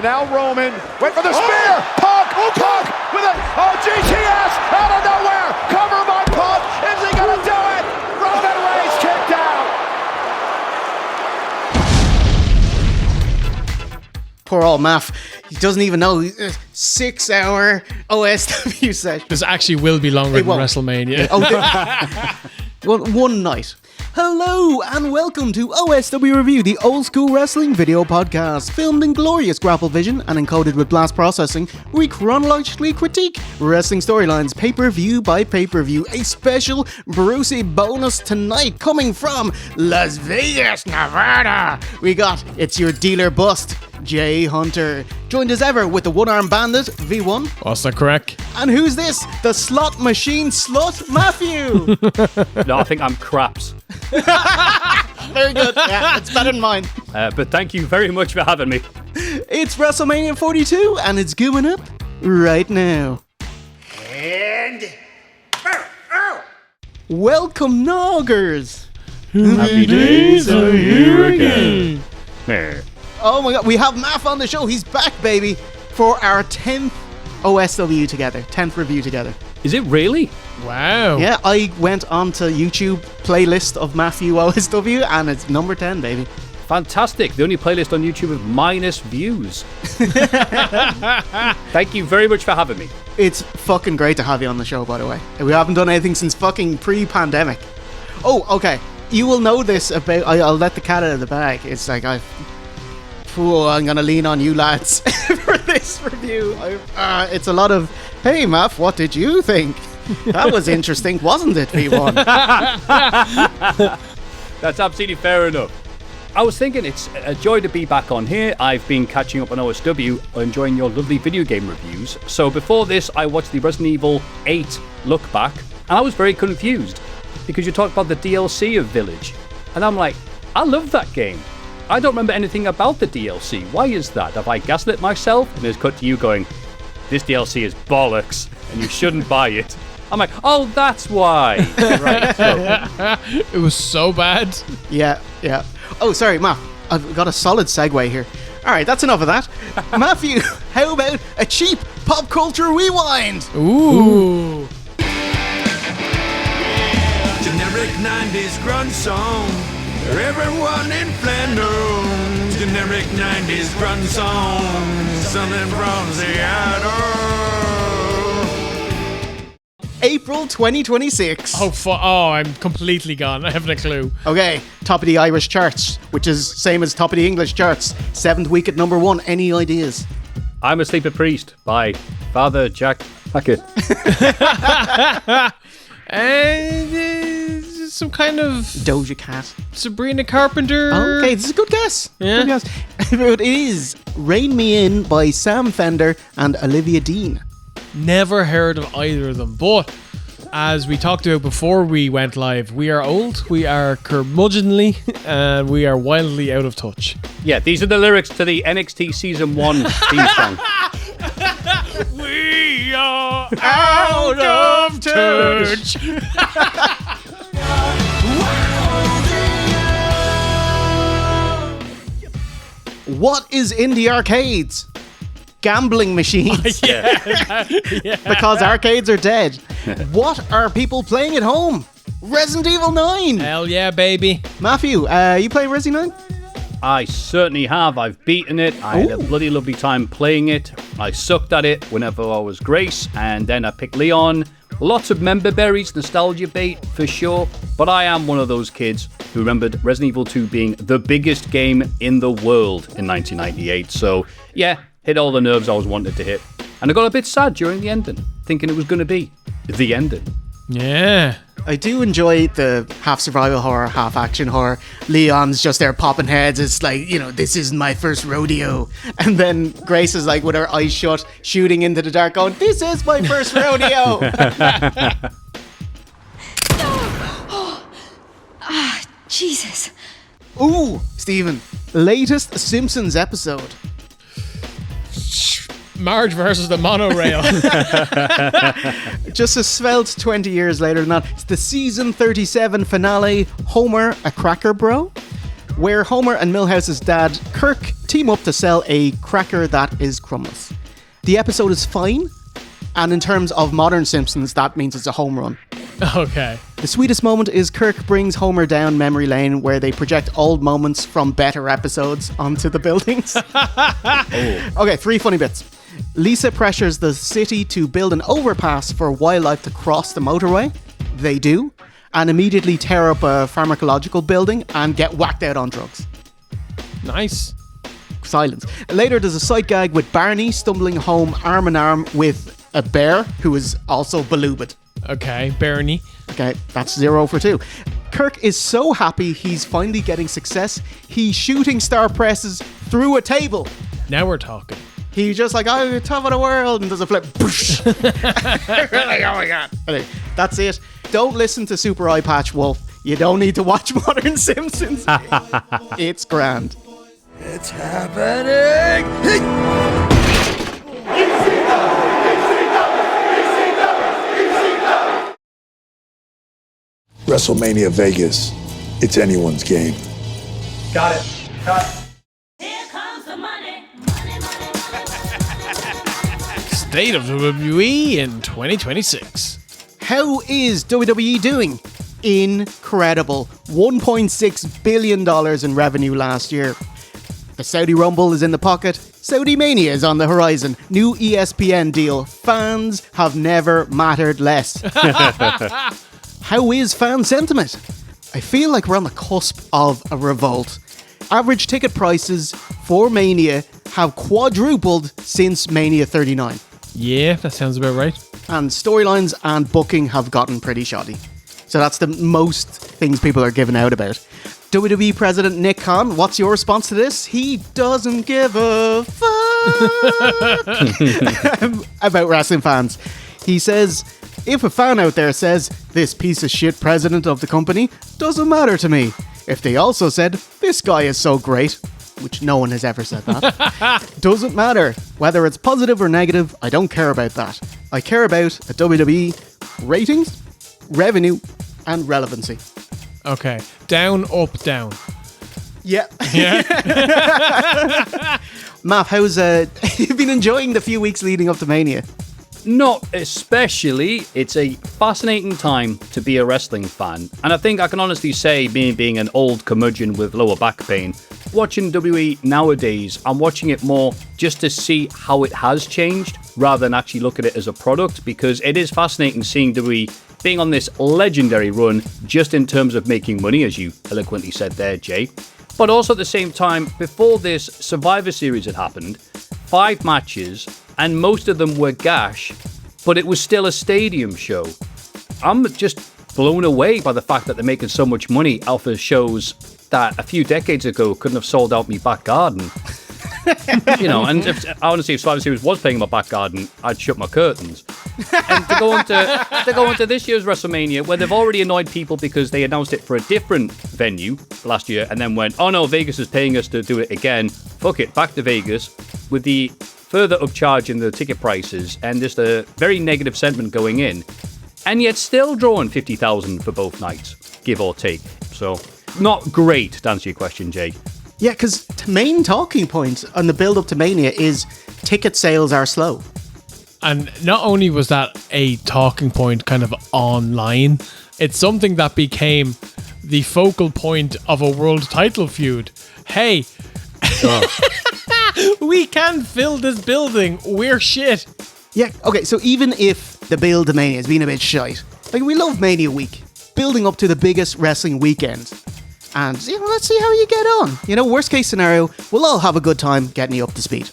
now Roman. Went for the spear. Punk. Punk with a GTS out of nowhere. Cover by Punk. Is he going to do it? Roman Reigns kicked out. Poor old Maff. He doesn't even know. 6-hour OSW session. This actually will be longer than WrestleMania. One night. Hello and welcome to OSW Review, the old school wrestling video podcast. Filmed in glorious grapple vision and encoded with blast processing, we chronologically critique wrestling storylines pay-per-view by pay-per-view. A special Brucey bonus tonight coming from Las Vegas, Nevada. We got It's Your Dealer Bust, Jay Hunter. Joined as ever with the one-armed bandit, V1. Was that correct? And who's this? The slot machine slut, Matthew. No, I think I'm craps. Very good. Yeah, it's better than mine. But thank you very much for having me. It's WrestleMania 42, and it's going up right now. And... welcome, Noggers. Happy days are here again. Oh my god, we have Maff on the show. He's back, baby, for our 10th OSW together. 10th review together. Is it really? Wow. Yeah, I went on to YouTube playlist of Matthew OSW, and it's number 10, baby. Fantastic. The only playlist on YouTube with minus views. Thank you very much for having me. It's fucking great to have you on the show, by the way. We haven't done anything since fucking pre-pandemic. Oh, okay. You will know this about... I'll let the cat out of the bag. It's like I'm gonna lean on you lads for this review. It's a lot of, hey Maff, what did you think? That was interesting, wasn't it, V1? That's absolutely fair enough. I was thinking it's a joy to be back on here. I've been catching up on OSW, enjoying your lovely video game reviews. So before this, I watched the Resident Evil 8 look back, and I was very confused because you talked about the DLC of Village. And I'm like, I love that game. I don't remember anything about the DLC. Why is that? Have I gaslit myself? And it's cut to you going, this DLC is bollocks and you shouldn't buy it. I'm like, oh, that's why. Right, so. It was so bad. Yeah. Oh, sorry, Maff. I've got a solid segue here. All right, that's enough of that. Matthew, how about a cheap pop culture rewind? Ooh. Generic 90s grunge song. Everyone in Flanders. Generic 90s grunge song. Something from Seattle. April 2026. Oh, I'm completely gone. I haven't a clue. Okay, top of the Irish charts, which is same as top of the English charts. 7th week at number 1. Any ideas? I'm a Sleepy Priest by Father Jack Hackett. Some kind of Doja Cat. Sabrina Carpenter. Okay, this is a good guess. Yeah. Good guess. It is Rein Me In by Sam Fender and Olivia Dean. Never heard of either of them, but as we talked about before we went live, we are old, we are curmudgeonly, and we are wildly out of touch. Yeah, these are the lyrics to the NXT Season 1 theme song. We are out of touch. What is in the arcades? Gambling machines. Yeah. Because arcades are dead. What are people playing at home? Resident Evil 9. Hell yeah, baby. Matthew, you playing Resident 9? I certainly have. I've beaten it. I had a bloody lovely time playing it. I sucked at it whenever I was Grace, and then I picked Leon. Lots of member berries, nostalgia bait for sure, but I am one of those kids who remembered Resident Evil 2 being the biggest game in the world in 1998. So yeah, hit all the nerves I was wanted to hit. And I got a bit sad during the ending, thinking it was going to be the ending. Yeah. I do enjoy the half survival horror, half action horror. Leon's just there popping heads. It's like, this isn't my first rodeo. And then Grace is like with her eyes shut, shooting into the dark going, this is my first rodeo. Jesus. Ooh, Stephen, latest Simpsons episode. Marge versus the monorail. Just a svelte 20 years later than that. It's the season 37 finale. Homer, a cracker bro. where Homer and Milhouse's dad, Kirk, team up to sell a cracker that is crumbless. The episode is fine, and in terms of modern Simpsons, that means it's a home run. Okay. The sweetest moment is Kirk brings Homer down memory lane where they project old moments from better episodes onto the buildings. Okay, 3 funny bits. Lisa pressures the city to build an overpass for wildlife to cross the motorway. They do, and immediately tear up a pharmacological building and get whacked out on drugs. Nice. Silence. Later, there's a sight gag with Barney stumbling home arm in arm with a bear who is also beloobed. Okay, Bernie. Okay, that's 0 for 2. Kirk is so happy he's finally getting success, he's shooting star presses through a table. Now we're talking. He's just like, oh, top of the world, and does a flip. Boosh. Like, oh my god. Anyway, that's it. Don't listen to Super Eye Patch Wolf. You don't need to watch Modern Simpsons. It's grand. It's happening! WrestleMania Vegas. It's anyone's game. Got it. Cut. Here comes the money. State of WWE in 2026. How is WWE doing? Incredible. $1.6 billion in revenue last year. The Saudi Rumble is in the pocket. Saudi Mania is on the horizon. New ESPN deal. Fans have never mattered less. How is fan sentiment? I feel like we're on the cusp of a revolt. Average ticket prices for Mania have quadrupled since Mania 39. Yeah, that sounds about right. And storylines and booking have gotten pretty shoddy. So that's the most things people are giving out about. WWE President Nick Khan, what's your response to this? He doesn't give a fuck about wrestling fans. He says, if a fan out there says, this piece of shit president of the company doesn't matter to me. If they also said, this guy is so great, which no one has ever said that, doesn't matter. Whether it's positive or negative, I don't care about that. I care about a WWE ratings, revenue, and relevancy. Okay. Down, up, down. Yeah. Yeah. Matt, how's you've been enjoying the few weeks leading up to Mania? Not especially. It's a fascinating time to be a wrestling fan. And I think I can honestly say, me being an old curmudgeon with lower back pain, watching WWE nowadays, I'm watching it more just to see how it has changed rather than actually look at it as a product, because it is fascinating seeing WWE being on this legendary run just in terms of making money, as you eloquently said there, Jay. But also at the same time, before this Survivor Series had happened, 5 matches, and most of them were gash, but it was still a stadium show. I'm just blown away by the fact that they're making so much money off of shows that a few decades ago couldn't have sold out me back garden. You know, and honestly, if Survivor Series was playing in my back garden, I'd shut my curtains. And to go into this year's WrestleMania, where they've already annoyed people because they announced it for a different venue last year and then went, oh no, Vegas is paying us to do it again. Fuck it, back to Vegas, with the further upcharge in the ticket prices and just a very negative sentiment going in, and yet still drawing 50,000 for both nights, give or take. So, not great, to answer your question, Jay. Yeah, because the main talking point on the build-up to Mania is ticket sales are slow. And not only was that a talking point kind of online, it's something that became the focal point of a world title feud. Hey, we can fill this building. We're shit. Yeah, okay, so even if the build to Mania has been a bit shite, like, we love Mania week, building up to the biggest wrestling weekend. And, you know, let's see how you get on. You know, worst case scenario, we'll all have a good time getting you up to speed.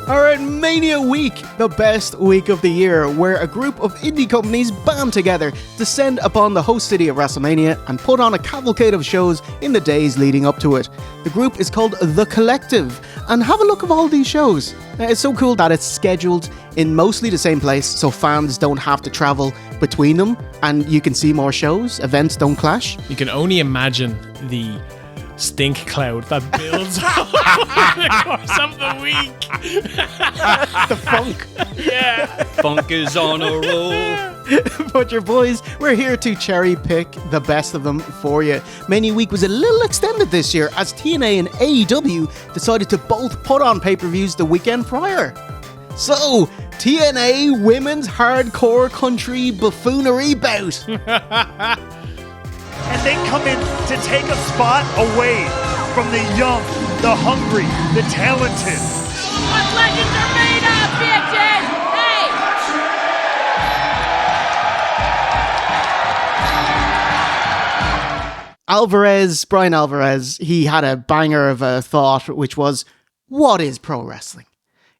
Alright, Mania Week, the best week of the year, where a group of indie companies band together, descend upon the host city of WrestleMania, and put on a cavalcade of shows in the days leading up to it. The group is called The Collective, and have a look at all these shows. It's so cool that it's scheduled in mostly the same place, so fans don't have to travel between them, and you can see more shows, events don't clash. You can only imagine the stink cloud that builds over the course of the week. The funk. Yeah. Funk is on a roll. But your boys, we're here to cherry pick the best of them for you. Mania Week was a little extended this year as TNA and AEW decided to both put on pay-per-views the weekend prior. So, TNA Women's Hardcore Country Buffoonery Bout. And they come in to take a spot away from the young, the hungry, the talented. What legends are made of, bitches! Hey! Brian Alvarez, he had a banger of a thought, which was, what is pro wrestling?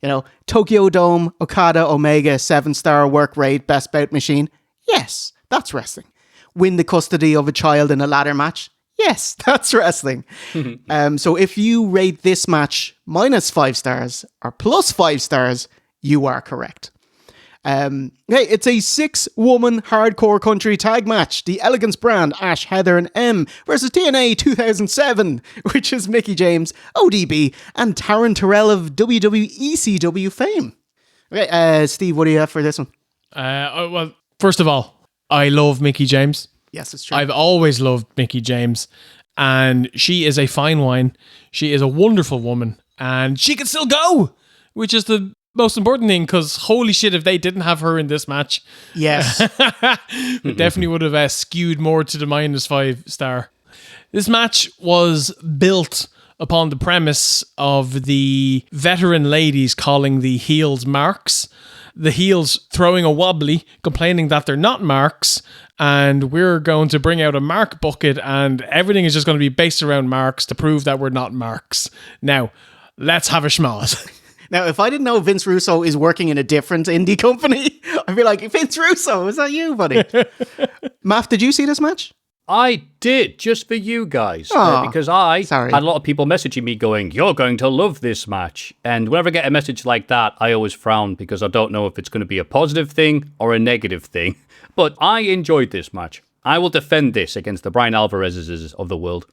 You know, Tokyo Dome, Okada, Omega, 7-star work rate, best bout machine. Yes, that's wrestling. Win the custody of a child in a ladder match. Yes, that's wrestling. So if you rate this match -5 stars or +5 stars, you are correct. Hey, it's a 6-woman hardcore country tag match. The Elegance brand, Ash, Heather, and M versus TNA 2007, which is Mickie James, ODB, and Taryn Terrell of WWE ECW fame. Okay, Steve, what do you have for this one? Well, first of all, I love Mickie James. Yes, it's true. I've always loved Mickie James, and she is a fine wine. She is a wonderful woman, and she can still go, which is the most important thing, because holy shit, if they didn't have her in this match, Yes. it definitely would have skewed more to the -5 star. This match was built upon the premise of the veteran ladies calling the heels marks, the heels throwing a wobbly, complaining that they're not marks, and we're going to bring out a mark bucket, and everything is just going to be based around marks to prove that we're not marks. Now, let's have a schmoz. Now, if I didn't know Vince Russo is working in a different indie company, I'd be like, Vince Russo, is that you, buddy? Maff, did you see this match? I did, just for you guys. Because sorry. had a lot of people messaging me going, you're going to love this match. And whenever I get a message like that, I always frown because I don't know if it's going to be a positive thing or a negative thing. But I enjoyed this match. I will defend this against the Brian Alvarez's of the world.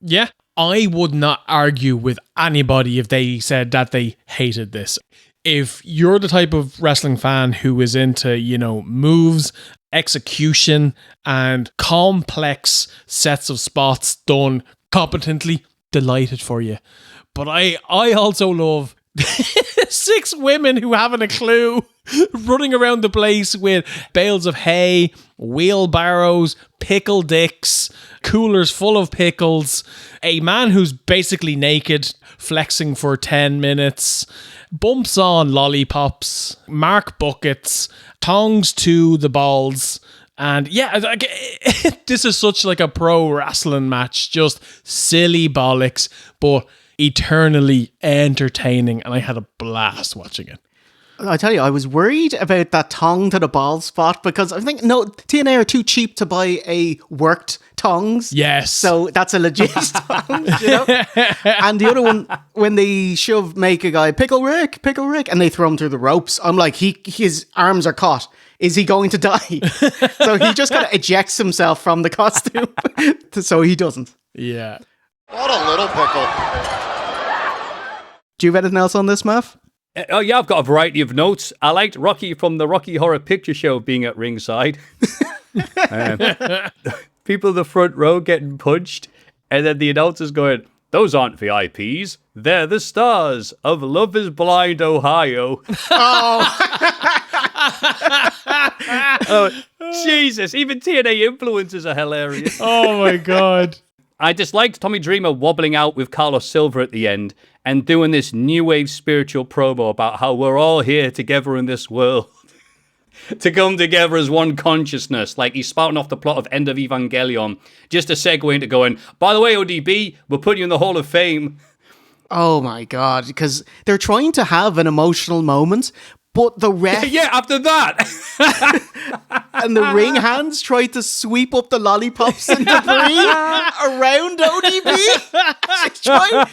Yeah, I would not argue with anybody if they said that they hated this. If you're the type of wrestling fan who is into, moves, execution, and complex sets of spots done competently, delighted for you. But I also love 6 women who haven't a clue running around the place with bales of hay, wheelbarrows, pickle dicks, coolers full of pickles, a man who's basically naked, flexing for 10 minutes, bumps on lollipops, mark buckets, tongs to the balls. And yeah, this is such like a pro wrestling match, just silly bollocks, but eternally entertaining, and I had a blast watching it. I tell you, I was worried about that tongue to the ball spot because I think, TNA are too cheap to buy a worked tongs. Yes. So that's a legit tongs, And the other one, when they make a guy, Pickle Rick, and they throw him through the ropes, I'm like, his arms are caught. Is he going to die? So he just kind of ejects himself from the costume so he doesn't. Yeah. What a little pickle. Do you have anything else on this, Maff? Oh, yeah, I've got a variety of notes. I liked Rocky from the Rocky Horror Picture Show being at ringside. People in the front row getting punched, and then the announcers going, those aren't VIPs. They're the stars of Love is Blind, Ohio. Oh, Jesus. Even TNA influencers are hilarious. Oh, my God. I disliked Tommy Dreamer wobbling out with Carlos Silva at the end and doing this new wave spiritual promo about how we're all here together in this world to come together as one consciousness. Like he's spouting off the plot of End of Evangelion, just a segue into going, by the way, ODB, we're putting you in the Hall of Fame. Oh my God, because they're trying to have an emotional moment, but the ref... Yeah, after that. and the ring hands try to sweep up the lollipops and debris around ODB.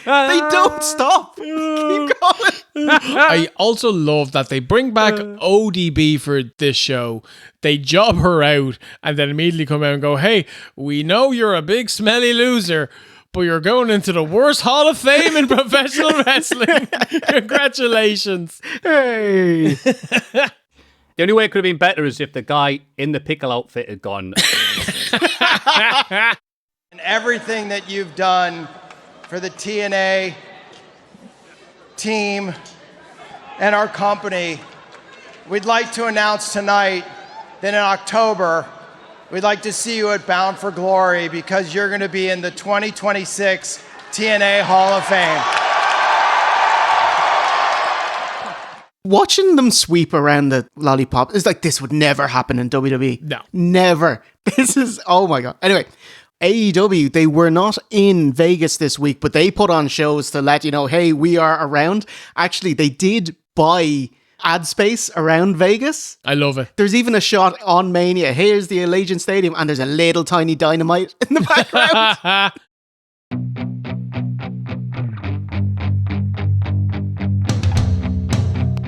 They don't stop. Keep going. I also love that they bring back ODB for this show. They job her out and then immediately come out and go, hey, we know you're a big smelly loser, but you're going into the worst Hall of Fame in professional wrestling. Congratulations. Hey. The only way it could have been better is if the guy in the pickle outfit had gone. And everything that you've done for the TNA team and our company, we'd like to announce tonight that in October, we'd like to see you at Bound for Glory because you're going to be in the 2026 TNA Hall of Fame. Watching them sweep around the lollipop is like, this would never happen in WWE. No. Never. This is, oh my God. Anyway, AEW, they were not in Vegas this week, but they put on shows to let you know, hey, we are around. Actually, they did buy ad space around Vegas. I love it. There's even a shot on Mania. Here's the Allegiant Stadium, and there's a little tiny Dynamite in the background.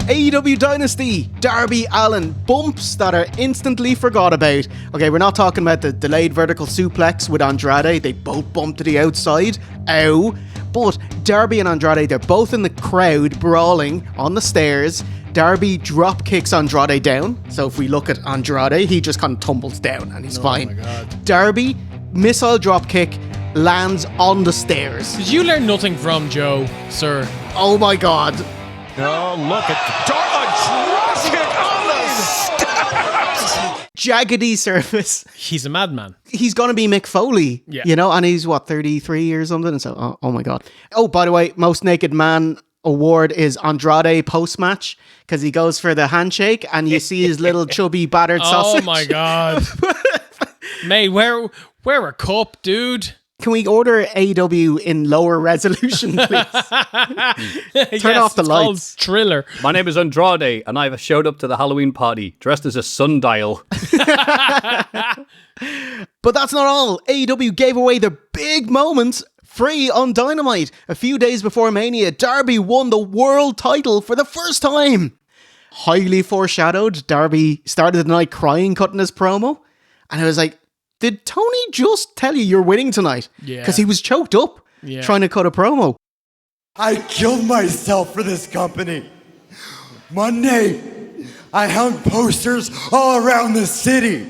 AEW Dynasty, Darby Allin, bumps that are instantly forgot about. Okay, we're not talking about the delayed vertical suplex with Andrade. They both bumped to the outside. Ow. But Darby and Andrade, they're both in the crowd brawling on the stairs. Darby drop kicks Andrade down. So if we look at Andrade, he just kind of tumbles down and he's fine. My God. Darby, missile drop kick, lands on the stairs. Did you learn nothing from Joe, sir? Oh my God. Oh, look at Jaggedy surface. He's a madman. He's going to be Mick Foley, Yeah. you know, and he's 33 or something. And so, oh my God. Oh, by the way, Most Naked Man award is Andrade post-match because he goes for the handshake and you see his little chubby battered sausage. Oh my God. Mate, where a cup, dude? Can we order AEW in lower resolution, please? Turn off the lights. Triller. My name is Andrade, and I've showed up to the Halloween party dressed as a sundial. But that's not all. AEW gave away their big moments free on Dynamite. A few days before Mania, Darby won the world title for the first time. Highly foreshadowed, Darby started the night crying, cutting his promo. And I was like, did Tony just tell you you're winning tonight? Yeah. Because he was choked up trying to cut a promo. I killed myself for this company. Monday, I hung posters all around the city.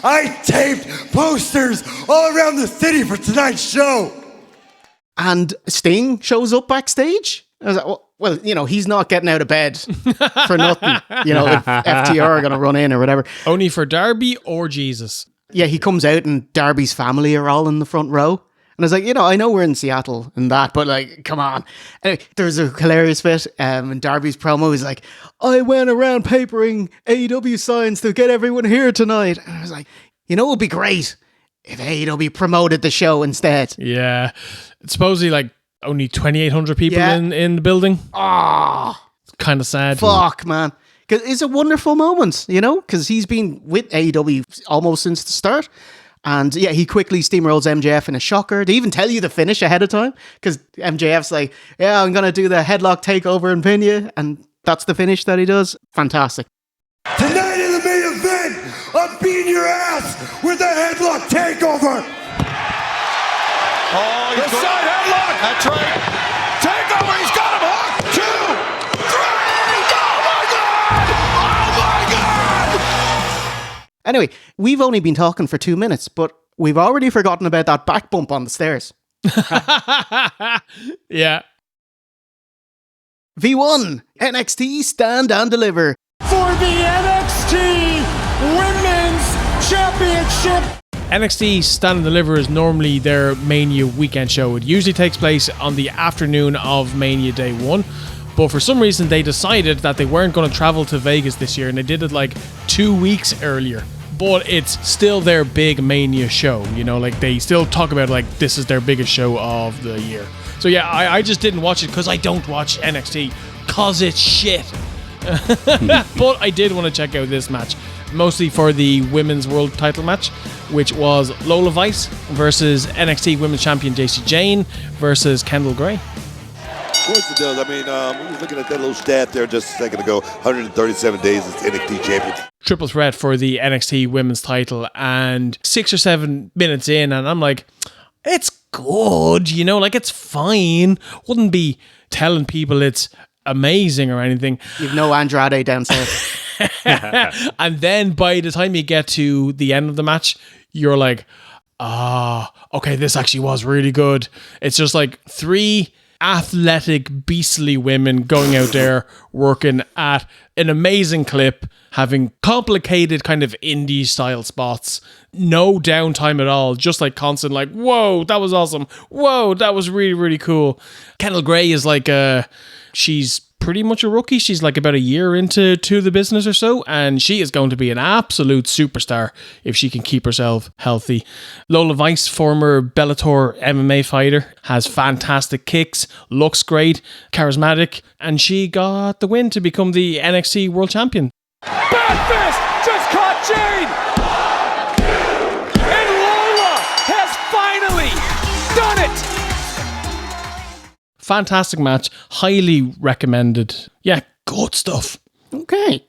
I taped posters all around the city for tonight's show. And Sting shows up backstage. I was like, well, you know, he's not getting out of bed for nothing. You know, if FTR are going to run in or whatever. Only for Darby or Jesus. Yeah, he comes out and Darby's family are all in the front row. And I was like, you know, I know we're in Seattle and that, but like, come on. Anyway, there's a hilarious bit. And Darby's promo is like, I went around papering AEW signs to get everyone here tonight. And I was like, you know, it would be great if AEW promoted the show instead. Yeah. It's supposedly like only 2,800 people in the building. Ah, It's kind of sad. fuck, man. It's a wonderful moment, you know, because he's been with AEW almost since the start. And yeah, he quickly steamrolls MJF in a shocker. They even tell you the finish ahead of time because MJF's like, yeah, I'm going to do the headlock takeover and pin you. And that's the finish that he does. Fantastic. Tonight in the main event, I'm beating your ass with a headlock takeover. Oh, the side headlock. That's right. Takeover. He's got him hooked. 2, 3. Oh my God. Oh my God. Anyway, we've only been talking for 2 minutes, but we've already forgotten about that back bump on the stairs. Yeah. V1, NXT Stand and Deliver. For the NXT Women's Championship. NXT Stand and Deliver is normally their Mania weekend show. It usually takes place on the afternoon of Mania Day 1. But for some reason, they decided that they weren't going to travel to Vegas this year, and they did it like 2 weeks earlier. But it's still their big Mania show, you know, like they still talk about like this is their biggest show of the year. So yeah, I just didn't watch it because I don't watch NXT, cause it's shit. But I did want to check out this match, mostly for the Women's World Title match, which was Lola Vice versus NXT Women's Champion Jacy Jayne versus Kendall Gray. Of course it does. I mean, we were looking at that little stat there just a second ago. 137 days as NXT champion. Triple threat for the NXT Women's title, and 6 or 7 minutes in, and I'm like, it's good, you know, like it's fine. Wouldn't be telling people it's amazing or anything. You've no Andrade down south. And then by the time you get to the end of the match, you're like, okay, this actually was really good. It's just like 3 athletic, beastly women going out there working at an amazing clip, having complicated kind of indie style spots, no downtime at all, just like constant like, whoa, that was awesome, whoa, that was really, really cool. Kendall Gray is like she's pretty much a rookie. She's like about a year into the business or so, and she is going to be an absolute superstar if she can keep herself healthy. Lola Vice, former Bellator MMA fighter, has fantastic kicks, looks great, charismatic, and she got the win to become the NXT World Champion. Bad fist just caught Jade! And Lola has finally done it! Fantastic match, highly recommended. Yeah, good stuff. Okay.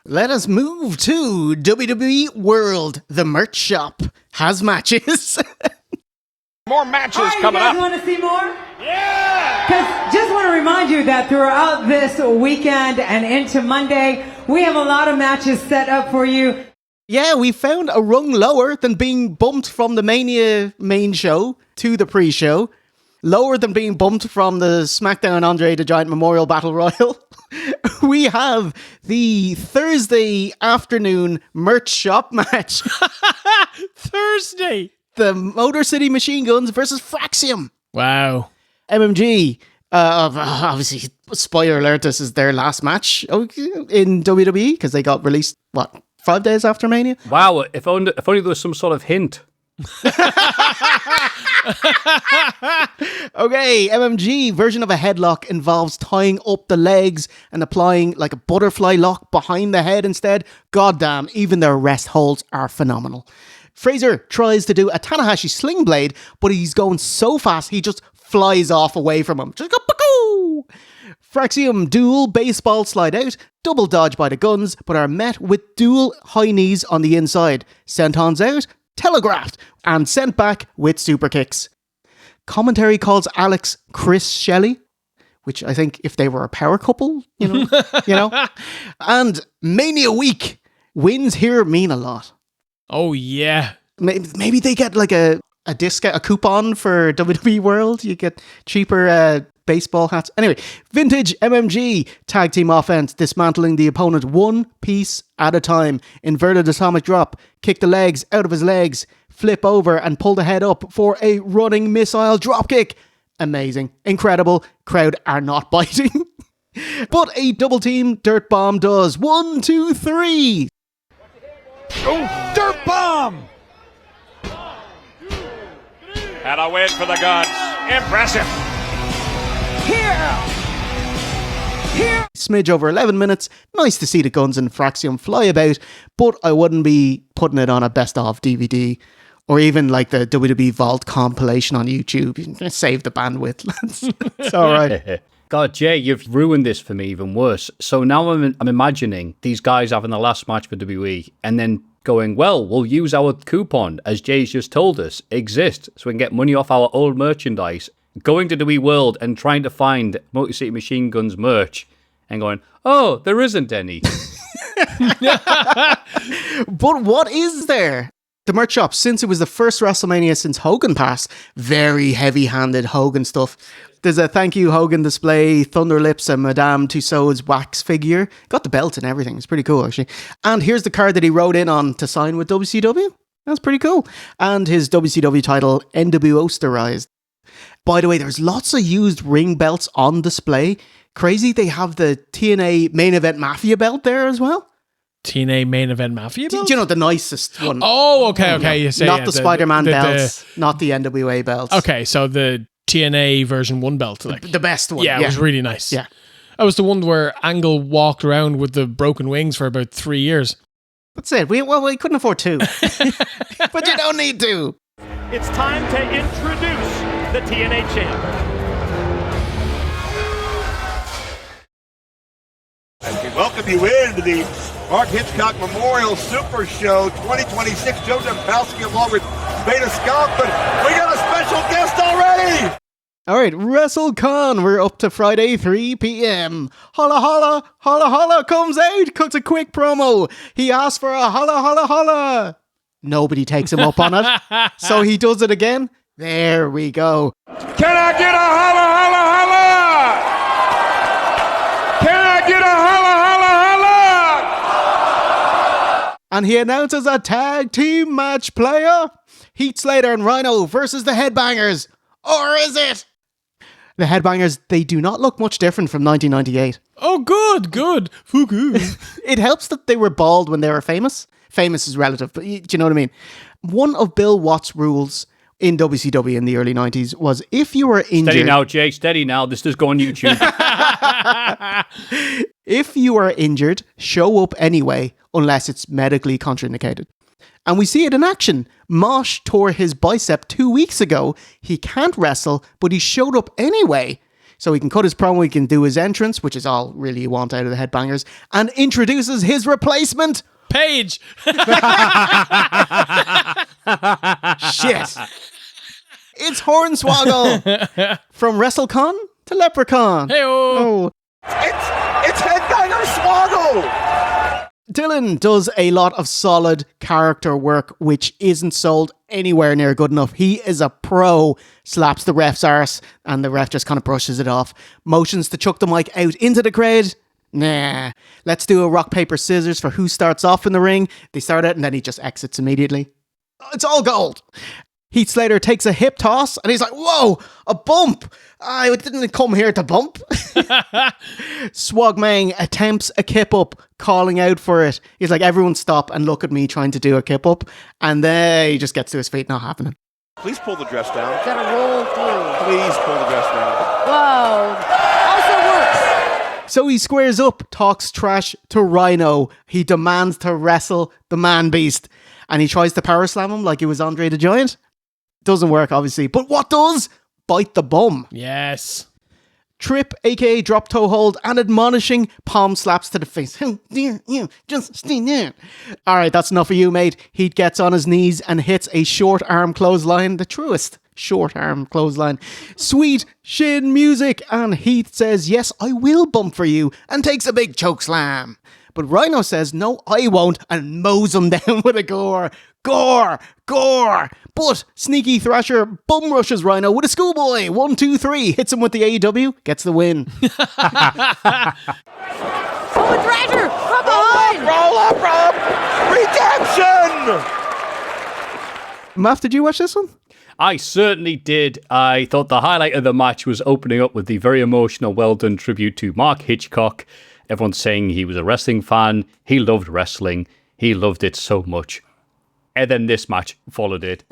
Let us move to WWE World. The merch shop has matches. More matches You coming guys up. want to see more? Yeah! Because just want to remind you that throughout this weekend and into Monday, we have a lot of matches set up for you. Yeah, we found a rung lower than being bumped from the Mania main show to the pre-show. Lower than being bumped from the SmackDown Andre the Giant Memorial Battle Royal. We have the Thursday afternoon merch shop match. Thursday! The Motor City Machine Guns versus Fraxium. Wow. MMG, obviously, spoiler alert, this is their last match in WWE because they got released, 5 days after Mania? Wow, if only there was some sort of hint. Okay, MMG version of a headlock involves tying up the legs and applying like a butterfly lock behind the head instead. Goddamn, even their rest holds are phenomenal. Fraser tries to do a Tanahashi sling blade, but he's going so fast he just flies off away from him. Just go, Bakoo! Fraxium dual baseball slide out, double dodge by the Guns, but are met with dual high knees on the inside. Sentons out, telegraphed, and sent back with super kicks. Commentary calls Alex Chris Shelley, which I think if they were a power couple, you know. And Mania Week wins here mean a lot. Oh, yeah. Maybe they get like a discount, a coupon for WWE World. You get cheaper baseball hats. Anyway, Vintage MMG tag team offense, dismantling the opponent one piece at a time. Inverted atomic drop, kick the legs out of his legs, flip over and pull the head up for a running missile drop kick. Amazing. Incredible. Crowd are not biting. But a double team dirt bomb does. 1, 2, 3. Oh, dirt bomb! And a win for the Guns. Impressive. Here! Smidge over 11 minutes. Nice to see the Guns and Fraxium fly about, but I wouldn't be putting it on a best of DVD or even like the WWE Vault compilation on YouTube. You can save the bandwidth, lads. It's all right. God, Jay, you've ruined this for me even worse. So now I'm imagining these guys having the last match for WWE and then going, well, we'll use our coupon, as Jay's just told us, exist, so we can get money off our old merchandise. Going to WWE World and trying to find Motor City Machine Guns merch and going, oh, there isn't any. But what is there? The merch shop, since it was the first WrestleMania since Hogan passed, very heavy-handed Hogan stuff. There's a thank you Hogan display, Thunder Lips and Madame Tussauds wax figure. Got the belt and everything. It's pretty cool, actually. And here's the card that he wrote in on to sign with WCW. That's pretty cool. And his WCW title, NWO Sterized. By the way, there's lots of used ring belts on display. Crazy, they have the TNA Main Event Mafia belt there as well. TNA Main Event Mafia belt? Do you know the nicest one? Oh, okay. You say, not the Spider-Man belts, the, not the NWA belts. Okay, so the TNA version 1 belt. Like, the best one. Yeah, it was really nice. Yeah. That was the one where Angle walked around with the broken wings for about 3 years. That's it. We couldn't afford 2. But you don't need to. It's time to introduce the TNA champ. And we welcome you into the Mark Hitchcock Memorial Super Show 2026. Joe Dombrowski along with Beta Skunk, but we got a special guest already. Alright, WrestleCon, we're up to Friday, 3 p.m. Holla holla, holla holla comes out, cuts a quick promo. He asks for a holla holla holla. Nobody takes him up on it, so he does it again. There we go. Can I get a holla, holla, holla? Can I get a holla, holla, holla? And he announces a tag team match, player. Heath Slater and Rhino versus the Headbangers. Or is it? The Headbangers, they do not look much different from 1998. Oh, good. Fuku. It helps that they were bald when they were famous. Famous is relative, but do you know what I mean? One of Bill Watts' rules in WCW in the early 90s was if you were injured... Steady now, Jake, steady now. This does go on YouTube. If you are injured, show up anyway, unless it's medically contraindicated. And we see it in action. Mosh tore his bicep 2 weeks ago. He can't wrestle, but he showed up anyway. So he can cut his promo, he can do his entrance, which is all really you want out of the Headbangers, and introduces his replacement. Paige. Shit. It's Hornswoggle. From WrestleCon to Leprechaun. Hey-oh. It's Headbanger Swoggle. Dylan does a lot of solid character work, which isn't sold anywhere near good enough. He is a pro, slaps the ref's arse, and the ref just kind of brushes it off. Motions to chuck the mic out into the crowd. Nah. Let's do a rock, paper, scissors for who starts off in the ring. They start out and then he just exits immediately. It's all gold. Heath Slater takes a hip toss and he's like, whoa, a bump. I didn't come here to bump. Swogmang attempts a kip up, calling out for it. He's like, everyone stop and look at me trying to do a kip up. And then he just gets to his feet, not happening. Please pull the dress down. Gotta roll through. Please pull the dress down. Whoa. Also works. So he squares up, talks trash to Rhino. He demands to wrestle the man beast. And he tries to power slam him like it was Andre the Giant. Doesn't work, obviously. But what does? Bite the bum. Yes. Trip, aka drop toe hold, and admonishing palm slaps to the face. How dare you just stay there? Alright, that's enough of you, mate. He gets on his knees and hits a short arm clothesline, the truest short arm clothesline. Sweet shin music, and Heath says, yes, I will bump for you, and takes a big choke slam. But Rhino says, no, I won't, and mows him down with a gore. Gore! But Sneaky Thrasher bum rushes Rhino with a schoolboy. 1, 2, 3. Hits him with the AEW. Gets the win. Oh, Thrasher! From behind! Roll up! Redemption! Matt, did you watch this one? I certainly did. I thought the highlight of the match was opening up with the very emotional, well-done tribute to Mark Hitchcock. Everyone's saying he was a wrestling fan. He loved wrestling. He loved it so much. And then this match followed it.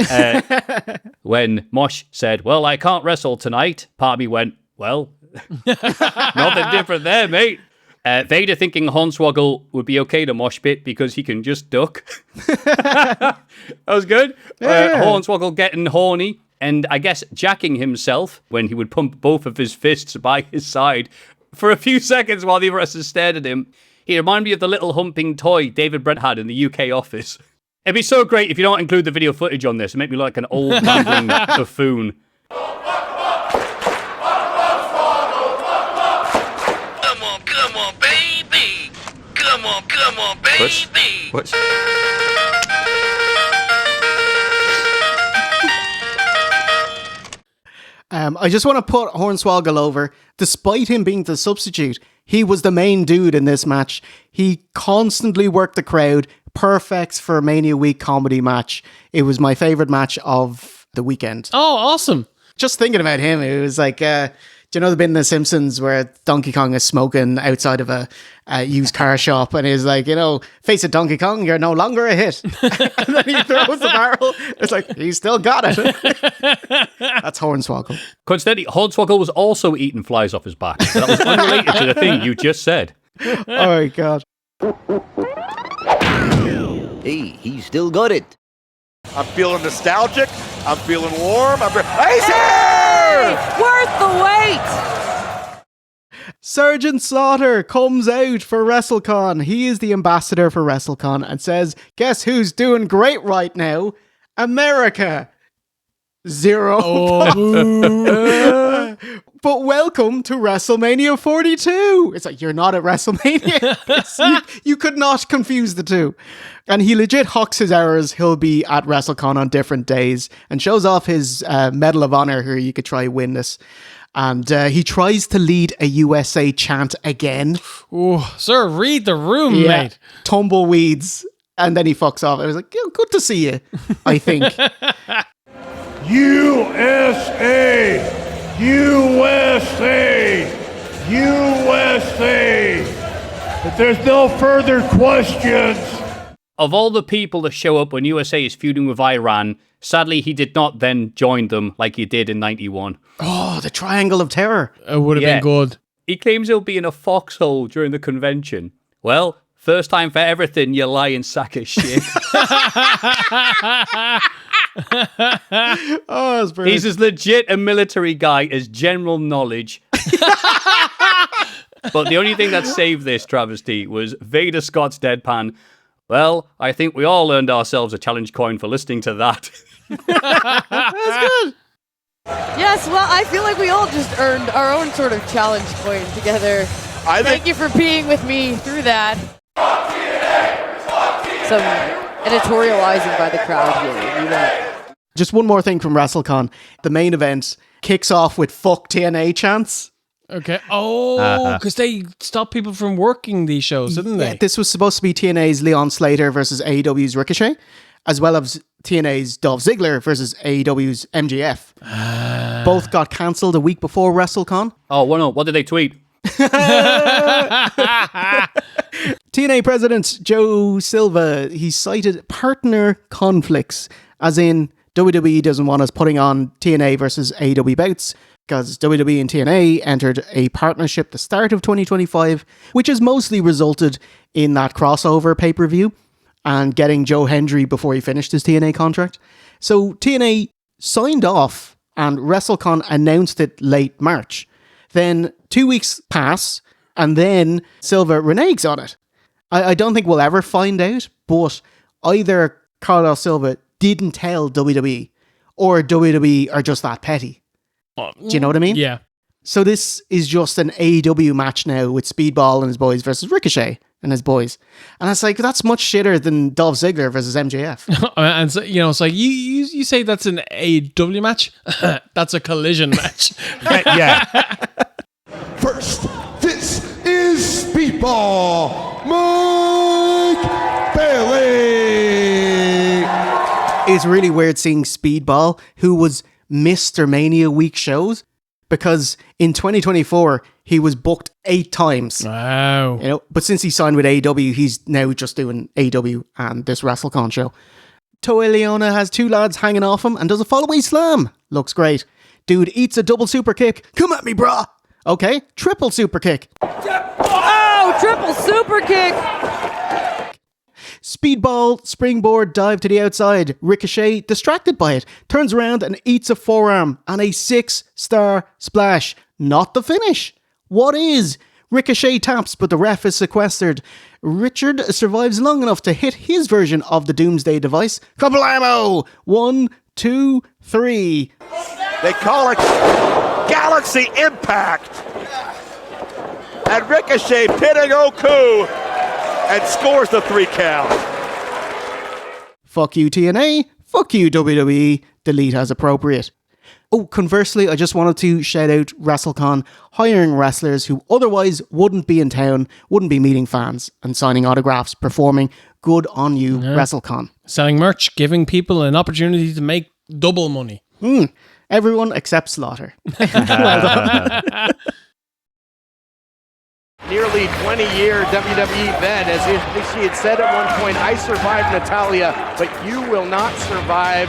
When Mosh said, well, I can't wrestle tonight, part of me went, well, nothing different there, mate. Vader thinking Hornswoggle would be okay to mosh pit because he can just duck. That was good. Yeah. Hornswoggle getting horny and I guess jacking himself when he would pump both of his fists by his side for a few seconds while the wrestlers stared at him. He reminded me of the little humping toy David Brent had in the UK office. It'd be so great if you don't include the video footage on this and make me look like an old rambling buffoon. Come on, baby. Come on, baby. What? I just want to put Hornswoggle over. Despite him being the substitute, he was the main dude in this match. He constantly worked the crowd. Perfect for a Mania Week comedy match. It was my favorite match of the weekend. Oh, awesome. Just thinking about him, it was like, do you know the bit in The Simpsons where Donkey Kong is smoking outside of a used car shop and he's like, you know, face it, Donkey Kong, you're no longer a hit. And then he throws the barrel. It's like, he still got it. That's Hornswoggle. Coincidentally, Hornswoggle was also eating flies off his back. That was unrelated to the thing you just said. Oh my God. Hey, he still got it. I'm feeling nostalgic. I'm feeling warm. He's here! Worth the wait! Sergeant Slaughter comes out for WrestleCon. He is the ambassador for WrestleCon and says, guess who's doing great right now? America, 0. But welcome to WrestleMania 42. It's like, you're not at WrestleMania. You could not confuse the two. And he legit hawks his hours. He'll be at WrestleCon on different days and shows off his Medal of Honor here. You could try win this. And he tries to lead a USA chant again. Oh, sir, read the room, mate. Tumbleweeds. And then he fucks off. I was like, good to see you, I think. USA! USA! USA! If there's no further questions. Of all the people that show up when USA is feuding with Iran, sadly he did not then join them like he did in 91. Oh, the Triangle of Terror. It would have been good. He claims he'll be in a foxhole during the convention. Well, first time for everything, you lying sack of shit. Oh, that's brilliant. He's as legit a military guy as general knowledge. But the only thing that saved this travesty was Vader Scott's deadpan. Well, I think we all earned ourselves a challenge coin for listening to that. That's good. Yes, well, I feel like we all just earned our own sort of challenge coin together. Thank you for being with me through that. Some editorializing by the crowd here. You know. Just one more thing from WrestleCon. The main event kicks off with fuck TNA chants. Okay. Oh, because they stopped people from working these shows, didn't they? This was supposed to be TNA's Leon Slater versus AEW's Ricochet, as well as TNA's Dolph Ziggler versus AEW's MJF. Both got cancelled a week before WrestleCon. Oh, well, no. What did they tweet? TNA President Joe Silva, he cited partner conflicts, as in WWE doesn't want us putting on TNA versus AEW bouts, because WWE and TNA entered a partnership the start of 2025, which has mostly resulted in that crossover pay-per-view and getting Joe Hendry before he finished his TNA contract. So TNA signed off and WrestleCon announced it late March. Then 2 weeks pass and then Silva reneges on it. I don't think we'll ever find out, but either Carlos Silva didn't tell WWE or WWE are just that petty. Do you know what I mean? Yeah. So this is just an AEW match now with Speedball and his boys versus Ricochet and his boys. And it's like, that's much shitter than Dolph Ziggler versus MJF. And so, you know, it's like, you say that's an AEW match? That's a collision match. Yeah. First, this is Speedball Mike Bailey. It's really weird seeing Speedball, who was Mr. Mania week shows, because in 2024 he was booked 8 times. Wow. You know, but since he signed with AEW, he's now just doing AEW and this WrestleCon show. Toa Leona has 2 lads hanging off him and does a follow-away slam. Looks great. Dude eats a double super kick. Come at me, brah. Okay, triple super kick. Oh, triple super kick. Speedball, springboard, dive to the outside. Ricochet, distracted by it, turns around and eats a forearm and a 6-star splash. Not the finish. What is? Ricochet taps, but the ref is sequestered. Richard survives long enough to hit his version of the Doomsday device. Kablamo! 1, 2, 3. They call it Galaxy Impact. And Ricochet pitting Oku and scores the 3 count. Fuck you, TNA. Fuck you, WWE. Delete as appropriate. Oh, conversely, I just wanted to shout out WrestleCon hiring wrestlers who otherwise wouldn't be in town, wouldn't be meeting fans and signing autographs, performing. Good on you, WrestleCon. Selling merch, giving people an opportunity to make double money. Everyone except Slaughter. Well done. Nearly 20-year WWE vet, as if she had said at one point, I survived Natalya, but you will not survive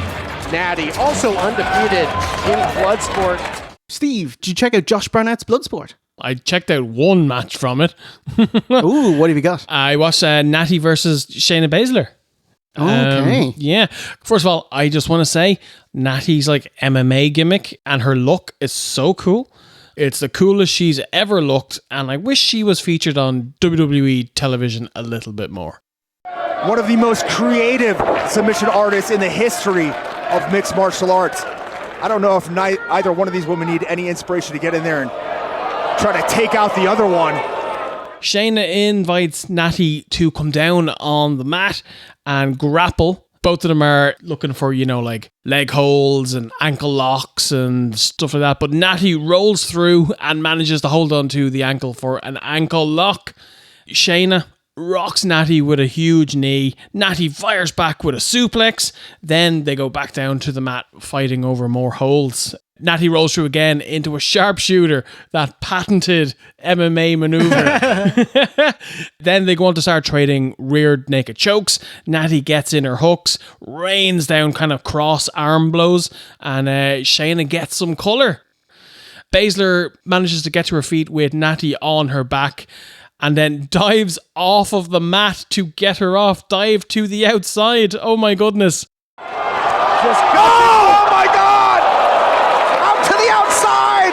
Nattie. Also undefeated in Bloodsport. Steve, did you check out Josh Barnett's Bloodsport? I checked out one match from it. Ooh, what have you got? I watched Nattie versus Shayna Baszler. Okay. Yeah. First of all, I just want to say Nattie's like MMA gimmick and her look is so cool. It's the coolest she's ever looked, and I wish she was featured on WWE television a little bit more. one of the most creative submission artists in the history of mixed martial arts. I don't know if either one of these women need any inspiration to get in there and try to take out the other one. Shayna invites Nattie to come down on the mat and grapple. Both of them are looking for, like leg holds and ankle locks and stuff like that. But Nattie rolls through and manages to hold on to the ankle for an ankle lock. Shayna rocks Nattie with a huge knee. Nattie fires back with a suplex. Then they go back down to the mat fighting over more holds. Nattie rolls through again into a sharpshooter, that patented MMA maneuver. Then they go on to start trading rear naked chokes. Nattie gets in her hooks, rains down kind of cross arm blows, and Shayna gets some colour. Baszler manages to get to her feet with Nattie on her back, and then dives off of the mat to get her off. Dive to the outside. Oh my goodness. Just go! Oh my God! Out to the outside!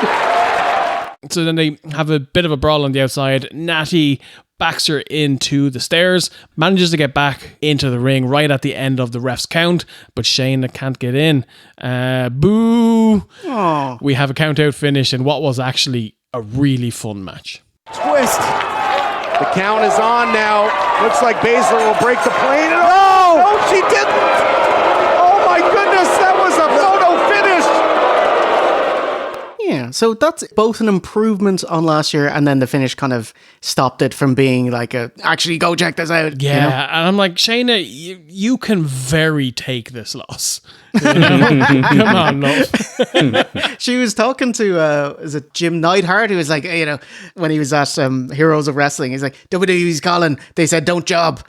So then they have a bit of a brawl on the outside. Nattie backs her into the stairs, manages to get back into the ring right at the end of the ref's count, but Shayna can't get in. Boo! Aww. We have a count-out finish in what was actually a really fun match. Twist. The count is on now. Looks like Baszler will break the plane. No, she didn't. Oh my goodness, that was a photo finish. Yeah, so that's both an improvement on last year, and then the finish kind of stopped it from being like actually go check this out. Yeah, and I'm like, Shayna, you can very take this loss. Come on, love. She was talking to, is it Jim Neidhart, who was like, when he was at Heroes of Wrestling, he's like, WWE's calling. They said, don't job.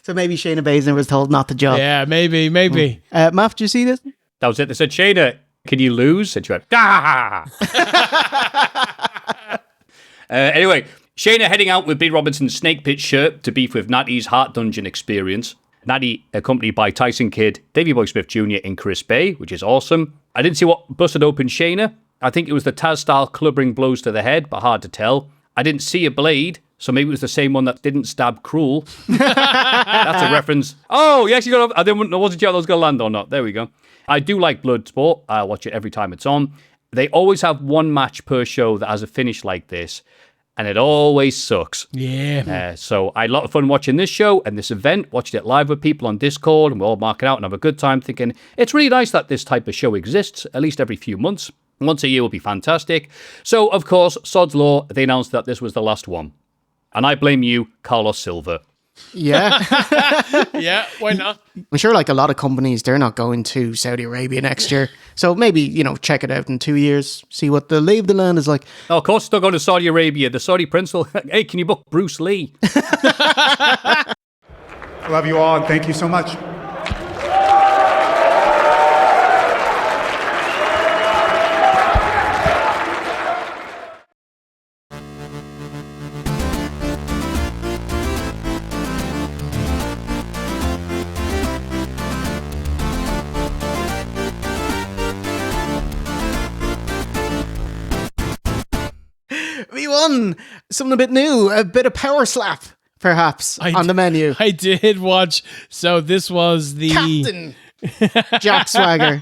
So maybe Shayna Baszler was told not to job. Yeah, maybe. Matt, did you see this? That was it. They said, Shayna, can you lose? And she went, ah! Anyway, Shayna heading out with Big Robinson's Snake Pit shirt to beef with Nattie's Heart Dungeon experience. Nattie accompanied by Tyson Kidd, Davey Boy Smith Jr. and Chris Bay, which is awesome. I didn't see what busted open Shayna. I think it was the Taz-style clubbering blows to the head, but hard to tell. I didn't see a blade, so maybe it was the same one that didn't stab Cruel. That's a reference. Oh, you actually got I wasn't sure if I was going to land or not. There we go. I do like Bloodsport. I watch it every time it's on. They always have one match per show that has a finish like this, and it always sucks. Yeah. So I had a lot of fun watching this show and this event, watching it live with people on Discord, and we'll all mark it out and have a good time thinking, it's really nice that this type of show exists, at least every few months. Once a year will be fantastic. So, of course, Sod's Law, they announced that this was the last one. And I blame you, Carlos Silva. Yeah. Yeah, why not? I'm sure like a lot of companies, they're not going to Saudi Arabia next year. So maybe, check it out in 2 years, see what the lay of the land is like. Oh, of course, they're going to Saudi Arabia. The Saudi prince will, hey, can you book Bruce Lee? I love you all and thank you so much. V1, something a bit new, a bit of Powerslap, perhaps, on the menu. I did watch. So this was the Captain Jack Swagger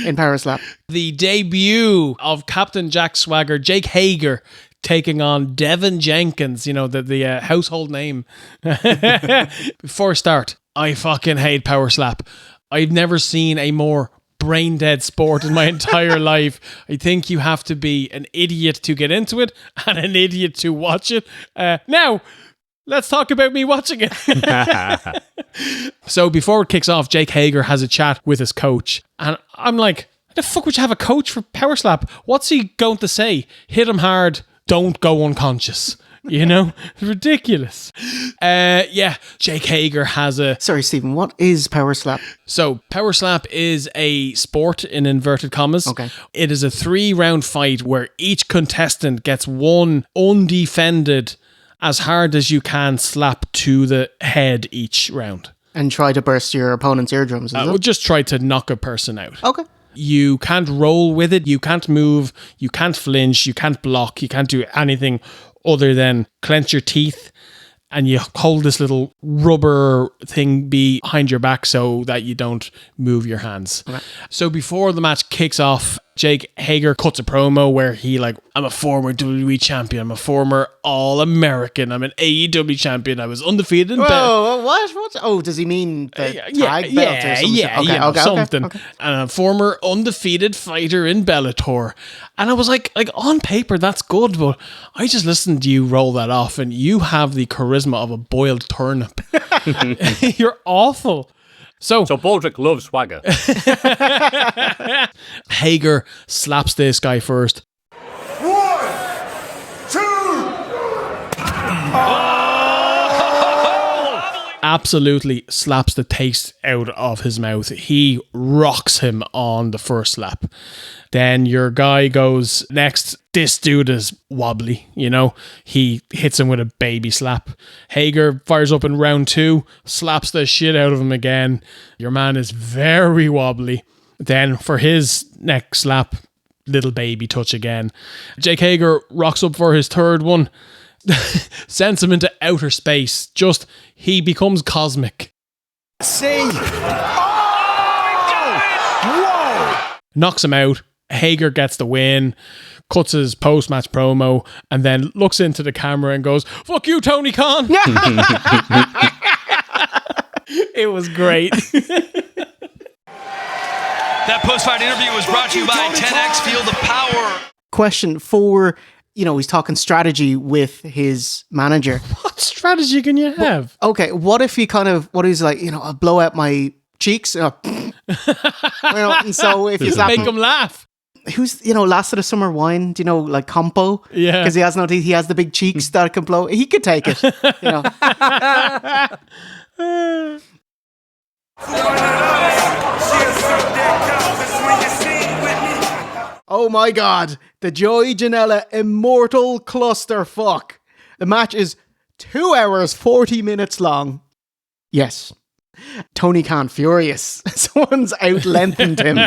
in Powerslap. The debut of Captain Jack Swagger, Jake Hager, taking on Devin Jenkins, the household name. Before I start, I fucking hate Powerslap. I've never seen a more brain dead sport in my entire life. I think you have to be an idiot to get into it and an idiot to watch it. Now, let's talk about me watching it. So before it kicks off, Jake Hager has a chat with his coach. And I'm like, the fuck would you have a coach for Powerslap? What's he going to say? Hit him hard, don't go unconscious. Ridiculous. Yeah, Jake Hager has a... Sorry, Stephen, what is Powerslap? So, Powerslap is a sport in inverted commas. Okay. It is a 3-round fight where each contestant gets one undefended as hard as you can slap to the head each round. And try to burst your opponent's eardrums, is it? We'll just try to knock a person out. Okay. You can't roll with it, you can't move, you can't flinch, you can't block, you can't do anything other than clench your teeth and you hold this little rubber thing behind your back so that you don't move your hands. Okay. So before the match kicks off, Jake Hager cuts a promo where he I'm a former WWE champion, I'm a former All-American, I'm an AEW champion, I was undefeated in Whoa, what? Oh, does he mean the tag belt or something? Something. Okay. And a former undefeated fighter in Bellator. And I was like on paper, that's good, but I just listened to you roll that off, and you have the charisma of a boiled turnip. You're awful. So Baldrick loves swagger. Hager slaps this guy first. 1, 2. Absolutely slaps the taste out of his mouth. He rocks him on the first slap. Then your guy goes next. This dude is wobbly, He hits him with a baby slap. Hager fires up in round 2, slaps the shit out of him again. Your man is very wobbly. Then for his next slap, little baby touch again. Jake Hager rocks up for his third one. Sends him into outer space. He becomes cosmic. See? Whoa! Knocks him out. Hager gets the win. Cuts his post-match promo and then looks into the camera and goes, "Fuck you, Tony Khan." It was great. That post-fight interview was brought to you by 10X Field of Power. Question 4. He's talking strategy with his manager. What strategy can you have? Okay, what if he what he's like, I'll blow out my cheeks. And so if you make him laugh. Who's, last of the summer wine, like Compo? Yeah. Because he has no teeth, he has the big cheeks that can blow. He could take it, Oh my God, the Joey Janela Immortal Clusterfuck. The match is 2 hours, 40 minutes long. Yes. Tony Khan furious. Someone's out-lengthened him.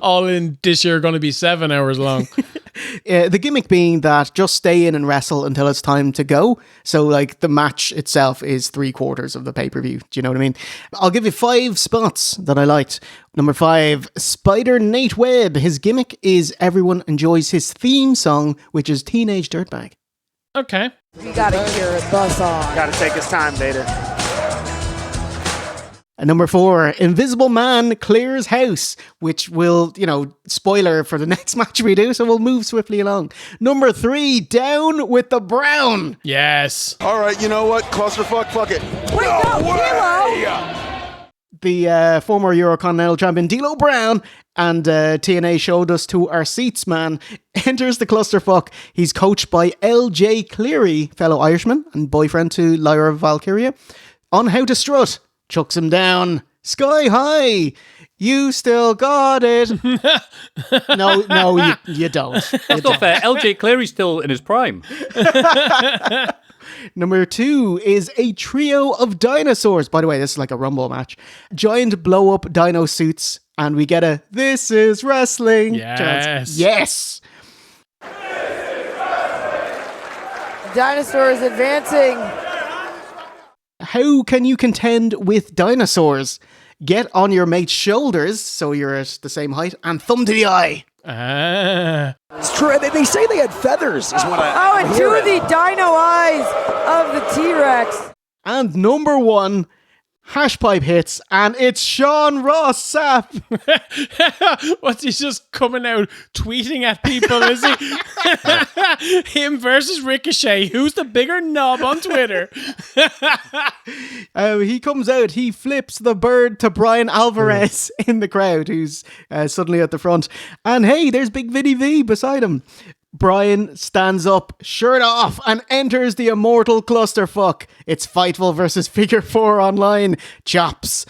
All in this year going to be 7 hours long. The gimmick being that just stay in and wrestle until it's time to go. So the match itself is 3/4 of the pay-per-view. Do you know what I mean? I'll give you 5 spots that I liked. Number 5, Spider Nate Webb. His gimmick is everyone enjoys his theme song, which is Teenage Dirtbag. Okay. You gotta hear it, the song. Gotta take his time, Vader. And number 4, Invisible Man clears house, which will, spoiler for the next match we do, so we'll move swiftly along. Number 3, Down with the Brown. Yes. All right, you know what? Clusterfuck, fuck it. Wait, no, D'Lo. The former Eurocontinental champion D'Lo Brown and TNA showed us to our seats, man. Enters the clusterfuck. He's coached by LJ Cleary, fellow Irishman and boyfriend to Lyra Valkyria, on how to strut. Chucks him down sky high. You still got it. No, you don't. That's not fair. LJ Cleary's still in his prime. Number 2 is a trio of dinosaurs. By the way, this is like a Rumble match. Giant blow-up dino suits, and we get a "This is wrestling" chance. Yes. Dinosaurs advancing. How can you contend with dinosaurs? Get on your mate's shoulders so you're at the same height, and thumb to the eye. It's true. They say they had feathers, is what I and 2 of the dino eyes of the T-Rex. And number 1, hashpipe hits, and it's Sean Ross Sapp. What's he just coming out tweeting at people, is he? Him versus Ricochet. Who's the bigger knob on Twitter? He comes out, he flips the bird to Brian Alvarez in the crowd, who's suddenly at the front. And hey, there's Big Vinny V beside him. Brian stands up, shirt off, and enters the immortal clusterfuck. It's Fightful versus Figure 4 online. Chops,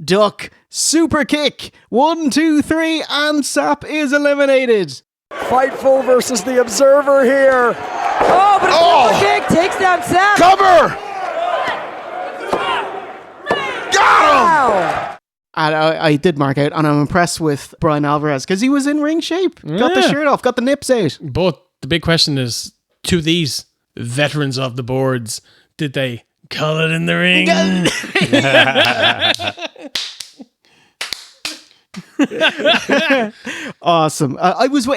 duck, super kick. 1, 2, 3, and Sapp is eliminated. Fightful versus the Observer here. Oh, but a super kick takes down Sapp. Cover! Got him! Wow. And I did mark out, and I'm impressed with Brian Alvarez because he was in ring shape. Got the shirt off, got the nips out. But the big question is, to these, veterans of the boards, did they call it in the ring? Awesome.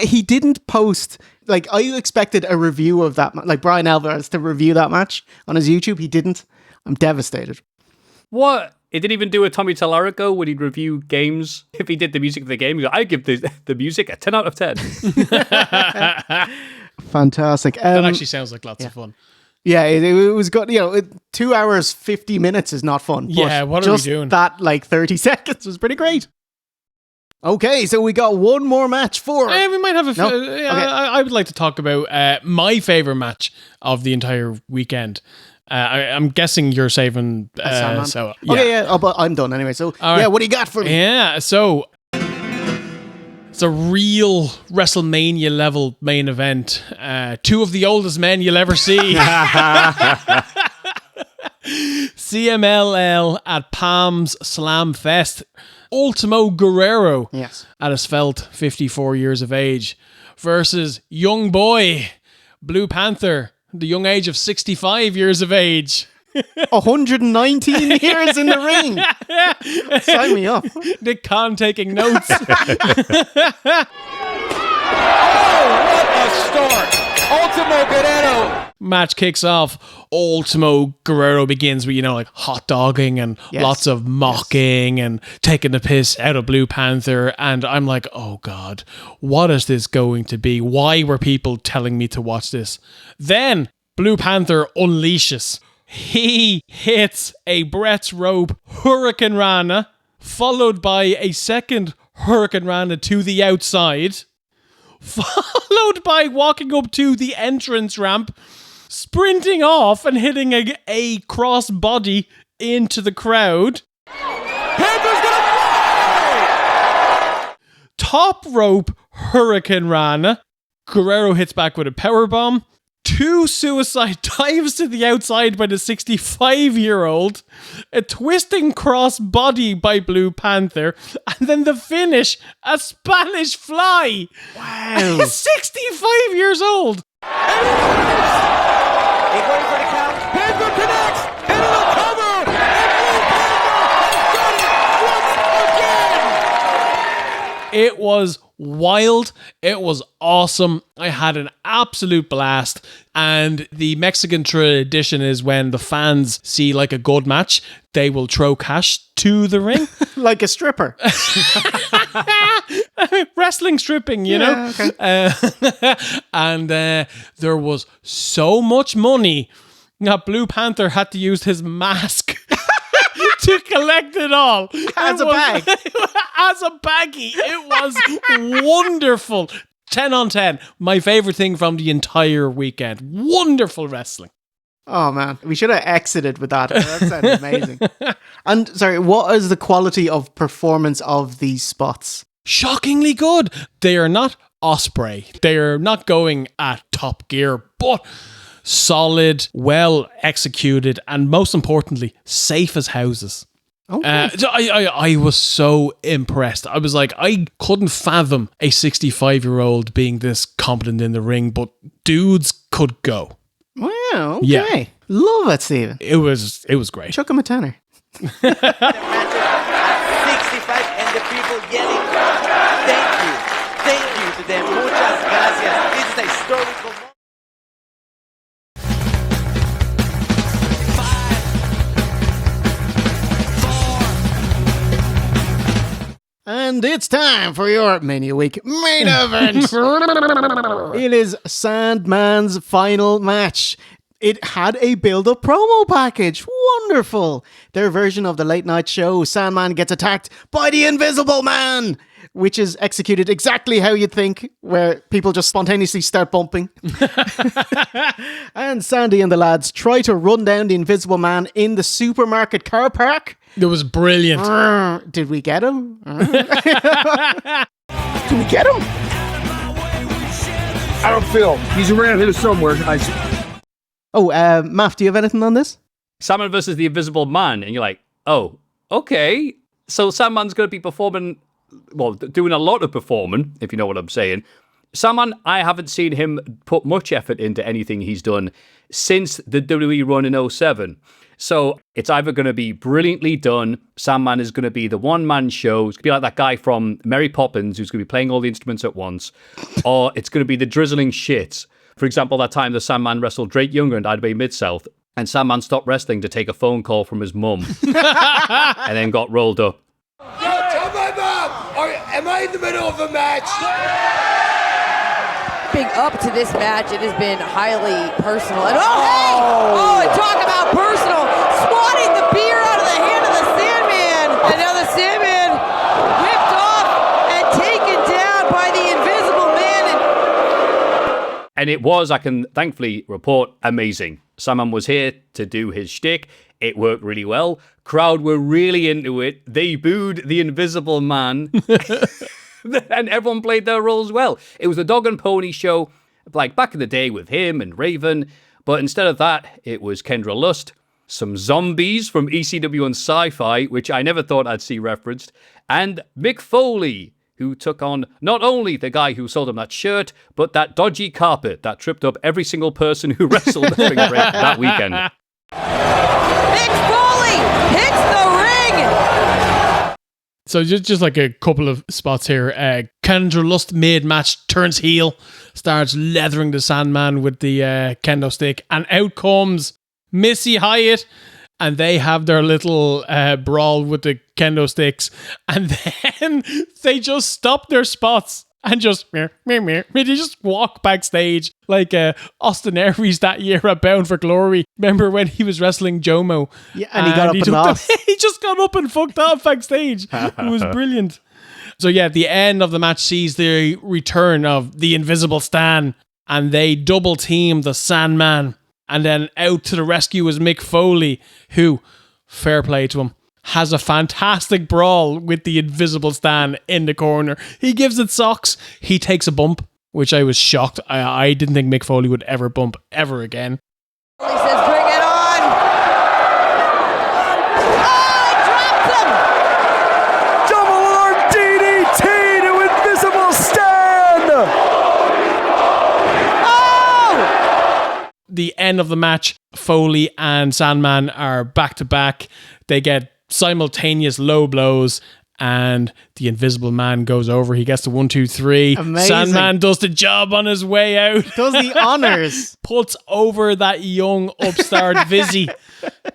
He didn't post, like, I expected a review of that, like Brian Alvarez to review that match on his YouTube. He didn't. I'm devastated. What? It didn't even do a Tommy Tallarico when he'd review games. If he did the music of the game, I give the music a 10 out of 10. Fantastic. That actually sounds like lots of fun. Yeah, it was good. 2 hours, 50 minutes is not fun. Yeah, what are we doing? That, like, 30 seconds was pretty great. Okay, so we got one more match for... we might have a few. Okay. I would like to talk about my favorite match of the entire weekend. I'm guessing you're saving... so, yeah. Okay, yeah, but I'm done anyway. So, right. what do you got for me? Yeah, so... It's a real WrestleMania level main event. Two of the oldest men you'll ever see. CMLL at Palms Slam Fest. Ultimo Guerrero at his felt 54 years of age versus young boy Blue Panther, the young age of 65 years of age. 119 years in the ring. Sign me up. Nick Khan taking notes. Oh, what a start. Ultimo Guerrero. Match kicks off. Ultimo Guerrero begins with, like hot dogging and lots of mocking and taking the piss out of Blue Panther. And I'm like, oh God, what is this going to be? Why were people telling me to watch this? Then Blue Panther unleashes. He hits a Brett's Rope Hurricane Rana, followed by a second Hurricane Rana to the outside, followed by walking up to the entrance ramp, sprinting off and hitting a cross body into the crowd. Panther's gonna fly! Top rope Hurricane Rana. Guerrero hits back with a powerbomb. 2 suicide dives to the outside by the 65-year-old, a twisting cross body by Blue Panther, and then the finish, a Spanish fly. Wow. 65 years old. They're going for the count. Panther connects into the cover. And Blue Panther has done it once again. It was wild. It was awesome. I had an absolute blast. And the Mexican tradition is when the fans see like a good match, they will throw cash to the ring. Like a stripper. Wrestling stripping, you know? Okay. And there was so much money that Blue Panther had to use his mask to collect it all. As a bag. As a baggie. It was wonderful. 10 on 10. My favorite thing from the entire weekend. Wonderful wrestling. Oh, man. We should have exited with that. That sounded amazing. And, sorry, what is the quality of performance of these spots? Shockingly good. They are not Osprey. They are not going at top gear, but solid, well executed, and most importantly, safe as houses. Okay. I was so impressed. I was like, I couldn't fathom a 65-year-old being this competent in the ring, but dudes could go. Wow, okay. Yeah. Love it, Stephen. It was great. Chuck him a tenner. 65 and the people yelling, thank you to them. Muchas gracias. This is a historical moment. And it's time for your Mania Week main event. It is Sandman's final match. It had a build-up promo package. Wonderful. Their version of the late night show, Sandman gets attacked by the Invisible Man, which is executed exactly how you'd think, where people just spontaneously start bumping. And Sandy and the lads try to run down the Invisible Man in the supermarket car park. It was brilliant. Did we get him? Did we get him? I don't feel. He's around here somewhere. Oh, Maff, do you have anything on this? Sandman versus the Invisible Man, and you're like, oh, okay. So Sandman's going to be performing, well, doing a lot of performing, if you know what I'm saying. Sandman, I haven't seen him put much effort into anything he's done since the WWE run in 07. So it's either going to be brilliantly done, Sandman is going to be the one-man show, it's going to be like that guy from Mary Poppins who's going to be playing all the instruments at once, or it's going to be the drizzling shit. For example, that time the Sandman wrestled Drake Younger and IWA Mid-South, and Sandman stopped wrestling to take a phone call from his mum, and then got rolled up. Yo, tell my mom, am I in the middle of a match? Big up to this match. It has been highly personal. And and talk about personal. Swatting the beer out of the hand of the Sandman. And now the Sandman whipped off and taken down by the Invisible Man. And it was, I can thankfully report, amazing. Sandman was here to do his shtick. It worked really well. Crowd were really into it. They booed the Invisible Man. And everyone played their roles well. It was a dog and pony show, like back in the day with him and Raven. But instead of that, it was Kendra Lust, some zombies from ECW and Sci-Fi, which I never thought I'd see referenced, and Mick Foley, who took on not only the guy who sold him that shirt, but that dodgy carpet that tripped up every single person who wrestled the Spring Break that weekend. Mick Foley hits the ring. So just like a couple of spots here. Kendra Lust mid-match turns heel, starts leathering the Sandman with the kendo stick, and out comes Missy Hyatt, and they have their little brawl with the kendo sticks, and then they just stop their spots and just they just walk backstage like Austin Aries that year at Bound for Glory. Remember when he was wrestling Jomo? Yeah, and he got up and lost. He just got up and fucked off backstage. It was brilliant. So yeah, the end of the match sees the return of the Invisible Stan, and they double team the Sandman, and then out to the rescue is Mick Foley, who, fair play to him, has a fantastic brawl with the Invisible Stan in the corner. He gives it socks. He takes a bump, which I was shocked. I didn't think Mick Foley would ever bump ever again. He says, bring it on. Oh, drops him. Double arm DDT to Invisible Stan. Oh! The end of the match, Foley and Sandman are back to back. They get simultaneous low blows, and the Invisible Man goes over. He gets the 1, 2, 3. Amazing. Sandman does the job on his way out. Does the honors. Puts over that young upstart Vizzy.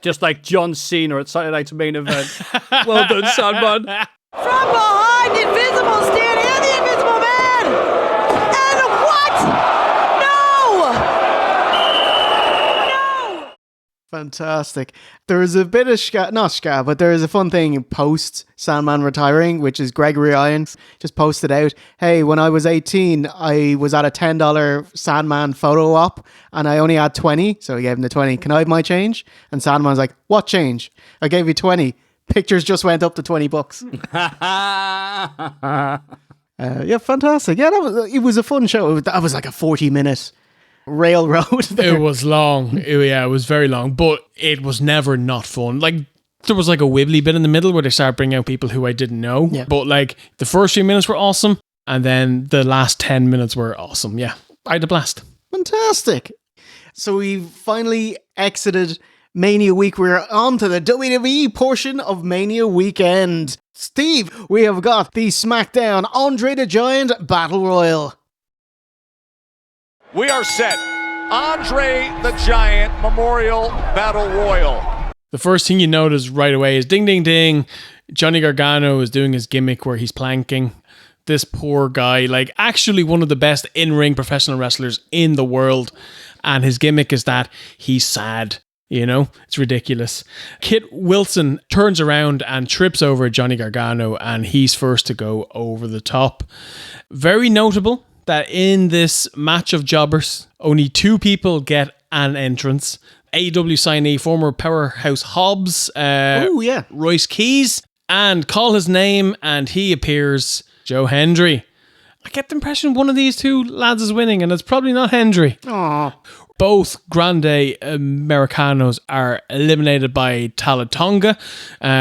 Just like John Cena at Saturday Night's Main Event. Well done, Sandman. From behind, Invisible Stan and the Invisible Man. And what? No! Fantastic. There is a bit of but there is a fun thing post Sandman retiring, which is Gregory Irons just posted out, hey, when I was 18, I was at a $10 Sandman photo op and I only had 20. So he gave him the 20. Can I have my change? And Sandman's like, what change? I gave you 20. Pictures just went up to $20. Yeah, fantastic. Yeah, it was a fun show. That was like a 40-minute railroad there. It was long. It was very long, but it was never not fun. Like, there was like a wibbly bit in the middle where they started bringing out people who I didn't know. Yeah. But like the first few minutes were awesome, and then the last 10 minutes were awesome. Yeah, I had a blast. Fantastic. So we finally exited Mania Week. We're on to the WWE portion of Mania Weekend. Steve, we have got the SmackDown Andre the Giant Battle Royal. We are set. Andre the Giant Memorial Battle Royal. The first thing you notice right away is ding, ding, ding. Johnny Gargano is doing his gimmick where he's planking. This poor guy, like actually one of the best in-ring professional wrestlers in the world. And his gimmick is that he's sad. You know, it's ridiculous. Kit Wilson turns around and trips over Johnny Gargano, and he's first to go over the top. Very notable that in this match of jobbers, only 2 people get an entrance. AEW signee, former Powerhouse Hobbs, Royce Keys, and call his name, and he appears, Joe Hendry. I get the impression one of these 2 lads is winning, and it's probably not Hendry. Aww. Both Grande Americanos are eliminated by Tala Tonga,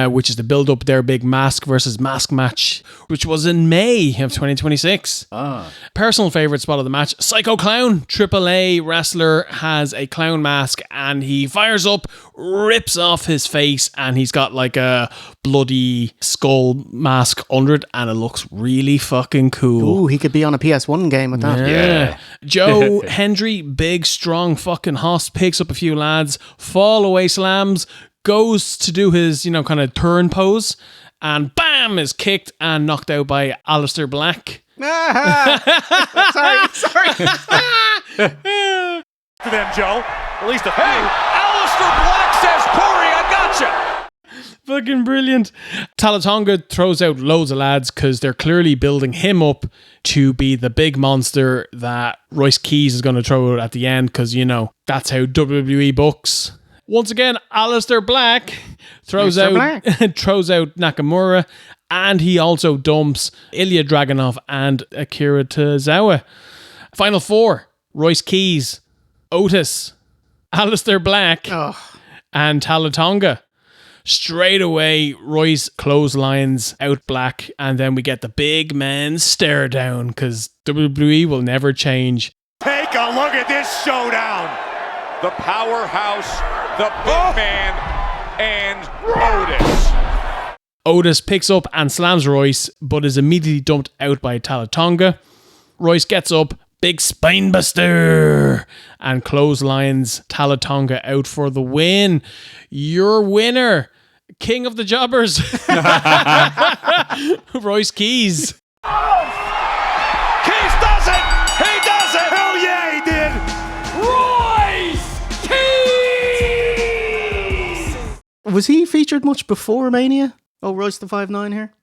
which is to build up their big mask versus mask match, which was in May of 2026. Personal favorite spot of the match, Psycho Clown. AAA wrestler has a clown mask and he fires up, rips off his face, and he's got like a bloody skull mask under it, and it looks really fucking cool. Ooh, he could be on a PS1 game with that. Yeah. Joe Hendry, big, strong fucking hoss, picks up a few lads, fall away slams, goes to do his, kind of turn pose, and bam, is kicked and knocked out by Aleister Black. Sorry. To them, Joe. At least hey, Aleister Black says, Corey, I gotcha. Fucking brilliant. Tala Tonga throws out loads of lads because they're clearly building him up to be the big monster that Royce Keys is going to throw out at the end because, that's how WWE books. Once again, Aleister Black throws out Nakamura, and he also dumps Ilya Dragunov and Akira Tozawa. Final four, Royce Keys, Otis, Aleister Black, and Tala Tonga. Straight away, Royce clotheslines out Black, and then we get the big man stare down because WWE will never change. Take a look at this showdown. The powerhouse, the big man, and Otis. Otis picks up and slams Royce, but is immediately dumped out by Tala Tonga. Royce gets up, big spinebuster, and clotheslines Tala Tonga out for the win. Your winner, King of the Jobbers, Royce Keys. Keys does it! He does it! Hell yeah, he did! Royce Keys! Was he featured much before Mania? Oh, Royce the 5'9" here?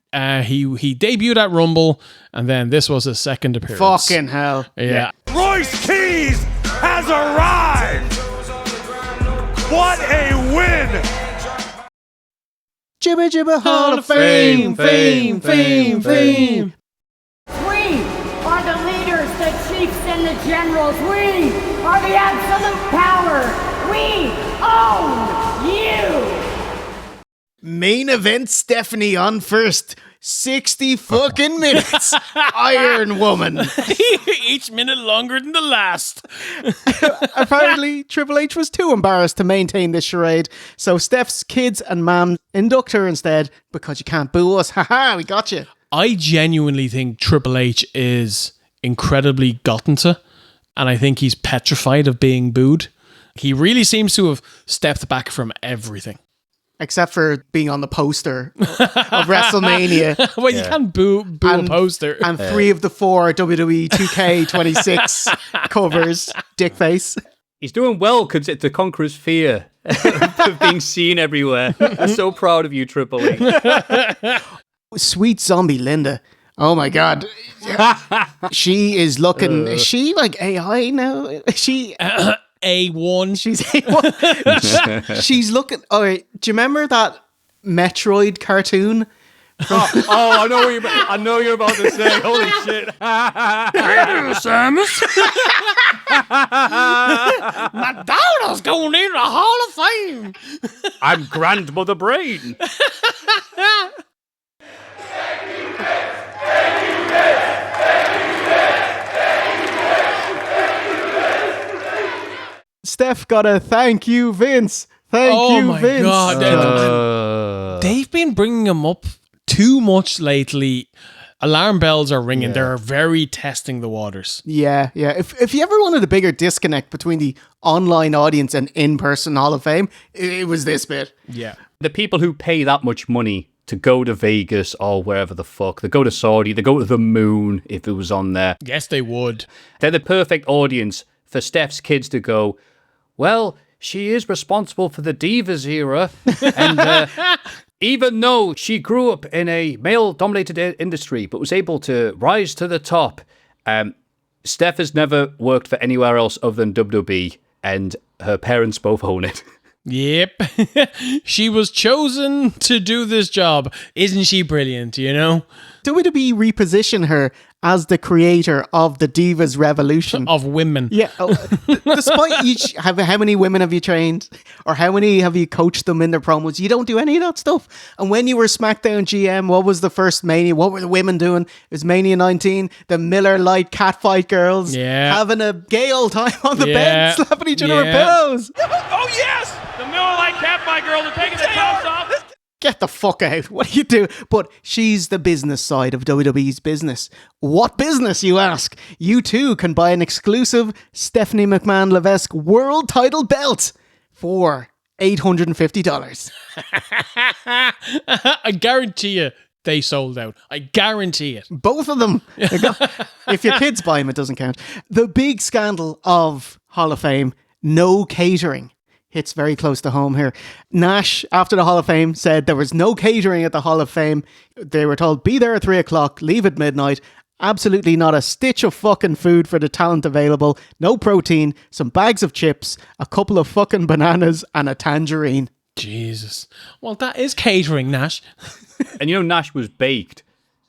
He debuted at Rumble, and then this was his second appearance. Fucking hell. Yeah. Royce Keys has arrived! What a win! Jibba Jibba Hall of Fame, fame. We are the leaders, the chiefs, and the generals. We are the absolute power. We own you! Main event Stephanie on first. 60 fucking minutes. Iron Woman. Each minute longer than the last. Apparently, Triple H was too embarrassed to maintain this charade, so Steph's kids and mom induct her instead because you can't boo us. Haha, we got you. I genuinely think Triple H is incredibly gotten to, and I think he's petrified of being booed. He really seems to have stepped back from everything. Except for being on the poster of WrestleMania. Well, you can't boo a poster. And 3 of the 4 WWE 2K26 covers, dickface. He's doing well to conquer his fear of being seen everywhere. I'm so proud of you, Triple H. Sweet zombie Linda. Oh my God. She is looking... Is she like AI now? Is she... A1. She's A1. She's looking... All right, do you remember that Metroid cartoon? I know you're about to say. Holy shit. Samus. My daughter's going in the Hall of Fame. I'm Grandmother Brain. Steph got a thank you, Vince. Thank you, Vince. Oh my God. They've been bringing him up too much lately. Alarm bells are ringing. Yeah. They're very testing the waters. Yeah. If you ever wanted a bigger disconnect between the online audience and in-person Hall of Fame, it was this bit. Yeah. The people who pay that much money to go to Vegas or wherever the fuck, they go to Saudi, they go to the moon if it was on there. Yes, they would. They're the perfect audience for Steph's kids to go, well, she is responsible for the Divas era, and even though she grew up in a male-dominated industry but was able to rise to the top, Steph has never worked for anywhere else other than WWE, and her parents both own it. Yep. She was chosen to do this job. Isn't she brilliant, you know? WWE reposition her as the creator of the Divas Revolution. Of women. Yeah. Despite how many women have you trained, or how many have you coached them in their promos, you don't do any of that stuff. And when you were SmackDown GM, what was the first Mania? What were the women doing? It was Mania 19, the Miller Lite catfight girls having a gay old time on the bed, slapping each other with pillows. Oh, yes! The Miller Lite Catfight girls are taking the tops off. Get the fuck out. What do you do? But she's the business side of WWE's business. What business, you ask? You too can buy an exclusive Stephanie McMahon Levesque world title belt for $850. I guarantee you they sold out. I guarantee it. Both of them. If your kids buy them, it doesn't count. The big scandal of Hall of Fame, no catering. Hits very close to home here. Nash, after the Hall of Fame, said there was no catering at the Hall of Fame. They were told, be there at 3 o'clock, leave at midnight. Absolutely not a stitch of fucking food for the talent available. No protein, some bags of chips, a couple of fucking bananas, and a tangerine. Jesus. Well, that is catering, Nash. And Nash was baked.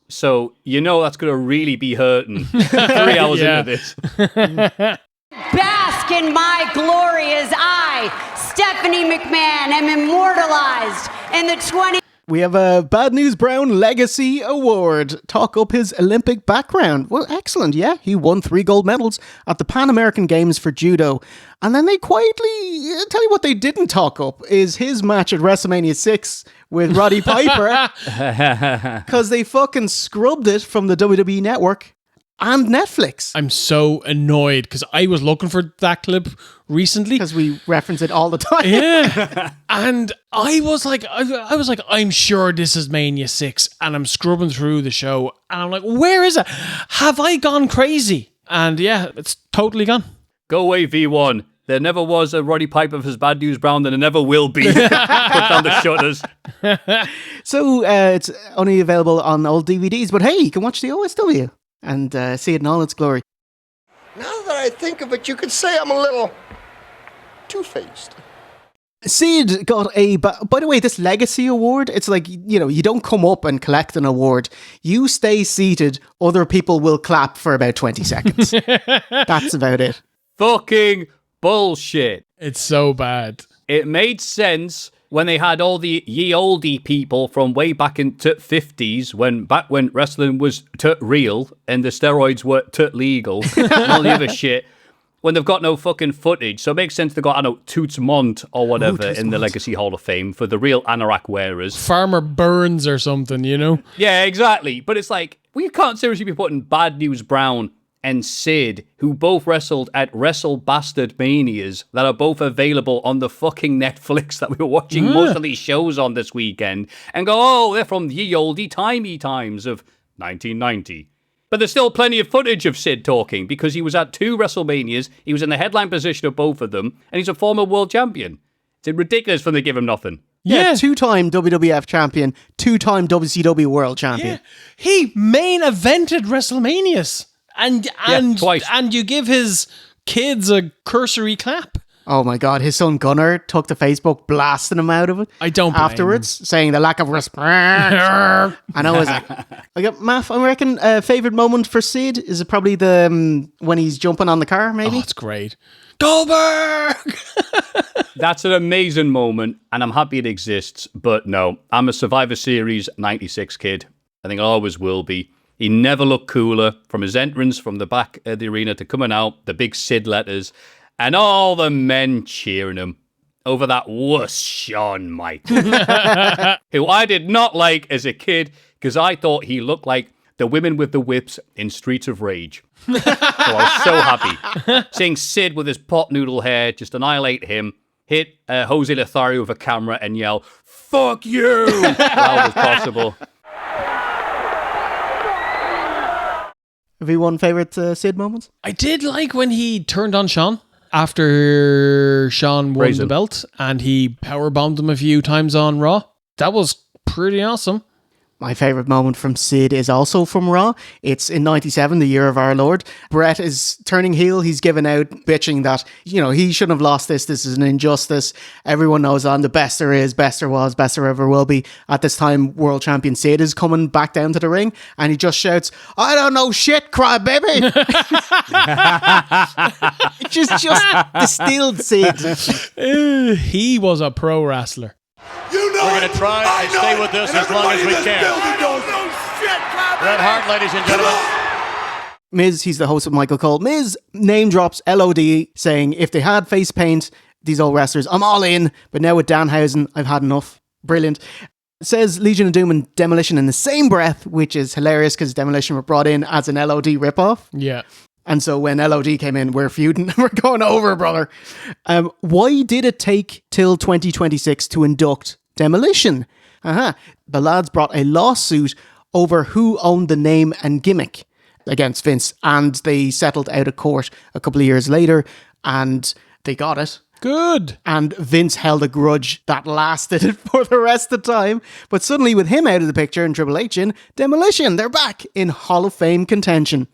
So that's going to really be hurting 3 hours into this. Bask in my glory as I, Stephanie McMahon, am immortalized in the We have a Bad News Brown Legacy Award. Talk up his Olympic background. Well, excellent, yeah. He won 3 gold medals at the Pan American Games for Judo. And then they quietly, tell you what they didn't talk up, is his match at WrestleMania 6 with Roddy Piper. Because they fucking scrubbed it from the WWE Network and Netflix. I'm so annoyed because I was looking for that clip recently. Because we reference it all the time. Yeah. And I was like, I'm sure this is Mania 6. And I'm scrubbing through the show. And I'm like, where is it? Have I gone crazy? And yeah, it's totally gone. Go away, V1. There never was a Roddy Piper of his Bad News Brown, and there never will be. Put down the shutters. So it's only available on old DVDs. But hey, you can watch the OSW and see it in all its glory. Now that I think of it, you could say I'm a little two-faced. Sid got a... By the way, this Legacy Award, it's like, you don't come up and collect an award. You stay seated, other people will clap for about 20 seconds. That's about it. Fucking bullshit. It's so bad. It made sense when they had all the ye oldie people from way back in the 50s, when wrestling was real and the steroids were legal and all the other shit, when they've got no fucking footage. So it makes sense they got, Toots Mont or whatever in the Legacy Hall of Fame for the real anorak wearers. Farmer Burns or something, Yeah, exactly. But it's like, we can't seriously be putting Bad News Brown and Sid, who both wrestled at WrestleBastard Manias that are both available on the fucking Netflix that we were watching most of these shows on this weekend, and go, oh, they're from the oldie timey times of 1990. But there's still plenty of footage of Sid talking, because he was at 2 WrestleManias, he was in the headline position of both of them, and he's a former world champion. It's ridiculous when they give him nothing. Yeah, 2-time WWF champion, 2-time WCW world champion. Yeah. He main evented WrestleManias. And twice. And you give his kids a cursory clap. Oh my God, his son Gunnar took to Facebook blasting him out of it. I don't blame afterwards, him. Saying the lack of respect. I know. I got Math. I reckon favorite moment for Sid is it probably the when he's jumping on the car. Maybe. Oh, it's great. Goldberg. That's an amazing moment, and I'm happy it exists. But no, I'm a Survivor Series '96 kid. I think I always will be. He never looked cooler from his entrance from the back of the arena to coming out, the big Sid letters, and all the men cheering him over that wuss Shawn Michaels, who I did not like as a kid because I thought he looked like the women with the whips in Streets of Rage. So I was so happy. Seeing Sid with his pot noodle hair just annihilate him, hit Jose Lothario with a camera and yell, "Fuck you!" That was possible. Have you one favourite Sid moments? I did like when he turned on Shawn after Shawn won the belt and he powerbombed him a few times on Raw. That was pretty awesome. My favourite moment from Sid is also from Raw. It's in 97, the year of our Lord. Brett is turning heel. He's giving out, bitching that, he shouldn't have lost this. This is an injustice. Everyone knows I'm the best there is, best there was, best there ever will be. At this time, world champion Sid is coming back down to the ring and he just shouts, "I don't know shit, cry baby." just distilled Sid. He was a pro wrestler. We're going to try and stay with this as long as we can. Bret Hart, ladies and gentlemen. Miz, he's the host of Michael Cole. Miz name drops LOD, saying if they had face paint, these old wrestlers, I'm all in, but now with Danhausen, I've had enough. Brilliant. Says Legion of Doom and Demolition in the same breath, which is hilarious because Demolition were brought in as an LOD ripoff. Yeah. And so when LOD came in, we're feuding. We're going over, brother. Why did it take till 2026 to induct Demolition? The lads brought a lawsuit over who owned the name and gimmick against Vince, and they settled out of court a couple of years later, and they got it. Good. And Vince held a grudge that lasted for the rest of the time. But suddenly with him out of the picture and Triple H in, Demolition, they're back in Hall of Fame contention.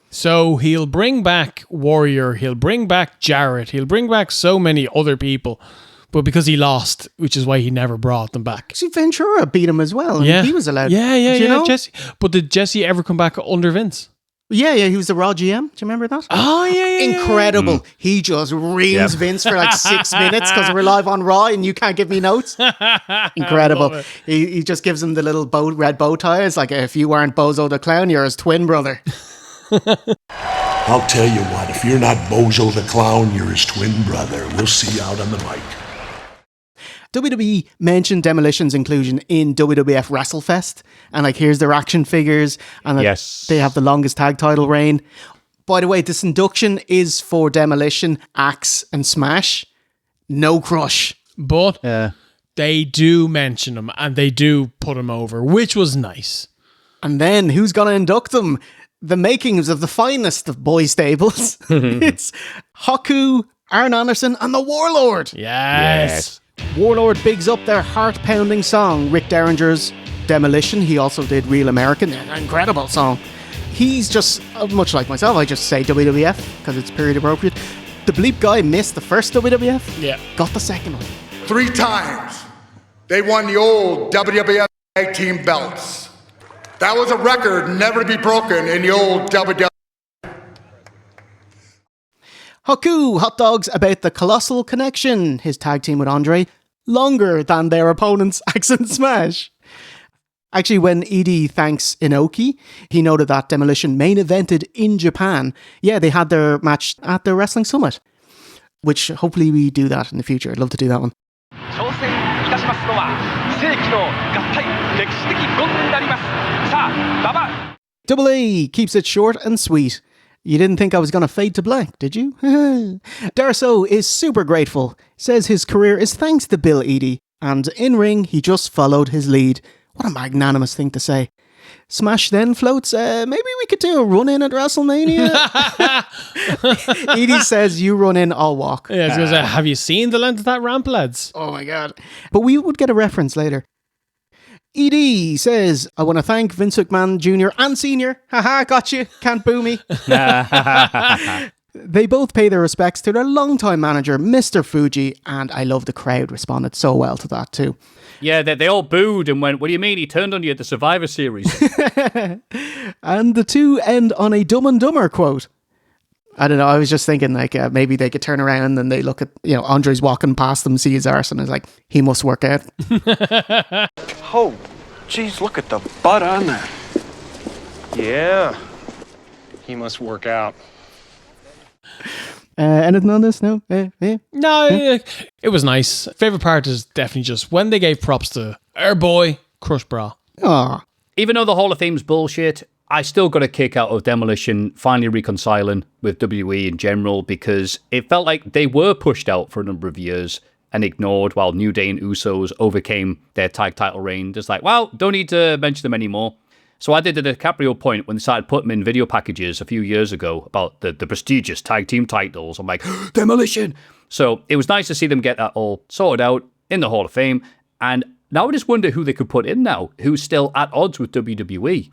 So he'll bring back Warrior, he'll bring back Jarrett, he'll bring back so many other people. But because he lost, which is why he never brought them back. See, Ventura beat him as well. And he was allowed. Yeah, Jesse. But did Jesse ever come back under Vince? Yeah, he was the Raw GM. Do you remember that? Oh, yeah. Incredible. He just reams Vince for like 6 minutes because we're live on Raw and you can't give me notes. Incredible. He just gives him the little red bow tie. It's like, if you weren't Bozo the Clown, you're his twin brother. I'll tell you what, if you're not Bozo the Clown, you're his twin brother. We'll see you out on the mic. WWE mentioned Demolition's inclusion in WWF WrestleFest, and here's their action figures, and they have the longest tag title reign. By the way, this induction is for Demolition, Axe, and Smash. No Crush. But they do mention them, and they do put them over, which was nice. And then, who's going to induct them? The makings of the finest of boy stables. It's Haku, Arn Anderson, and the Warlord. Yes. Warlord bigs up their heart-pounding song, Rick Derringer's Demolition. He also did Real American, an incredible song. He's just, much like myself, I just say WWF because it's period appropriate. The bleep guy missed the first WWF. Yeah. Got the second one. 3 times they won the old WWF Tag Team belts. That was a record never to be broken in the old WWF. Haku hot dogs about the Colossal Connection, his tag team with Andrade, longer than their opponent's Axe and Smash. Actually, when Edie thanks Inoki, he noted that Demolition main evented in Japan. Yeah, they had their match at the Wrestling Summit, which hopefully we do that in the future. I'd love to do that one. Double A keeps it short and sweet. You didn't think I was going to fade to black, did you? Darso is super grateful, says his career is thanks to Bill Eadie, and in ring he just followed his lead. What a magnanimous thing to say. Smash then floats, maybe we could do a run-in at WrestleMania? Edie says, you run in, I'll walk. Yeah, I was gonna say, have you seen the length of that ramp, lads? Oh my God. But we would get a reference later. ED says, I want to thank Vince McMahon Jr. and Sr. Haha, got you. Can't boo me. They both pay their respects to their longtime manager, Mr. Fuji, and I love the crowd responded so well to that too. Yeah, they all booed and went, what do you mean? He turned on you at the Survivor Series. And the two end on a Dumb and Dumber quote. I don't know, I was just thinking maybe they could turn around and they look at, Andre's walking past them, see his arse, and it's like, he must work out. Oh, geez, look at the butt on that. Yeah, he must work out. Anything on this? No? No, it was nice. Favorite part is definitely just when they gave props to our boy, Crush Bra. Aww. Even though the Hall of Fame's bullshit, I still got a kick out of Demolition finally reconciling with WWE in general because it felt like they were pushed out for a number of years and ignored while New Day and Usos overcame their tag title reign. Just like, well, don't need to mention them anymore. So I did the DiCaprio point when they started putting them in video packages a few years ago about the prestigious tag team titles. I'm like, Demolition! So it was nice to see them get that all sorted out in the Hall of Fame. And Now I just wonder who they could put in now, who's still at odds with WWE.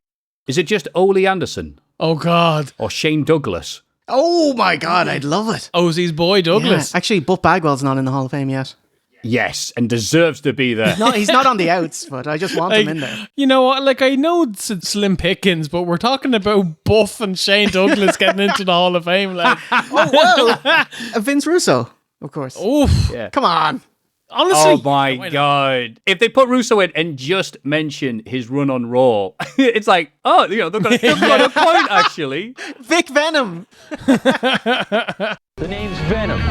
Is it just Ole Anderson? Oh, God. Or Shane Douglas? Oh, my God, I'd love it. Ozzy's boy, Douglas. Yeah. Actually, Buff Bagwell's not in the Hall of Fame yet. Yes, and deserves to be there. He's not on the outs, but I just want him in there. You know what? Like, I know it's Slim Pickens, but we're talking about Buff and Shane Douglas getting into the Hall of Fame. Like, oh, well. Vince Russo, of course. Oof. Yeah. Come on. Honestly. Oh, my God. If they put Russo in and just mention his run on Raw, it's like, oh, they've got a point, actually. Vic Venom. The name's Venom.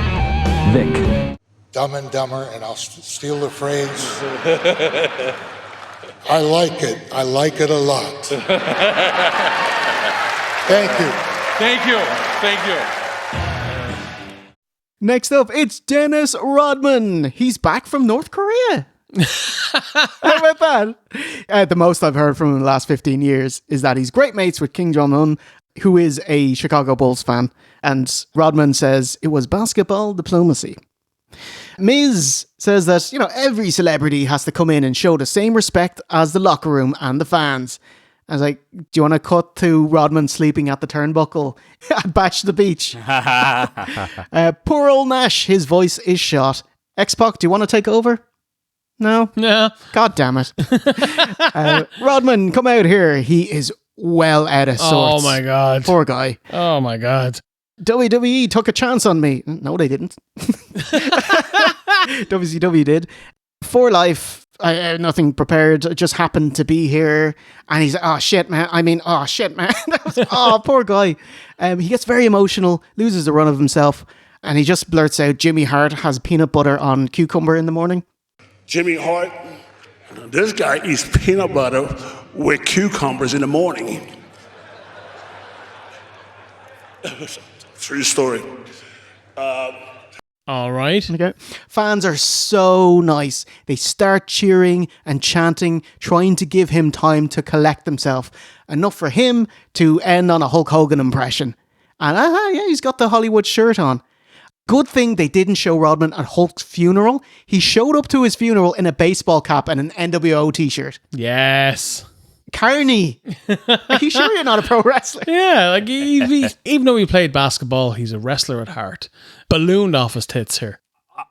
Vic. Dumb and Dumber, and I'll steal the phrase. I like it. I like it a lot. Thank you. Thank you. Thank you. Next up, it's Dennis Rodman. He's back from North Korea. How about that? The most I've heard from him in the last 15 years is that he's great mates with Kim Jong-un, who is a Chicago Bulls fan. And Rodman says it was basketball diplomacy. Miz says that, every celebrity has to come in and show the same respect as the locker room and the fans. I was like, do you want to cut to Rodman sleeping at the turnbuckle at Bash the Beach? Poor old Nash, his voice is shot. X-Pac, do you want to take over? No? No. God damn it. Rodman, come out here. He is well out of sorts. Oh my God. Poor guy. Oh my God. WWE took a chance on me. No, they didn't. WCW did. For life, I had nothing prepared. I just happened to be here. And he's like, oh shit, man. Oh, poor guy. He gets very emotional, loses the run of himself. And he just blurts out, Jimmy Hart has peanut butter on cucumber in the morning. Jimmy Hart, this guy eats peanut butter with cucumbers in the morning. True story. All right. Okay. Fans are so nice. They start cheering and chanting, trying to give him time to collect himself. Enough for him to end on a Hulk Hogan impression. And yeah, he's got the Hollywood shirt on. Good thing they didn't show Rodman at Hulk's funeral. He showed up to his funeral in a baseball cap and an NWO t-shirt. Yes. Carney, are you sure you're not a pro wrestler? Yeah, like even though he played basketball, he's a wrestler at heart. Ballooned off his tits here.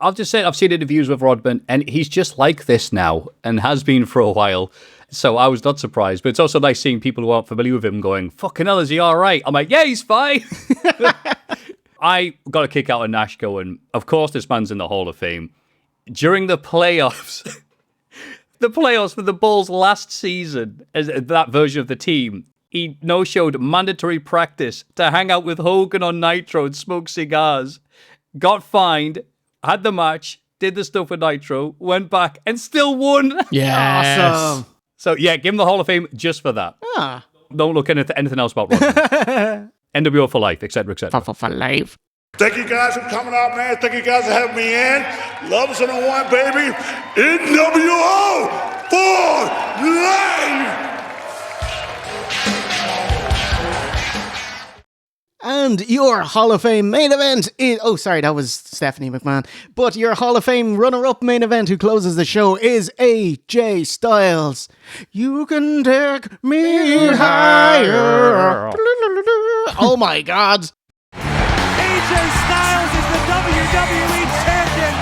I'll just say I've seen interviews with Rodman, and he's just like this now, and has been for a while. So I was not surprised. But it's also nice seeing people who aren't familiar with him going, "Fucking hell, is he all right?" I'm like, "Yeah, he's fine." I got a kick out of Nash going, of course, this man's in the Hall of Fame. During the playoffs. The playoffs for the Bulls last season, as that version of the team, he no-showed mandatory practice to hang out with Hogan on Nitro and smoke cigars. Got fined, had the match, did the stuff with Nitro, went back and still won. Yes. Awesome. So yeah, give him the Hall of Fame just for that. Ah. Don't look at anything else about Rodman. NWO for life, etc., etc. For life. Thank you guys for coming out, man. Thank you guys for having me in. Love us on the one, baby. NWO for life. And your Hall of Fame main event is... Oh, sorry, that was Stephanie McMahon. But your Hall of Fame runner-up main event who closes the show is AJ Styles. You can take me higher. Oh, my God. AJ Styles is the WWE champion.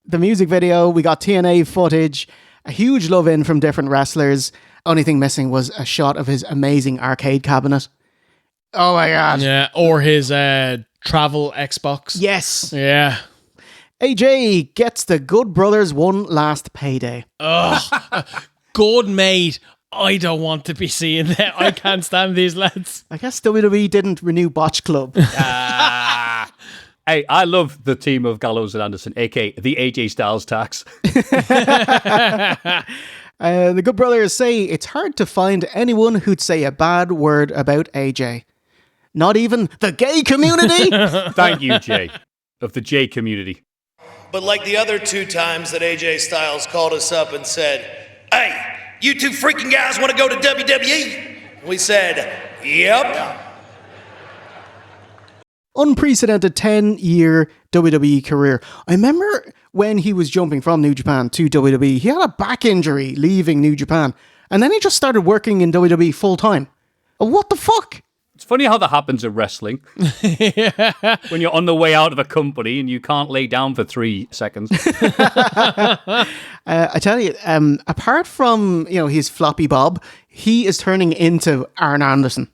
The music video, we got TNA footage, a huge love in from different wrestlers. Only thing missing was a shot of his amazing arcade cabinet. Oh my God. Yeah, or his travel Xbox. Yes. Yeah. AJ gets the Good Brothers one last payday. Ugh. Good mate. I don't want to be seeing that. I can't stand these lads. I guess WWE didn't renew Botch Club. Hey, I love the team of Gallows and Anderson, aka the AJ Styles tax. The Good Brothers say it's hard to find anyone who'd say a bad word about AJ. Not even the gay community? Thank you, Jay, of the J community. But like the other two times that AJ Styles called us up and said, "Hey, you two freaking guys want to go to WWE?" We said, "Yep." Unprecedented 10-year WWE career. I remember when he was jumping from New Japan to WWE, he had a back injury leaving New Japan. And then he just started working in WWE full time. What the fuck? It's funny how that happens in wrestling. When you're on the way out of a company and you can't lay down for 3 seconds. I tell you, apart from his floppy bob, he is turning into Arn Anderson.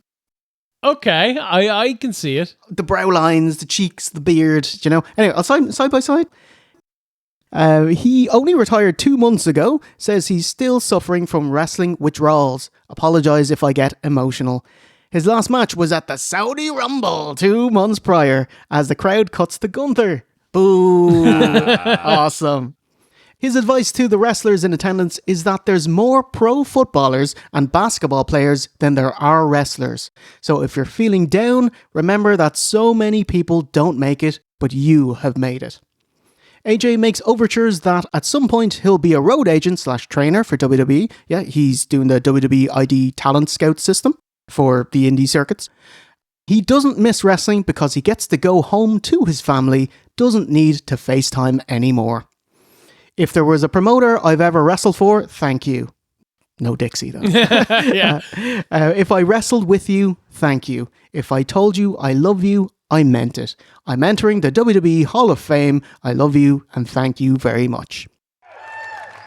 Okay, I can see it. The brow lines, the cheeks, the beard, Anyway, I'll side by side. He only retired 2 months ago, says he's still suffering from wrestling withdrawals. Apologise if I get emotional. His last match was at the Saudi Rumble 2 months prior, as the crowd cuts to Gunther. Boo! Awesome. His advice to the wrestlers in attendance is that there's more pro footballers and basketball players than there are wrestlers. So if you're feeling down, remember that so many people don't make it, but you have made it. AJ makes overtures that at some point he'll be a road agent / trainer for WWE. Yeah, he's doing the WWE ID talent scout system for the indie circuits. He doesn't miss wrestling because he gets to go home to his family, doesn't need to FaceTime anymore. If there was a promoter I've ever wrestled for, thank you. No Dixie, though. Yeah. If I wrestled with you, thank you. If I told you I love you, I meant it. I'm entering the WWE Hall of Fame. I love you and thank you very much.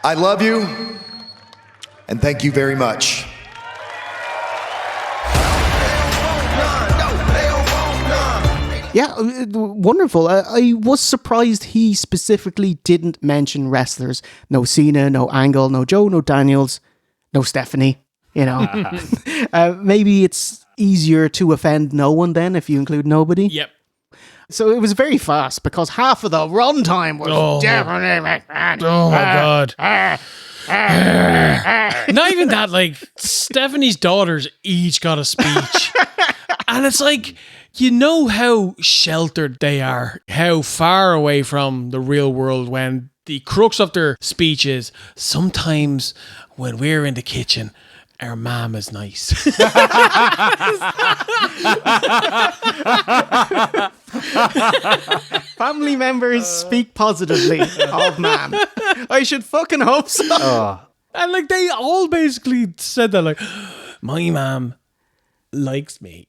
I love you and thank you very much. Yeah, wonderful. I was surprised he specifically didn't mention wrestlers. No Cena, no Angle, no Joe, no Daniels, no Stephanie. Maybe it's easier to offend no one then if you include nobody. Yep. So it was very fast because half of the runtime was definitely... Oh my God. Not even that, like, Stephanie's daughters each got a speech. And it's like, you know how sheltered they are, how far away from the real world when the crux of their speech is, sometimes when we're in the kitchen, our mom is nice. Family members speak positively of mom. I should fucking hope so. Oh. And like they all basically said that, like, my mom likes me.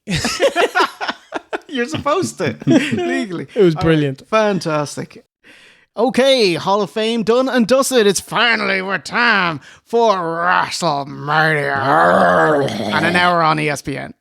You're supposed to, legally. It was brilliant. Fantastic. Okay, Hall of Fame done and dusted. It's finally time for WrestleMania. And an hour on ESPN.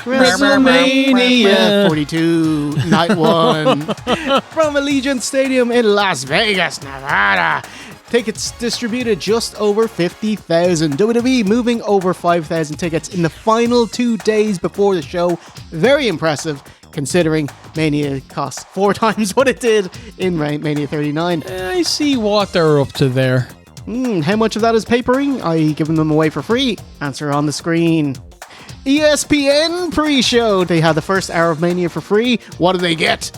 WrestleMania 42, night 1, from Allegiant Stadium in Las Vegas, Nevada. Tickets distributed just over 50,000. WWE moving over 5,000 tickets in the final 2 days before the show. Very impressive, considering Mania cost 4 times what it did in Mania 39. I see what they're up to there. How much of that is papering? I giving them away for free? Answer on the screen. ESPN pre-show. They had the first hour of Mania for free. What did they get?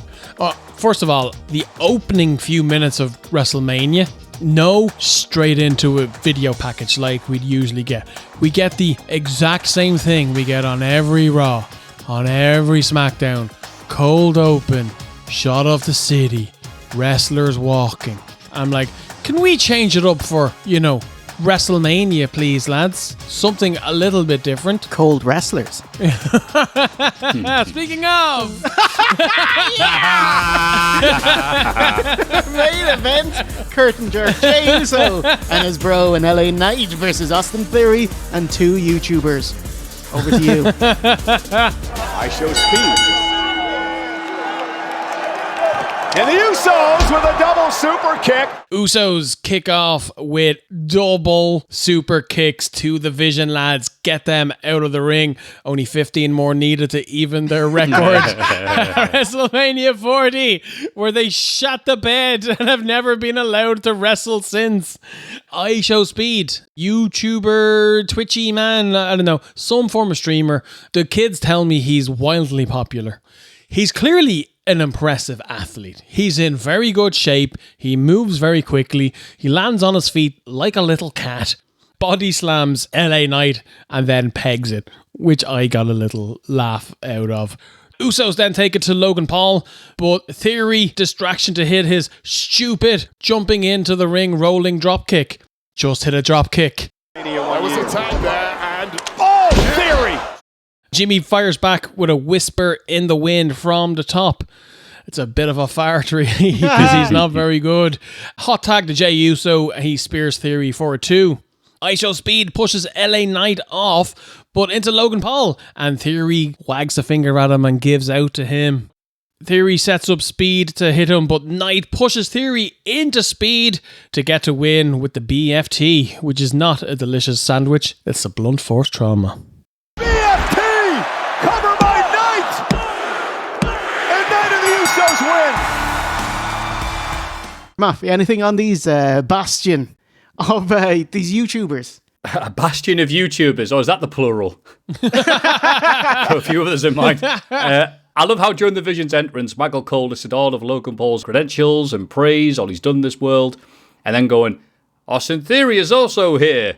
First of all, the opening few minutes of WrestleMania, no straight into a video package like we'd usually get. We get the exact same thing we get on every Raw, on every SmackDown. Cold open, shot of the city, wrestlers walking. I'm like, can we change it up for, WrestleMania, please, lads. Something a little bit different. Cold wrestlers. Speaking of. Main event, curtain jerk Jey Uso and his bro in LA Knight versus Austin Theory and 2 YouTubers. Over to you. I show speed. And the Usos with a double super kick. Usos kick off with double super kicks to the Vision lads. Get them out of the ring. Only 15 more needed to even their record. WrestleMania 40, where they shut the bed and have never been allowed to wrestle since. I show speed. YouTuber, Twitchy man, I don't know, some form of streamer. The kids tell me he's wildly popular. He's clearly an impressive athlete. He's in very good shape. He moves very quickly. He lands on his feet like a little cat. Body slams LA Knight and then pegs it, which I got a little laugh out of. Usos then take it to Logan Paul, but Theory, distraction to hit his stupid jumping into the ring rolling drop kick. Just hit a drop kick. There was a time there, and Theory! Jimmy fires back with a whisper in the wind from the top. It's a bit of a fart, really, because he's not very good. Hot tag to Jey Uso. He spears Theory for a 2. I Show Speed pushes LA Knight off, but into Logan Paul, and Theory wags a finger at him and gives out to him. Theory sets up Speed to hit him, but Knight pushes Theory into Speed to get to win with the BFT, which is not a delicious sandwich. It's a blunt force trauma. Cover by Knight! And then the Usos win! Maffey, anything on these bastion of these YouTubers? A bastion of YouTubers, or is that the plural? Got a few others in mind. I love how during the Vision's entrance, Michael Cole listed all of Logan Paul's credentials and praise, all he's done in this world, and then going, Austin Theory is also here.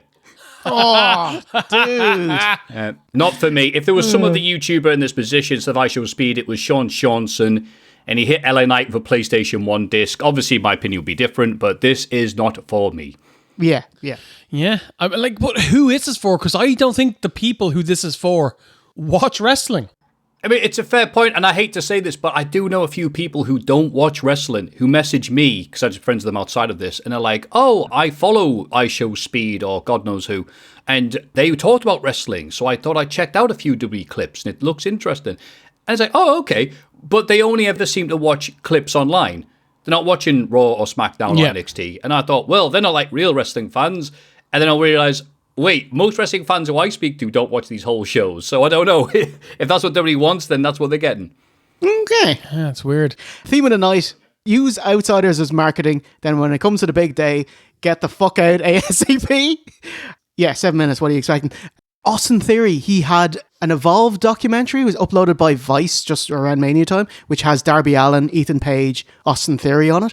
Oh, dude. Not for me. If there was some other YouTuber in this position, so if I Show Speed, it was Sean Johnson, and he hit LA Knight with a PlayStation 1 disc. Obviously, my opinion would be different, but this is not for me. Yeah. I mean, like, but who is this for? Because I don't think the people who this is for watch wrestling. I mean, it's a fair point, and I hate to say this, but I do know a few people who don't watch wrestling who message me, because I have friends of them outside of this, and they're like, oh, I follow I Show Speed or God knows who, and they talked about wrestling, so I thought I checked out a few WWE clips, and it looks interesting. And it's like, oh, okay, but they only ever seem to watch clips online. They're not watching Raw or SmackDown or NXT. And I thought, well, they're not like real wrestling fans. And then I realized, wait, most wrestling fans who I speak to don't watch these whole shows. So I don't know. If that's what WWE wants, then that's what they're getting. Okay. That's weird. Theme of the night, use outsiders as marketing. Then when it comes to the big day, get the fuck out ASAP. Yeah, 7 minutes. What are you expecting? Austin Theory, he had an Evolve documentary. It was uploaded by Vice just around Mania time, which has Darby Allin, Ethan Page, Austin Theory on it.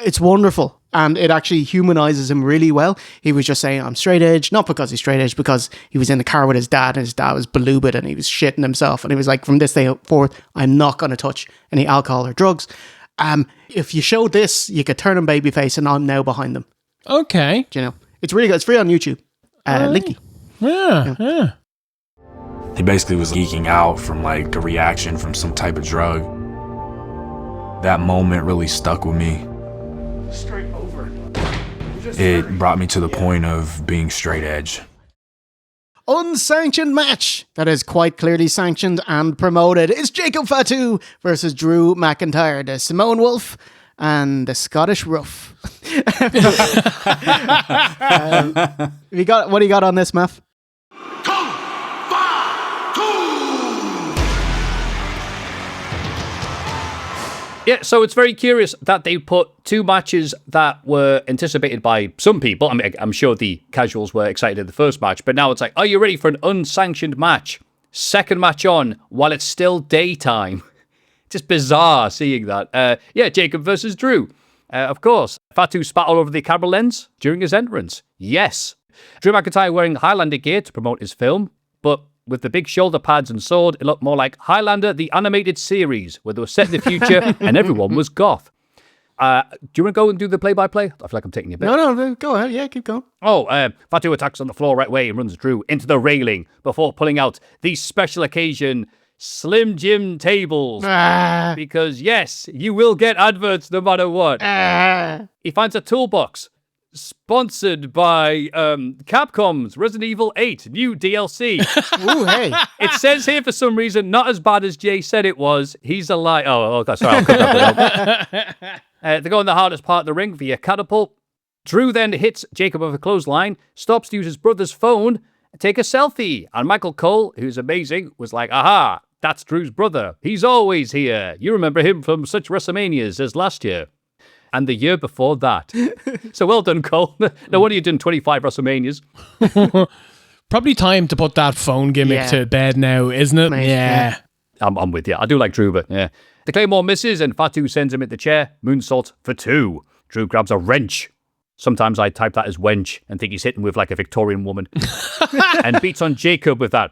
It's wonderful. And it actually humanizes him really well. He was just saying, I'm straight edge, not because he's straight edge, because he was in the car with his dad, and his dad was belubed and he was shitting himself. And he was like, from this day forth, I'm not going to touch any alcohol or drugs. If you showed this, you could turn him babyface, and I'm now behind them. Okay. Do you know? It's really good. It's free on YouTube. Linky. Yeah. He basically was geeking out from like a reaction from some type of drug. That moment really stuck with me. Straight over. It brought me to the point of being straight edge. Unsanctioned match that is quite clearly sanctioned and promoted. It's Jacob Fatu versus Drew McIntyre, the Simone Wolf and the Scottish Ruff. What do you got on this, Maff? Yeah, so it's very curious that they put 2 matches that were anticipated by some people. I mean, I'm sure the casuals were excited at the first match, but now it's like, are you ready for an unsanctioned match? Second match on while it's still daytime. Just bizarre seeing that. Jacob versus Drew. Of course, Fatu spat all over the camera lens during his entrance. Yes. Drew McIntyre wearing Highlander gear to promote his film, but with the big shoulder pads and sword, it looked more like Highlander, the animated series, where they were set in the future and everyone was goth. Do you want to go and do the play-by-play? I feel like I'm taking you a bit. No, go ahead. Yeah, keep going. Fatu attacks on the floor right way and runs Drew into the railing before pulling out these special occasion Slim Jim tables. Because, yes, you will get adverts no matter what. He finds a toolbox sponsored by Capcom's Resident Evil 8 new DLC. Ooh, hey. It says here for some reason, not as bad as Jay said it was. He's a lie. Oh, that's right. I'll cut that bit out. They go in the hardest part of the ring via catapult. Drew then hits Jacob with a clothesline, stops to use his brother's phone and take a selfie. And Michael Cole, who's amazing, was like, aha, that's Drew's brother. He's always here. You remember him from such WrestleManias as last year. And the year before that. So well done, Cole. No wonder you've done 25 WrestleManias. Probably time to put that phone gimmick to bed now, isn't it? Yeah. I'm with you. I do like Drew, but yeah. The Claymore misses and Fatu sends him at the chair. Moonsault for 2. Drew grabs a wrench. Sometimes I type that as wench and think he's hitting with like a Victorian woman. And beats on Jacob with that.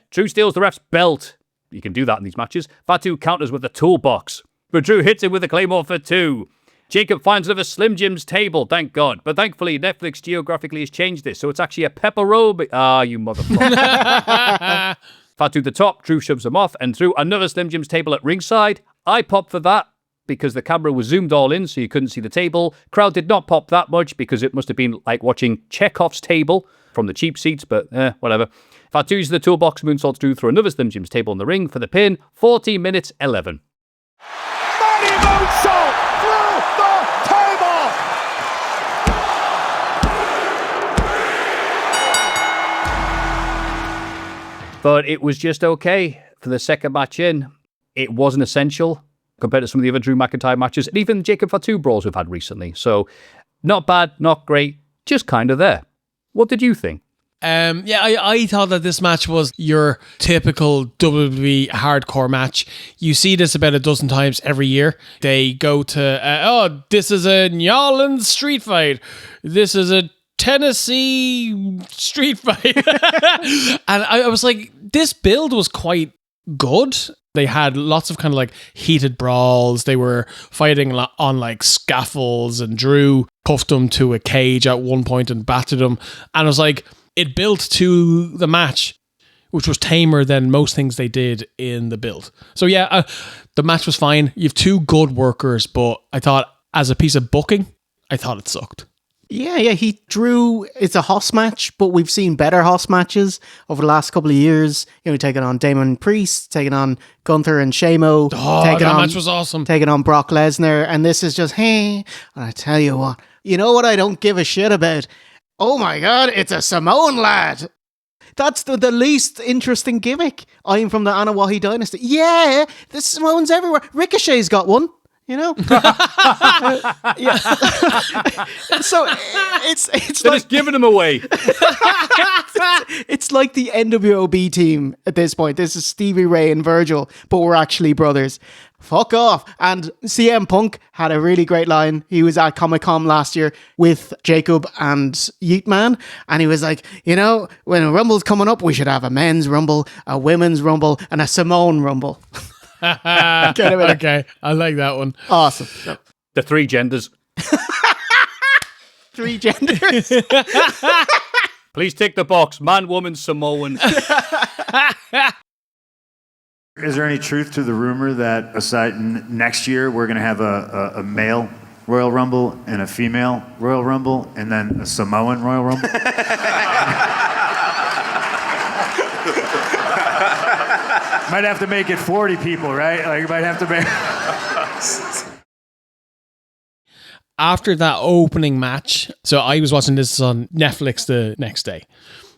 Drew steals the ref's belt. You can do that in these matches. Fatu counters with a toolbox. But Drew hits him with a Claymore for 2. Jacob finds another Slim Jim's table, thank God. But thankfully, Netflix geographically has changed this, so it's actually a pepperoni. Ah, you motherfucker. Fatu the top, Drew shoves him off, and threw another Slim Jim's table at ringside. I popped for that because the camera was zoomed all in, so you couldn't see the table. Crowd did not pop that much because it must have been like watching Chekhov's table from the cheap seats, but whatever. Fatu uses the toolbox, moonsaults Drew through another Slim Jim's table in the ring for the pin. 40 minutes 11. Moonsault through the table! But it was just okay for the second match in. It wasn't essential compared to some of the other Drew McIntyre matches, and even Jacob Fatu brawls we've had recently. So, not bad, not great, just kind of there. What did you think? I thought that this match was your typical WWE hardcore match. You see this about a dozen times every year. They go to, this is a New Orleans street fight. This is a Tennessee street fight. And I was like, this build was quite good. They had lots of kind of like heated brawls. They were fighting on like scaffolds, and Drew cuffed him to a cage at one point and battered him. And I was like, it built to the match, which was tamer than most things they did in the build. So yeah, the match was fine. You have two good workers, but I thought as a piece of booking, I thought it sucked. Yeah, it's a HoS match, but we've seen better HoS matches over the last couple of years. You know, taking on Damon Priest, taking on Gunther and Shamo. That match was awesome. Taking on Brock Lesnar, and this is just, hey, and I tell you what I don't give a shit about? Oh my God, it's a Samoan lad. That's the least interesting gimmick. I'm from the AEW Dynasty. Yeah, the Samoans everywhere. Ricochet's got one. You know, yeah. So it's they're like just giving them away. It's like the NWOB team at this point. This is Stevie Ray and Virgil, but we're actually brothers. Fuck off. And CM Punk had a really great line. He was at Comic-Con last year with Jacob and Yeet Man, and he was like, you know, when a Rumble's coming up, we should have a men's Rumble, a women's Rumble, and a Samoan Rumble. Okay, I like that one. Awesome. The 3 genders. 3 genders. Please tick the box. Man, woman, Samoan. Is there any truth to the rumor that next year we're going to have a male Royal Rumble and a female Royal Rumble and then a Samoan Royal Rumble? Might have to make it 40 people, right? Like, you might have to make... After that opening match, so I was watching this on Netflix the next day,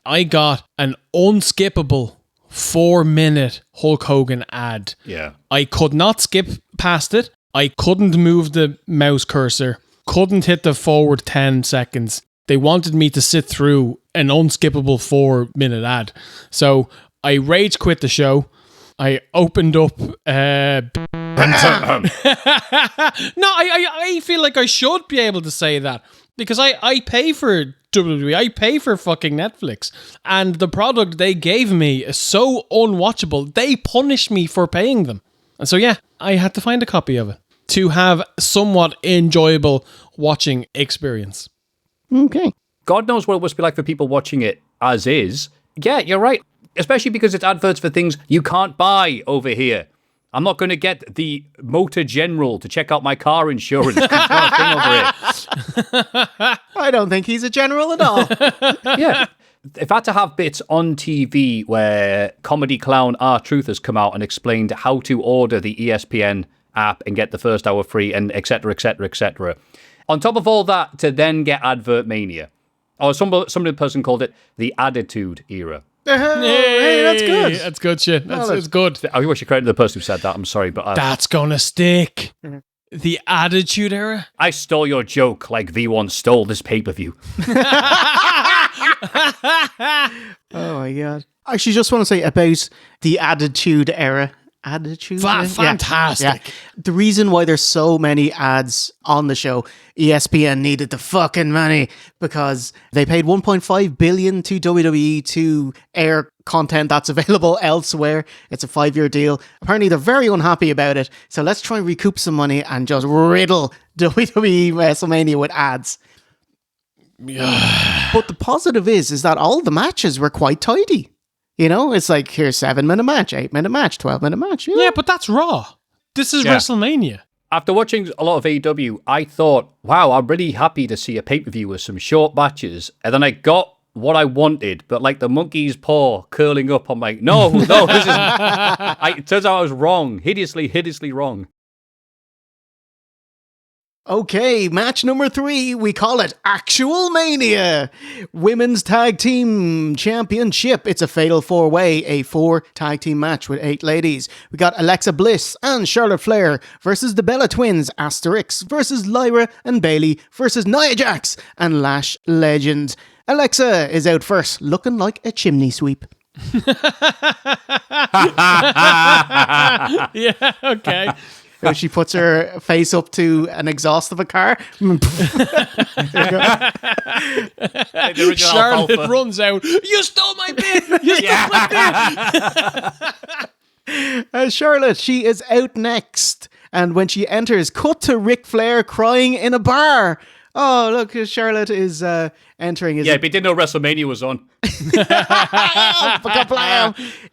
I got an unskippable 4-minute Hulk Hogan ad. Yeah. I could not skip past it. I couldn't move the mouse cursor. Couldn't hit the forward 10 seconds. They wanted me to sit through an unskippable 4-minute ad. So I rage quit the show. I opened up... No, I feel like I should be able to say that because I pay for WWE. I pay for fucking Netflix. And the product they gave me is so unwatchable. They punished me for paying them. And so, yeah, I had to find a copy of it. to have somewhat enjoyable watching experience. Okay. God knows what it must be like for people watching it as is. Yeah, you're right. Especially because it's adverts for things you can't buy over here. I'm not going to get the Motor General to check out my car insurance. I don't think he's a general at all. Yeah. If I had to have bits on TV where comedy clown R-Truth has come out and explained how to order the ESPN app and get the first hour free and et cetera, et cetera, et cetera. On top of all that, to then get Advert Mania. Or some person called it the Ad-itude Era. Hey, that's good. That's good shit. That's good. I wish you credited the person who said that. I'm sorry, but... That's gonna stick. The Ad-itude Era? I stole your joke like V1 stole this pay-per-view. Oh my god. I actually just want to say about the Ad-itude Era. Ad-itude? Fantastic. Yeah. The reason why there's so many ads on the show, ESPN needed the fucking money because they paid $1.5 billion to WWE to air content that's available elsewhere. It's a 5-year deal. Apparently they're very unhappy about it. So let's try and recoup some money and just riddle WWE WrestleMania with ads. But the positive is that all the matches were quite tidy. You know, it's like, here's 7-minute match, 8-minute match, 12-minute match. You know? Yeah, but that's Raw. This is WrestleMania. After watching a lot of AEW, I thought, wow, I'm really happy to see a pay-per-view with some short matches. And then I got what I wanted, but like the monkey's paw curling up, I'm like, no, this is... It turns out I was wrong. Hideously wrong. Okay, match number 3, we call it Actual Mania. Women's Tag Team Championship. It's a fatal 4-way, a 4-tag team match with 8 ladies. We got Alexa Bliss and Charlotte Flair versus the Bella Twins, Asterix, versus Lyra and Bayley versus Nia Jax and Lash Legend. Alexa is out first, looking like a chimney sweep. Yeah, okay. She puts her face up to an exhaust of a car. Charlotte runs out. You stole my bit! You stole my bit! Charlotte, she is out next. And when she enters, cut to Ric Flair crying in a bar. Oh, look, Charlotte is entering. Yeah, but he didn't know WrestleMania was on.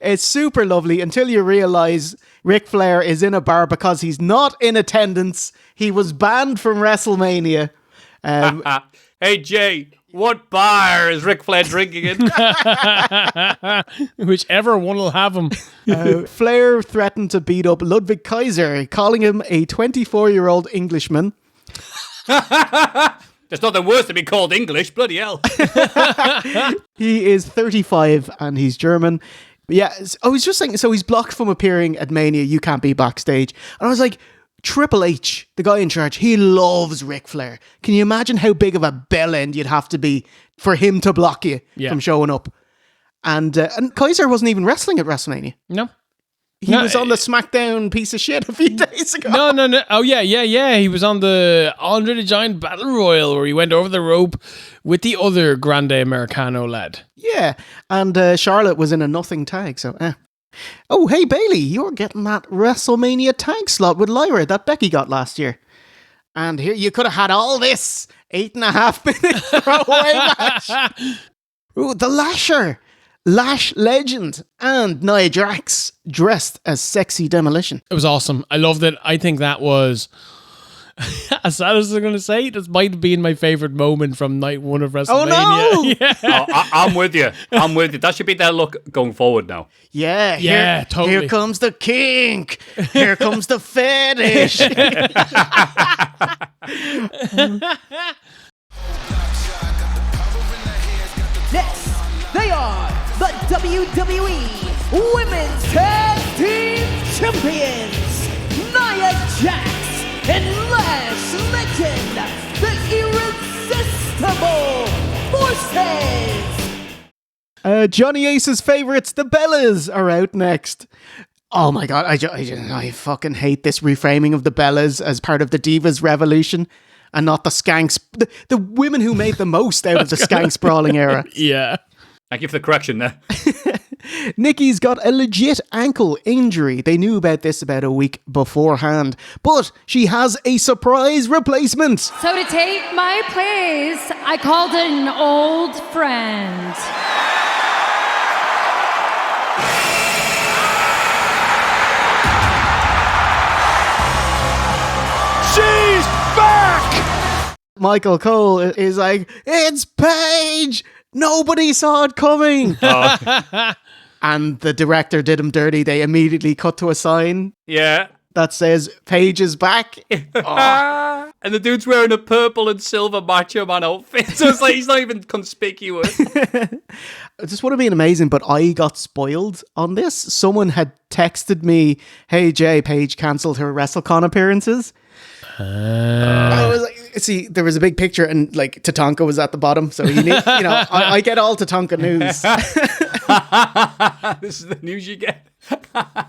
It's super lovely until you realize Ric Flair is in a bar because he's not in attendance. He was banned from WrestleMania. Hey, Jay, what bar is Ric Flair drinking in? Whichever one will have him. Flair threatened to beat up Ludwig Kaiser, calling him a 24-year-old Englishman. There's nothing worse than being called English, bloody hell. He is 35 and he's German. Yeah, I was just saying, so he's blocked from appearing at Mania, you can't be backstage. And I was like, Triple H, the guy in charge, he loves Ric Flair. Can you imagine how big of a bell end you'd have to be for him to block you from showing up? And Kaiser wasn't even wrestling at WrestleMania. No. He was on the SmackDown piece of shit a few days ago. No. Oh, yeah. He was on the Andre the Giant Battle Royal where he went over the rope with the other Grande Americano lad. Yeah, and Charlotte was in a nothing tag, so Oh, hey, Bayley, you're getting that WrestleMania tag slot with Lyra that Becky got last year. And here, you could have had all this 8.5-minute throwaway match. Ooh, the Lasher. Lash Legend and Nia Jax dressed as Sexy Demolition. It was awesome. I loved it. I think that was, as sad as I'm going to say, this might have been my favorite moment from night 1 of WrestleMania. Oh, no! Yeah. I'm with you. That should be their look going forward now. Yeah, totally. Here comes the kink. Here comes the fetish. Next, they are the WWE Women's Tag Team Champions, Nia Jax and Lash Legend, the Irresistible Forces. Johnny Ace's favorites, the Bellas, are out next. Oh my god, I fucking hate this reframing of the Bellas as part of the Divas Revolution and not the skanks, the women who made the most out of the skank sprawling era. Yeah. Thank you for the correction there. Nikki's got a legit ankle injury. They knew about this about a week beforehand, but she has a surprise replacement. So to take my place, I called an old friend. She's back! Michael Cole is like, it's Paige! Nobody saw it coming! And the director did him dirty. They immediately cut to a sign that says, Paige is back. Oh. And the dude's wearing a purple and silver Macho Man outfit. So it's like he's not even conspicuous. This would have been amazing, but I got spoiled on this. Someone had texted me, hey Jay, Paige cancelled her WrestleCon appearances. I was like, see, there was a big picture and like Tatanka was at the bottom. So, I get all Tatanka news. This is the news you get. But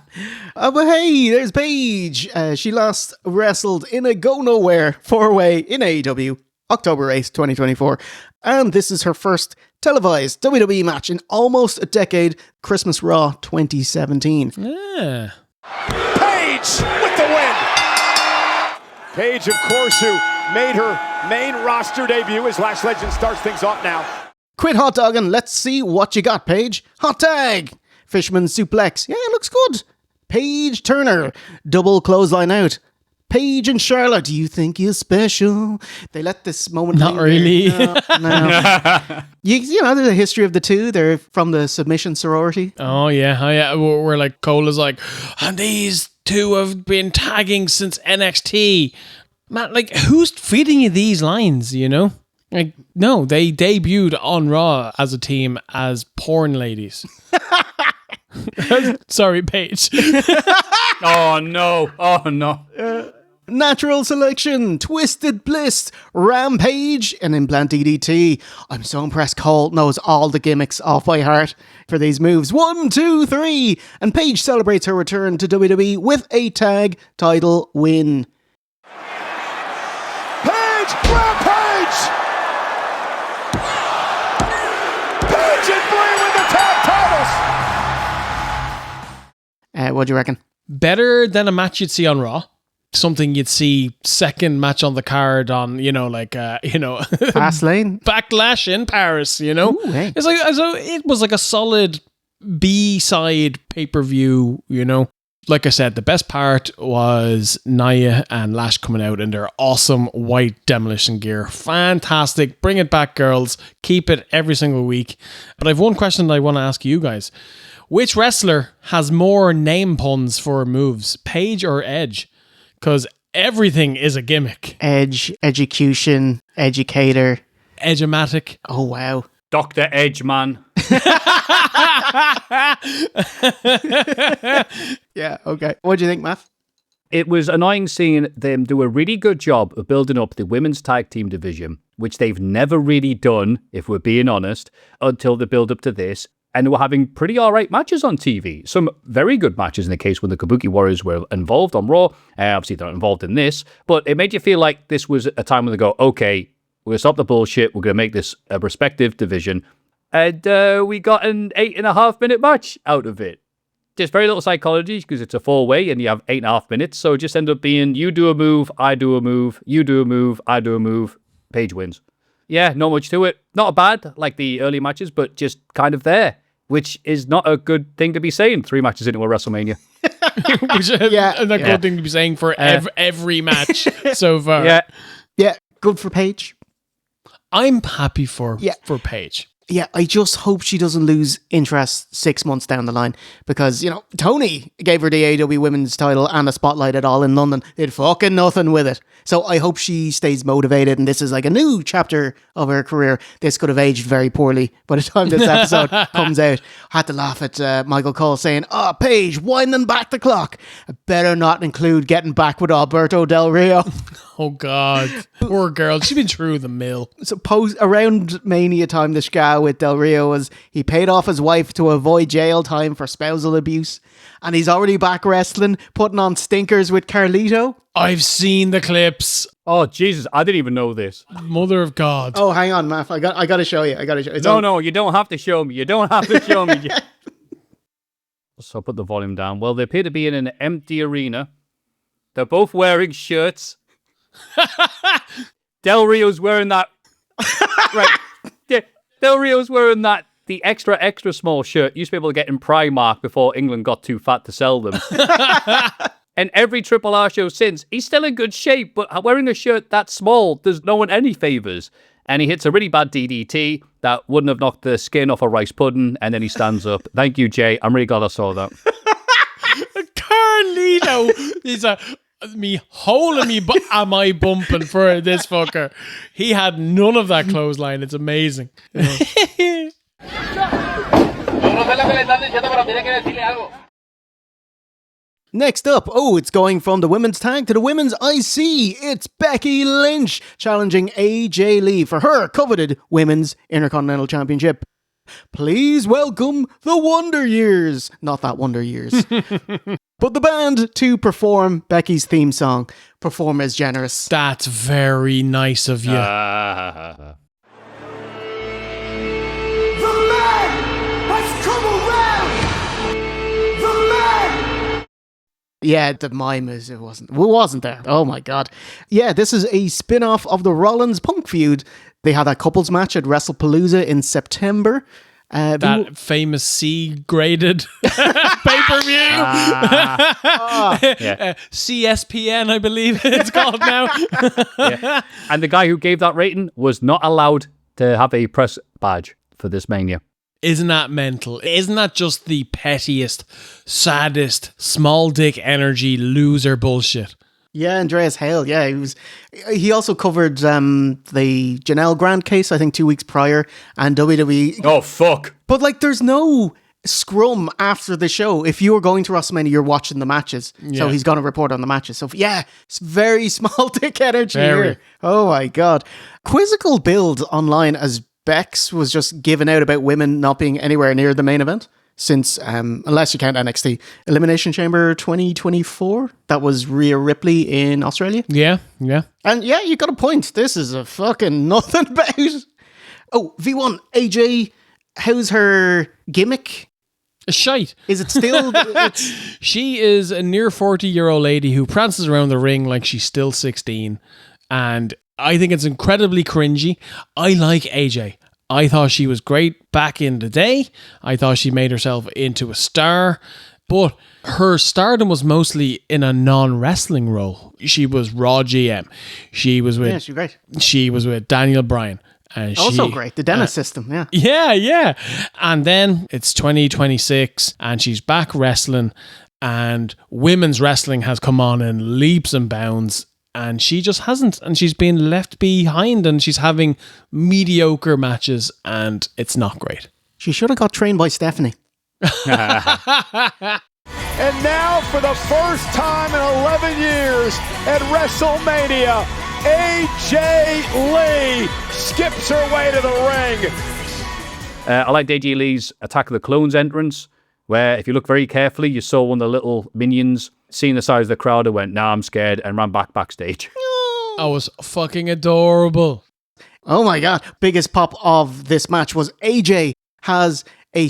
hey, there's Paige. She last wrestled in a Go Nowhere 4-way in AEW, October 8th, 2024. And this is her first televised WWE match in almost a decade, Christmas Raw 2017. Yeah. Paige with the win. Paige, of course, who made her main roster debut as Lash Legend starts things off now. Quit hot dogging. Let's see what you got, Paige. Hot tag. Fisherman suplex. Yeah, looks good. Paige Turner. Double clothesline out. Paige and Charlotte. Do you think you're special? They let this moment. Not really. No. You know, there's a history of the two. They're from the submission sorority. Oh yeah. We're like Cole is like, and these two have been tagging since NXT. Man, like, who's feeding you these lines? You know, like, no, they debuted on Raw as a team as porn ladies. Sorry, Paige. Oh no. Natural Selection, Twisted Bliss, Rampage, and Implant DDT. I'm so impressed Cole knows all the gimmicks off by heart for these moves. 1, 2, 3. And Paige celebrates her return to WWE with a tag title win. Paige! Rampage! Paige and Bray win the tag titles! What do you reckon? Better than a match you'd see on Raw. Something you'd see second match on the card on, Fastlane? Backlash in Paris, Ooh, hey. It's like, so it was like a solid B-side pay-per-view, Like I said, the best part was Nia and Lash coming out in their awesome white demolition gear. Fantastic. Bring it back, girls. Keep it every single week. But I have one question that I want to ask you guys. Which wrestler has more name puns for moves, Paige or Edge? Because everything is a gimmick. Edge, Education, Educator. Edge-o-matic. Oh, wow. Dr. Edge, man. Yeah, okay. What do you think, Matt? It was annoying seeing them do a really good job of building up the women's tag team division, which they've never really done, if we're being honest, until the build up to this. And they were having pretty alright matches on TV. Some very good matches in the case when the Kabuki Warriors were involved on Raw. Obviously, they're not involved in this. But it made you feel like this was a time when they go, okay, we're going to stop the bullshit. We're going to make this a respective division. And we got an 8.5-minute match out of it. Just very little psychology because it's a 4-way and you have 8.5 minutes. So it just ended up being you do a move, I do a move, you do a move, I do a move, Paige wins. Yeah, not much to it. Not bad like the early matches, but just kind of there. Which is not a good thing to be saying 3 matches into a WrestleMania. Which is a good thing to be saying for every match so far. Yeah, good for Paige. I'm happy for Paige. Yeah, I just hope she doesn't lose interest 6 months down the line because, Tony gave her the AEW women's title and a spotlight at All in London. Did fucking nothing with it. So I hope she stays motivated and this is like a new chapter of her career. This could have aged very poorly by the time this episode comes out. I had to laugh at Michael Cole saying, Paige, winding back the clock. I better not include getting back with Alberto Del Rio. Oh, God. Poor girl. She's been through the mill. So around Mania time, the scar with Del Rio was he paid off his wife to avoid jail time for spousal abuse. And he's already back wrestling, putting on stinkers with Carlito. I've seen the clips. Oh, Jesus. I didn't even know this. Mother of God. Oh, hang on, Matt. I got to show you. No, you don't have to show me. You don't have to show me. So I'll put the volume down. Well, they appear to be in an empty arena. They're both wearing shirts. Del Rio's wearing that. Right. Yeah, Del Rio's wearing that. The extra small shirt used to be able to get in Primark before England got too fat to sell them. And every Triple R show since, he's still in good shape, but wearing a shirt that small does no one any favors. And he hits a really bad DDT that wouldn't have knocked the skin off a rice pudding, and then he stands up. Thank you, Jay. I'm really glad I saw that. Carlito is me holding me, am I bumping for this fucker? He had none of that clothesline. It's amazing. You know? Next up, it's going from the women's tag to the women's IC. It's Becky Lynch challenging AJ Lee for her coveted women's Intercontinental Championship. Please welcome the Wonder Years. Not that Wonder Years. But the band to perform Becky's theme song. Perform as generous. That's very nice of you. The man has come around! The man! Yeah, the mime it wasn't there. Oh my god. Yeah, this is a spin-off of the Rollins Punk feud. They had a couples match at WrestlePalooza in September. That famous C-graded pay-per-view. CSPN, I believe it's called now. Yeah. And the guy who gave that rating was not allowed to have a press badge for this Mania. Isn't that mental? Isn't that just the pettiest, saddest, small dick energy loser bullshit? Yeah, Andreas Hale. Yeah, he also covered the Janelle Grant case, I think 2 weeks prior, and WWE. Oh, fuck. But there's no scrum after the show. If you were going to WrestleMania, you're watching the matches. Yeah. So he's going to report on the matches. So yeah, it's very small dick energy here. Oh my God. Quizzical build online as Bex was just given out about women not being anywhere near the main event since, unless you count NXT, Elimination Chamber 2024. That was Rhea Ripley in Australia. Yeah. And yeah, you got a point. This is a fucking nothing about. Oh, V1, AJ, how's her gimmick? A shite. Is it still? She is a near 40-year-old lady who prances around the ring like she's still 16. And I think it's incredibly cringy. I like AJ. I thought she was great back in the day. I thought she made herself into a star. But her stardom was mostly in a non-wrestling role. She was Raw GM. She was with... Yeah, she's great. She was with Daniel Bryan. And also great. The Dennis system, yeah. Yeah. And then it's 2026 and she's back wrestling and women's wrestling has come on in leaps and bounds. And she just hasn't. And she's been left behind and she's having mediocre matches and it's not great. She should have got trained by Stephanie. And now for the first time in 11 years at WrestleMania, AJ Lee skips her way to the ring. I liked AJ Lee's Attack of the Clones entrance, where if you look very carefully, you saw one of the little minions seeing the size of the crowd and went, "Nah, I'm scared," and ran backstage. I was fucking adorable. Oh my God. Biggest pop of this match was AJ has a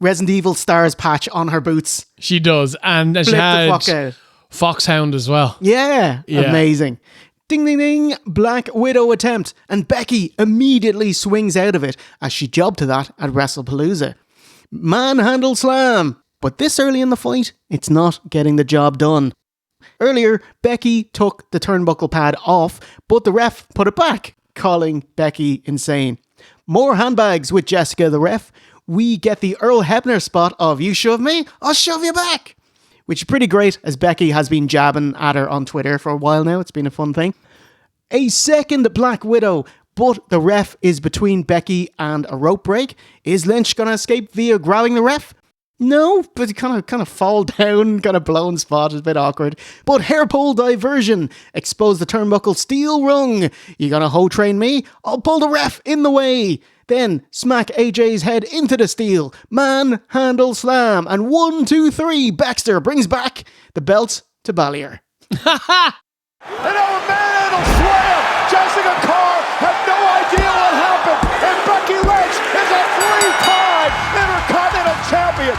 Resident Evil Stars patch on her boots. She does. And she had Foxhound as well. Yeah. Amazing. Ding, ding, ding. Black Widow attempt. And Becky immediately swings out of it as she jobbed to that at WrestlePalooza. Manhandle slam. But this early in the fight, it's not getting the job done. Earlier, Becky took the turnbuckle pad off, but the ref put it back, calling Becky insane. More handbags with Jessica the ref. We get the Earl Hebner spot of "you shove me, I'll shove you back," which is pretty great as Becky has been jabbing at her on Twitter for a while now. It's been a fun thing. A second Black Widow, but the ref is between Becky and a rope break. Is Lynch going to escape via grabbing the ref? No, but kind of fall down, kind of blown spot, is a bit awkward. But hair pull diversion, expose the turnbuckle steel rung. You gonna hoe train me? I'll pull the ref in the way. Then smack AJ's head into the steel. Manhandle slam. And 1, 2, 3. Baxter brings back the belt to Ballier. And our manhandle slam. Jessica Carr had no idea what happened. And Becky Lynch is a 3-time Intercontinental Champion.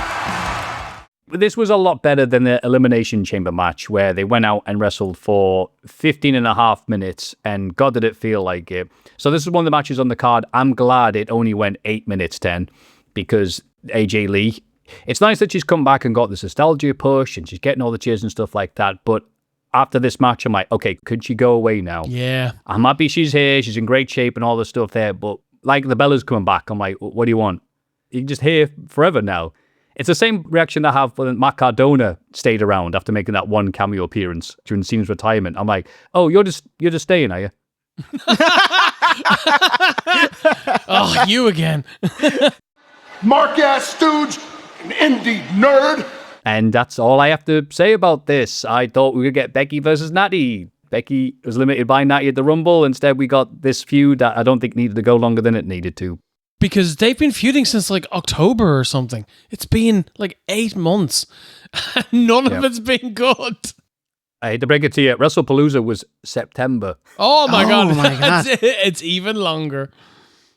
This was a lot better than the Elimination Chamber match where they went out and wrestled for 15 and a half minutes, and God did it feel like it. So this is one of the matches on the card. I'm glad it only went 8 minutes 10 because AJ Lee, it's nice that she's come back and got this nostalgia push and she's getting all the cheers and stuff like that, but after this match, I'm like, okay, could she go away now? Yeah. I'm happy she's here, she's in great shape and all this stuff there, but like the Bella's coming back, I'm like, what do you want? You're just here forever now. It's the same reaction I have when Matt Cardona stayed around after making that one cameo appearance during Cena's retirement. I'm like, oh, you're just staying, are you? Oh, you again. Mark-ass stooge, an indie nerd. And that's all I have to say about this. I thought we would get Becky versus Nattie. Becky was limited by Nattie at the Rumble. Instead, we got this feud that I don't think needed to go longer than it needed to. Because they've been feuding since like October or something. It's been like 8 months. None of it's been good. I hate to break it to you. WrestlePalooza was September. Oh my God. my God. It's even longer.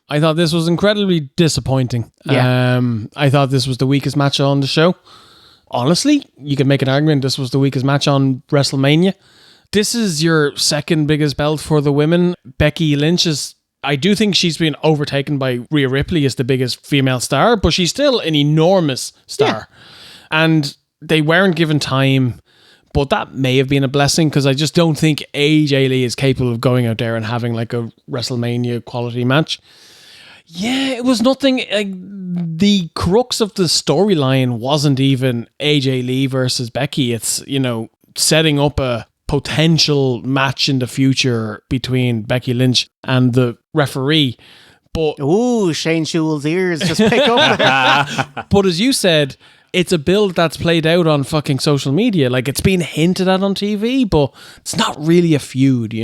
I thought this was incredibly disappointing. Yeah. I thought this was the weakest match on the show. Honestly, you could make an argument this was the weakest match on WrestleMania. This is your second biggest belt for the women. Becky Lynch is... I do think she's been overtaken by Rhea Ripley as the biggest female star, but she's still an enormous star. Yeah. And they weren't given time, but that may have been a blessing because I just don't think AJ Lee is capable of going out there and having like a WrestleMania quality match. Yeah, it was nothing. Like, the crux of the storyline wasn't even AJ Lee versus Becky. It's, setting up a potential match in the future between Becky Lynch and the referee. But Shane Shule's ears just pick up. But as you said, it's a build that's played out on fucking social media. Like, it's been hinted at on TV, but it's not really a feud,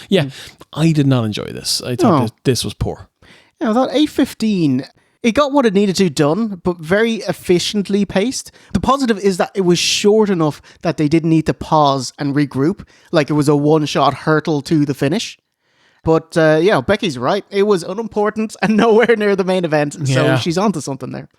Yeah, I did not enjoy this. I thought this was poor. Yeah, I thought 8:15, it got what it needed to done, but very efficiently paced. The positive is that it was short enough that they didn't need to pause and regroup, like it was a one-shot hurtle to the finish. But Becky's right. It was unimportant and nowhere near the main event, so she's onto something there.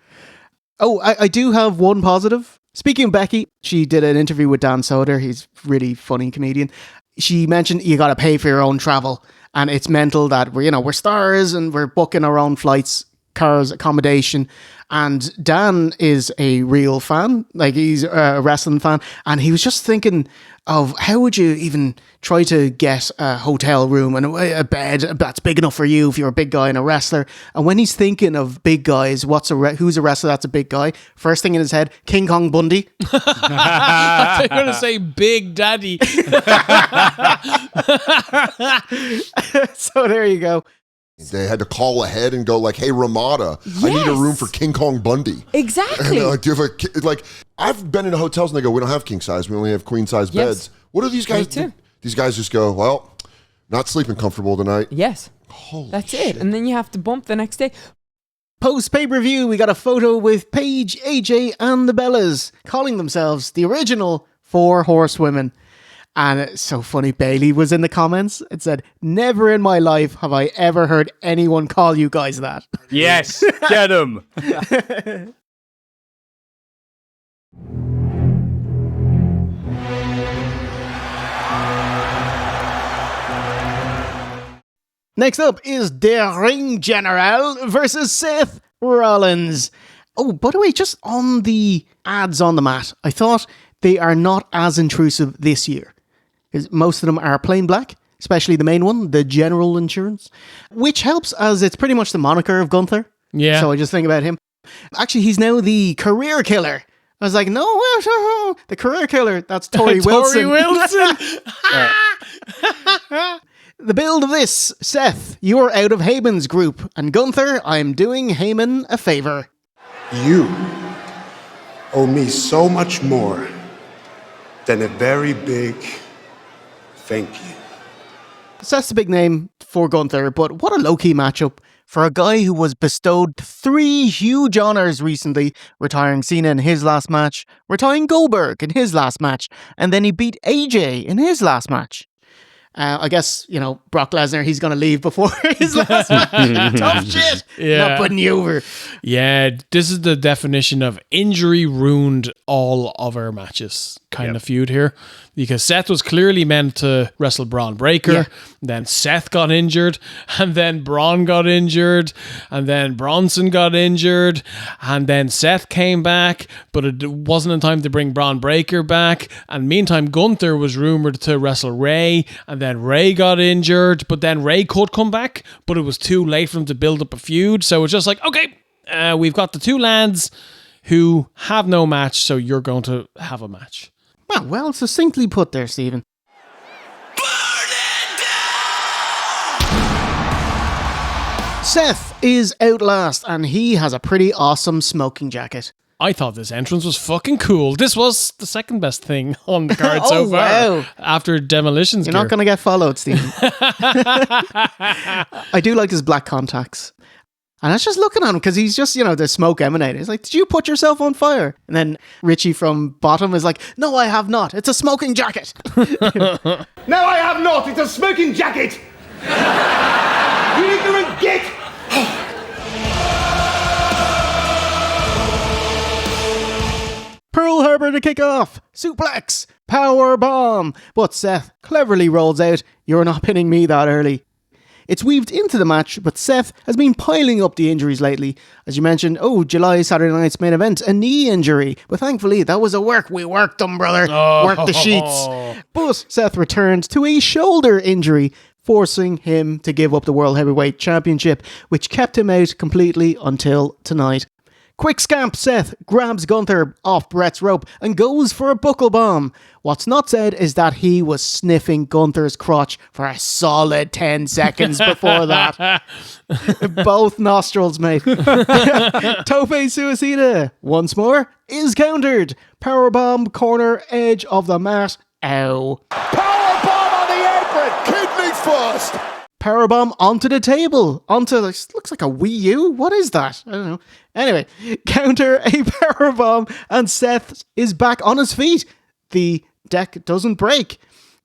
Oh, I do have one positive. Speaking of Becky, she did an interview with Dan Soder. He's a really funny comedian. She mentioned you got to pay for your own travel. And it's mental that we're stars and we're booking our own flights, cars, accommodation. And Dan is a real fan. Like, he's a wrestling fan. And he was just thinking of how would you even try to get a hotel room and a bed that's big enough for you if you're a big guy and a wrestler. And when he's thinking of big guys, who's a wrestler that's a big guy? First thing in his head, King Kong Bundy. I thought you were going to say Big Daddy. So there you go. They had to call ahead and go like, "Hey, Ramada, I need a room for King Kong Bundy." Exactly. And like, do you have I've been in hotels and they go, "We don't have king size. We only have queen size beds." What do these guys do? These guys just go, "Well, not sleeping comfortable tonight." Yes. Holy That's shit. it. And then you have to bump the next day. Post pay-per-view, we got a photo with Paige, AJ, and the Bellas calling themselves the original 4 Horsewomen. And it's so funny, Bailey was in the comments. It said, "Never in my life have I ever heard anyone call you guys that." Yes, get him. Next up is Der Ring General versus Seth Rollins. Oh, by the way, just on the ads on the mat, I thought they are not as intrusive this year. Because most of them are plain black, especially the main one, the General Insurance, which helps as it's pretty much the moniker of Gunther. Yeah. So I just think about him. Actually, he's now the career killer. I was like, no, the career killer, that's Tori Wilson. Tori Wilson. The build of this, Seth, you're out of Heyman's group, and Gunther, I'm doing Heyman a favor. You owe me so much more than a very big thank you. Seth's a big name for Gunther, but what a low-key matchup for a guy who was bestowed 3 huge honors recently, retiring Cena in his last match, retiring Goldberg in his last match, and then he beat AJ in his last match. I guess, Brock Lesnar, he's going to leave before his last match. Tough shit. Yeah. Not putting you over. Yeah, this is the definition of injury ruined all of our matches kind of feud here. Because Seth was clearly meant to wrestle Braun Breaker. Yeah. Then Seth got injured. And then Braun got injured. And then Bronson got injured. And then Seth came back. But it wasn't in time to bring Braun Breaker back. And meantime, Gunther was rumored to wrestle Ray. And then Ray got injured. But then Ray could come back. But it was too late for him to build up a feud. So it's just like, okay, we've got the two lads who have no match. So you're going to have a match. Well, succinctly put there, Stephen. Seth is out last, and he has a pretty awesome smoking jacket. I thought this entrance was fucking cool. This was the second best thing on the card so far. Wow. After Demolition's You're gear. not going to get followed, Stephen. I do like his black contacts. And I was just looking at him because he's just, the smoke emanating. He's like, did you put yourself on fire? And then Richie from bottom is like, no, I have not. It's a smoking jacket. No, I have not. It's a smoking jacket. You ignorant git. Pearl Harbor to kick off. Suplex. Power bomb. But Seth cleverly rolls out, you're not pinning me that early. It's weaved into the match, but Seth has been piling up the injuries lately. As you mentioned, July Saturday night's main event, a knee injury. But thankfully, that was a work. We worked them, brother. Worked the sheets. But Seth returned to a shoulder injury, forcing him to give up the World Heavyweight Championship, which kept him out completely until tonight. Quick scamp Seth grabs Gunther off Brett's rope and goes for a buckle bomb. What's not said is that he was sniffing Gunther's crotch for a solid 10 seconds before that. Both nostrils, mate. Tope Suicida, once more, is countered. Powerbomb corner edge of the mat. Ow. Powerbomb on the apron. Kidneys first. Powerbomb onto the table. Looks like a Wii U. What is that? I don't know. Anyway, counter a powerbomb and Seth is back on his feet. The deck doesn't break.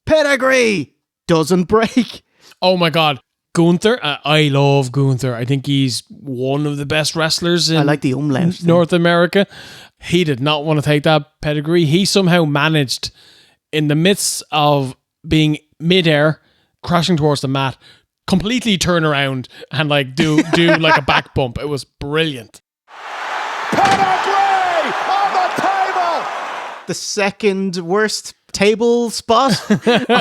Pedigree doesn't break. Oh my God. Gunther. I love Gunther. I think he's one of the best wrestlers in I like the umlaut North America. He did not want to take that pedigree. He somehow managed, in the midst of being midair, crashing towards the mat, completely turn around and do like a back bump. It was brilliant. Pedigree on the table. The second worst table spot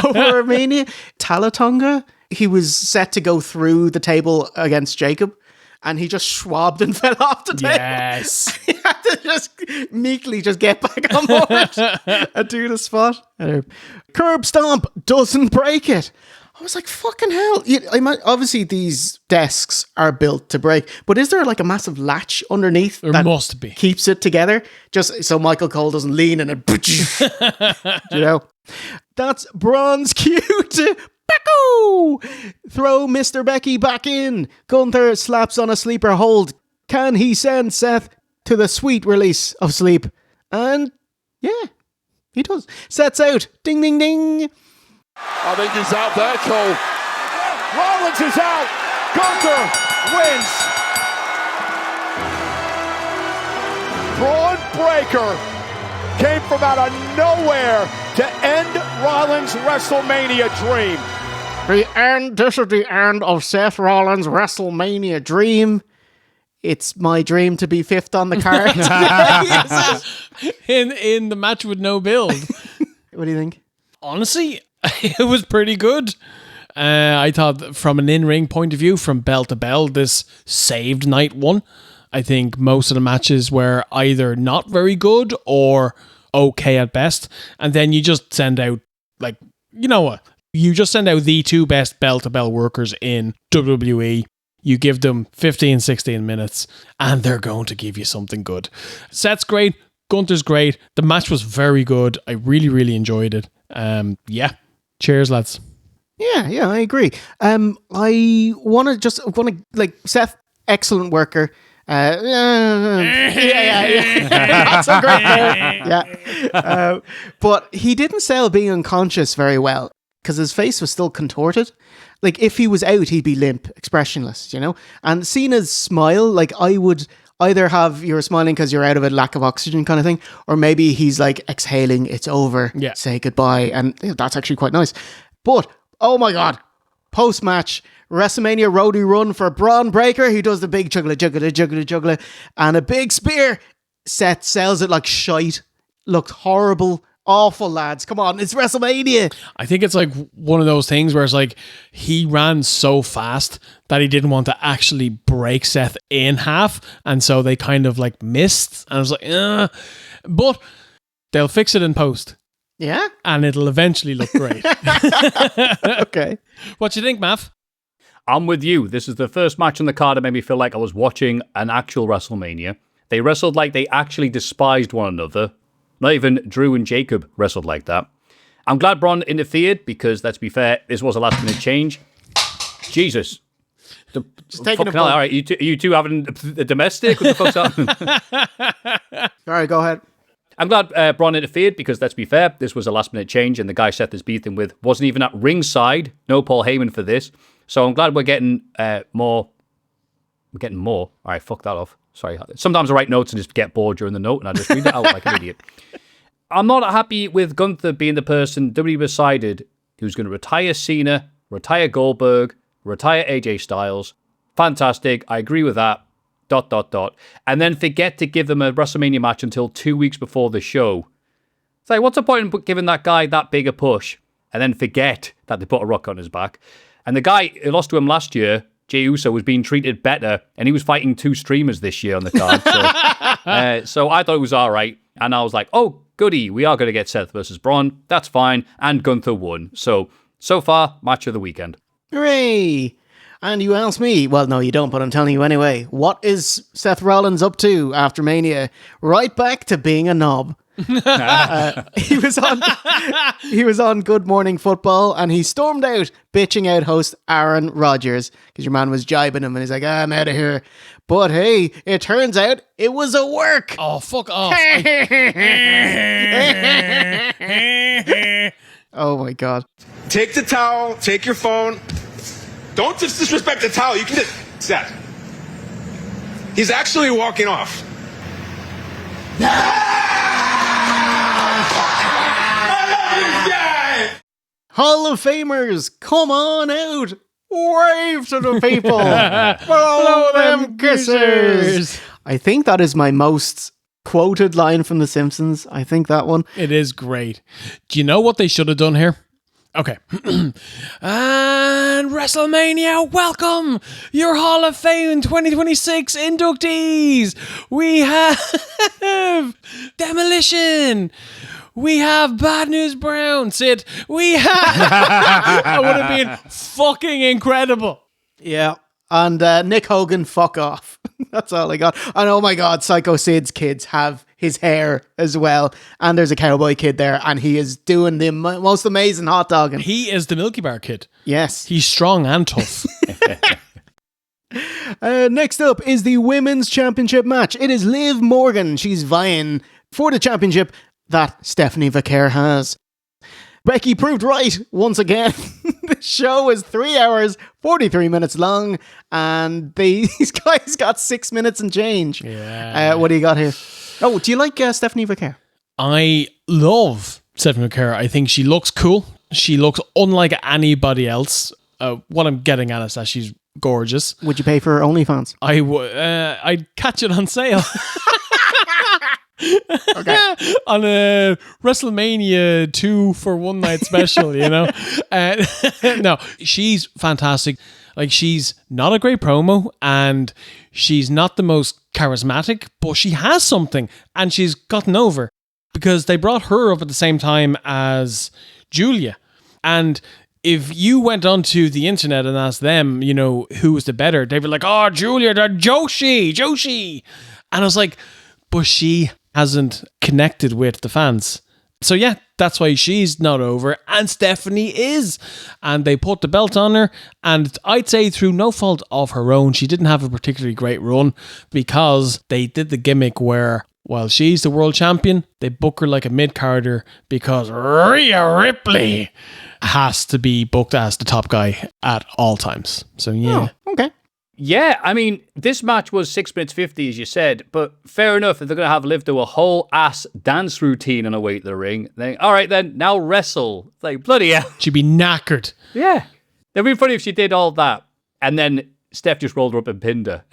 over Mania. Talatonga. He was set to go through the table against Jacob, and he just schwabbed and fell off the table. Yes. He had to just meekly just get back on board and do the spot. Curb stomp doesn't break it. I was like, fucking hell. Obviously, these desks are built to break, but is there a massive latch underneath There must be. keeps it together? Just so Michael Cole doesn't lean and it... That's Braun's cue to Becky! Throw Mr. Becky back in. Gunther slaps on a sleeper hold. Can he send Seth to the sweet release of sleep? And yeah, he does. Seth's out. Ding, ding, ding. I think he's out there, Cole. Rollins is out. Gunther wins. Braun Breaker came from out of nowhere to end Rollins' WrestleMania dream. This is the end of Seth Rollins' WrestleMania dream. It's my dream to be fifth on the card. in the match with no build. What do you think? Honestly, it was pretty good. I thought from an in-ring point of view, from bell to bell, this saved night one. I think most of the matches were either not very good or okay at best. And then you just send out, you know what? You just send out the two best bell-to-bell workers in WWE. You give them 15, 16 minutes, and they're going to give you something good. Seth's great. Gunther's great. The match was very good. I really, really enjoyed it. Yeah. Cheers, lads. Yeah, I agree. I want to Seth, excellent worker. Not so great there. Yeah. But he didn't sell being unconscious very well. because his face was still contorted. Like, if he was out, he'd be limp, expressionless, you know? And Cena's smile, like, I would either have you're smiling because you're out of it, lack of oxygen kind of thing, or maybe he's like exhaling, it's over, say goodbye. And that's actually quite nice. But, oh my God, post-match, WrestleMania roadie run for Braun Breaker. He does the big juggler, and a big spear. Seth sells it like shite. Looked horrible. Awful, lads. Come on, it's WrestleMania. I think it's like one of those things where it's like he ran so fast that he didn't want to actually break Seth in half. And so they kind of like missed. And I was like, but they'll fix it in post. Yeah? And it'll eventually look great. Okay. What do you think, Mav? I'm with you. This is the first match on the card that made me feel like I was watching an actual WrestleMania. They wrestled like they actually despised one another. Not even Drew and Jacob wrestled like that. I'm glad Braun interfered because, let's be fair, this was a last-minute change. Jesus. Just taking hell, all right, you two having a domestic? What the fuck's happening? All right, go ahead. I'm glad Braun interfered because, let's be fair, this was a last-minute change and the guy Seth is beating with wasn't even at ringside. No Paul Heyman for this. So I'm glad we're getting more. We're getting more. All right, fuck that off. Sorry. Sometimes I write notes and just get bored during the note and I just read it out like an idiot. I'm not happy with Gunther being the person WWE decided who's going to retire Cena, retire Goldberg, retire AJ Styles. Fantastic. I agree with that. ... And then forget to give them a WrestleMania match until 2 weeks before the show. It's like, what's the point in giving that guy that big a push and then forget that they put a rock on his back? And the guy who lost to him last year, Jey Uso, was being treated better, and he was fighting 2 streamers this year on the card. So I thought it was all right. And I was like, oh, goody, we are going to get Seth versus Braun. That's fine. And Gunther won. So far, match of the weekend. Hooray! And you ask me, well, no, you don't, but I'm telling you anyway. What is Seth Rollins up to after Mania? Right back to being a knob. He was on Good Morning Football and he stormed out bitching out host Aaron Rodgers because your man was jibing him and he's like, I'm out of here. But hey, it turns out it was a work. Oh, fuck off. Oh my God. Take the towel, take your phone. Don't just disrespect the towel. You can just Seth. He's actually walking off. Hall of Famers, come on out. Wave to the people. Blow them kisses. I think that is my most quoted line from The Simpsons. I think that one. It is great. Do you know what they should have done here? Okay. And WrestleMania, welcome your Hall of Fame 2026 inductees. We have Demolition. We have Bad News Brown. Sid. We have... That would have been fucking incredible. Yeah. And Nick Hogan, fuck off. That's all I got. And oh my God, Psycho Sid's kids have his hair as well. And there's a cowboy kid there and he is doing the most amazing hot dogging. He is the Milky Bar kid. Yes. He's strong and tough. Next up is the Women's Championship match. It is Liv Morgan. She's vying for the championship that Stephanie Vaquer has. Becky proved right once again. The show is 3 hours, 43 minutes long, and these guys got 6 minutes and change. Yeah. What do you got here? Oh, do you like Stephanie Vaquer? I love Stephanie Vaquer. I think she looks cool. She looks unlike anybody else. What I'm getting at is that she's gorgeous. Would you pay for her OnlyFans? I'd catch it on sale. Okay. On a WrestleMania 2 for one night special, you know? No, she's fantastic. Like, she's not a great promo and she's not the most charismatic, but she has something and she's gotten over because they brought her up at the same time as Julia. And if you went onto the internet and asked them, you know, who was the better, they'd be like, oh, Julia, Joshi. And I was like, but she hasn't connected with the fans. So yeah, that's why she's not over and Stephanie is. And they put the belt on her and I'd say through no fault of her own, she didn't have a particularly great run because they did the gimmick where While she's the world champion, they book her like a mid-carder because Rhea Ripley has to be booked as the top guy at all times. So, yeah. Oh, okay. Yeah, I mean, this match was 6 minutes 50, as you said, but fair enough if they're going to have Liv do a whole ass dance routine on her way to the ring. Then, all right, then, now wrestle. It's like, bloody hell. She'd be knackered. Yeah. It'd be funny if she did all that, and then Steph just rolled her up and pinned her.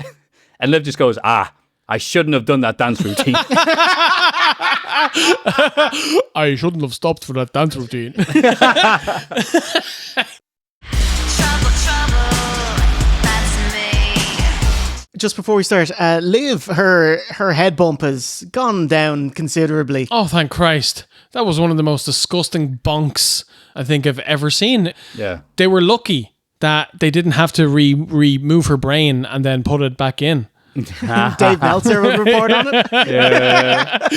And Liv just goes, I shouldn't have done that dance routine. I shouldn't have stopped for that dance routine. Just before we start, Liv, her head bump has gone down considerably. Oh, thank Christ. That was one of the most disgusting bonks I think I've ever seen. Yeah. They were lucky that they didn't have to remove her brain and then put it back in. Dave Meltzer will report on it. Yeah.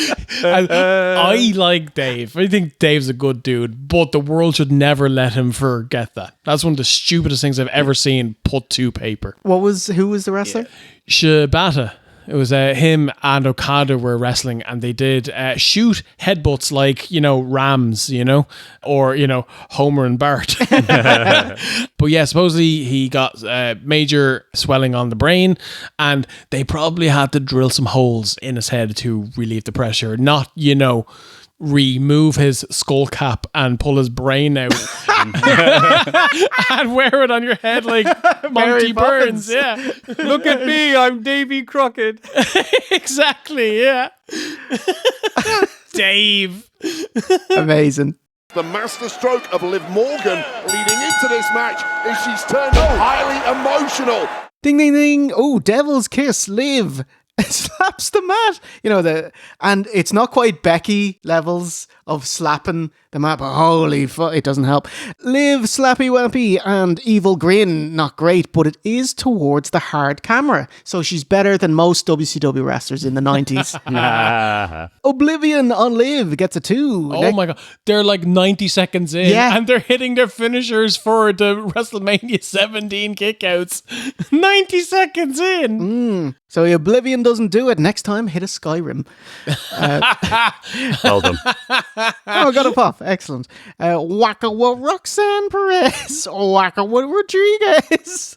I like Dave. I think Dave's a good dude, but the world should never let him forget that. That's one of the stupidest things I've ever seen put to paper. Who was the wrestler? Shibata. It was him and Okada were wrestling, and they did shoot headbutts like, Rams, or, Homer and Bart. But yeah, supposedly he got major swelling on the brain, and they probably had to drill some holes in his head to relieve the pressure, not, remove his skull cap and pull his brain out and wear it on your head like Monty Burns. Yeah. Look at me, I'm Davy Crockett. Exactly, yeah. Dave. Amazing. The master stroke of Liv Morgan leading into this match is she's turned highly emotional. Ding, ding, ding. Oh, Devil's Kiss. Liv slaps the mat. And it's not quite Becky levels of slapping the mat, but holy fuck, it doesn't help. Liv, slappy wappy, and evil grin, not great, but it is towards the hard camera, so she's better than most WCW wrestlers in the 90s. Oblivion on Liv gets a 2. Oh my god, they're like 90 seconds in, and they're hitting their finishers for the WrestleMania 17 kickouts. 90 seconds in. So Oblivion doesn't do it. Next time, hit a Skyrim. Well done. Oh, got a pop. Excellent. Waka with Roxanne Perez. Waka with Rodriguez.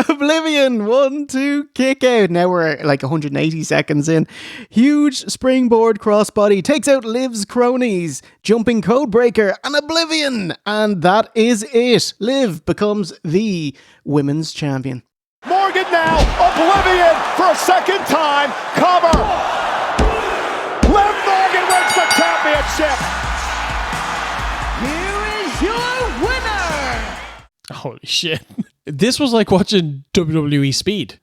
Oblivion. 1, 2, kick out. Now we're like 180 seconds in. Huge springboard crossbody takes out Liv's cronies. Jumping code breaker and Oblivion. And that is it. Liv becomes the women's champion. Morgan now, Oblivion for a second time, cover. Liv Morgan wins the championship. Here is your winner. Holy shit. This was like watching WWE Speed.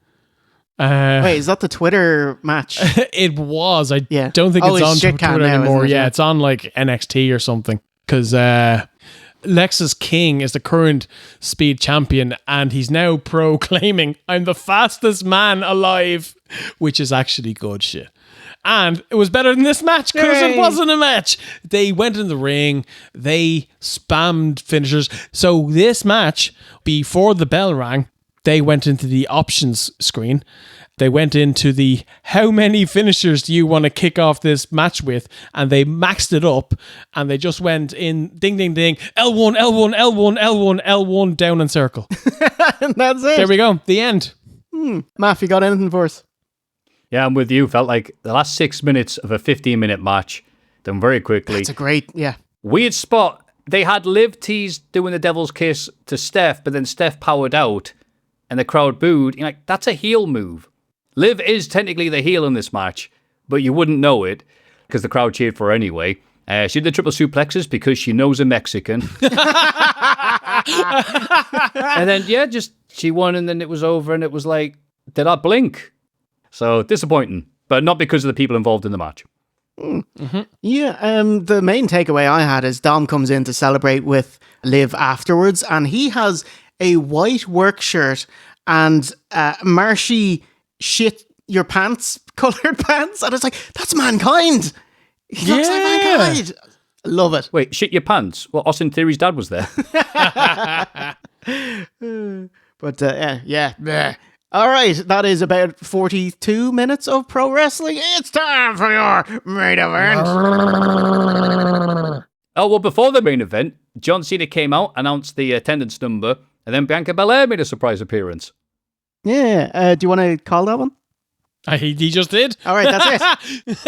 Wait, is that the Twitter match? It was. I don't think it's on Twitter anymore. Yeah, it's on like NXT or something. Because Lexus King is the current speed champion, and he's now proclaiming, I'm the fastest man alive, which is actually good shit. And it was better than this match because it wasn't a match. They went in the ring, they spammed finishers. So this match, before the bell rang, they went into the options screen. They went into the how many finishers do you want to kick off this match with, and they maxed it up, and they just went in ding ding ding L1 L1 L1 L1 L1 down in circle. And that's it. There we go. The end. Maff, you got anything for us? Yeah, I'm with you. Felt like the last 6 minutes of a 15-minute match done very quickly. It's a great, weird spot. They had Liv tease doing the Devil's Kiss to Steph, but then Steph powered out and the crowd booed. You're like, that's a heel move. Liv is technically the heel in this match, but you wouldn't know it because the crowd cheered for her anyway. She did the triple suplexes because she knows a Mexican. And then, she won, and then it was over, and it was like, did I blink? So, disappointing, but not because of the people involved in the match. Yeah, the main takeaway I had is Dom comes in to celebrate with Liv afterwards, and he has a white work shirt and Marshy shit your pants, coloured pants, and it's like, that's Mankind. He looks like Mankind. Love it. Wait, shit your pants? Well, Austin Theory's dad was there. But All right, that is about 42 minutes of pro wrestling. It's time for your main event. Oh, well, before the main event, John Cena came out, announced the attendance number, and then Bianca Belair made a surprise appearance. Yeah, do you want to call that one? He just did. All right, that's it.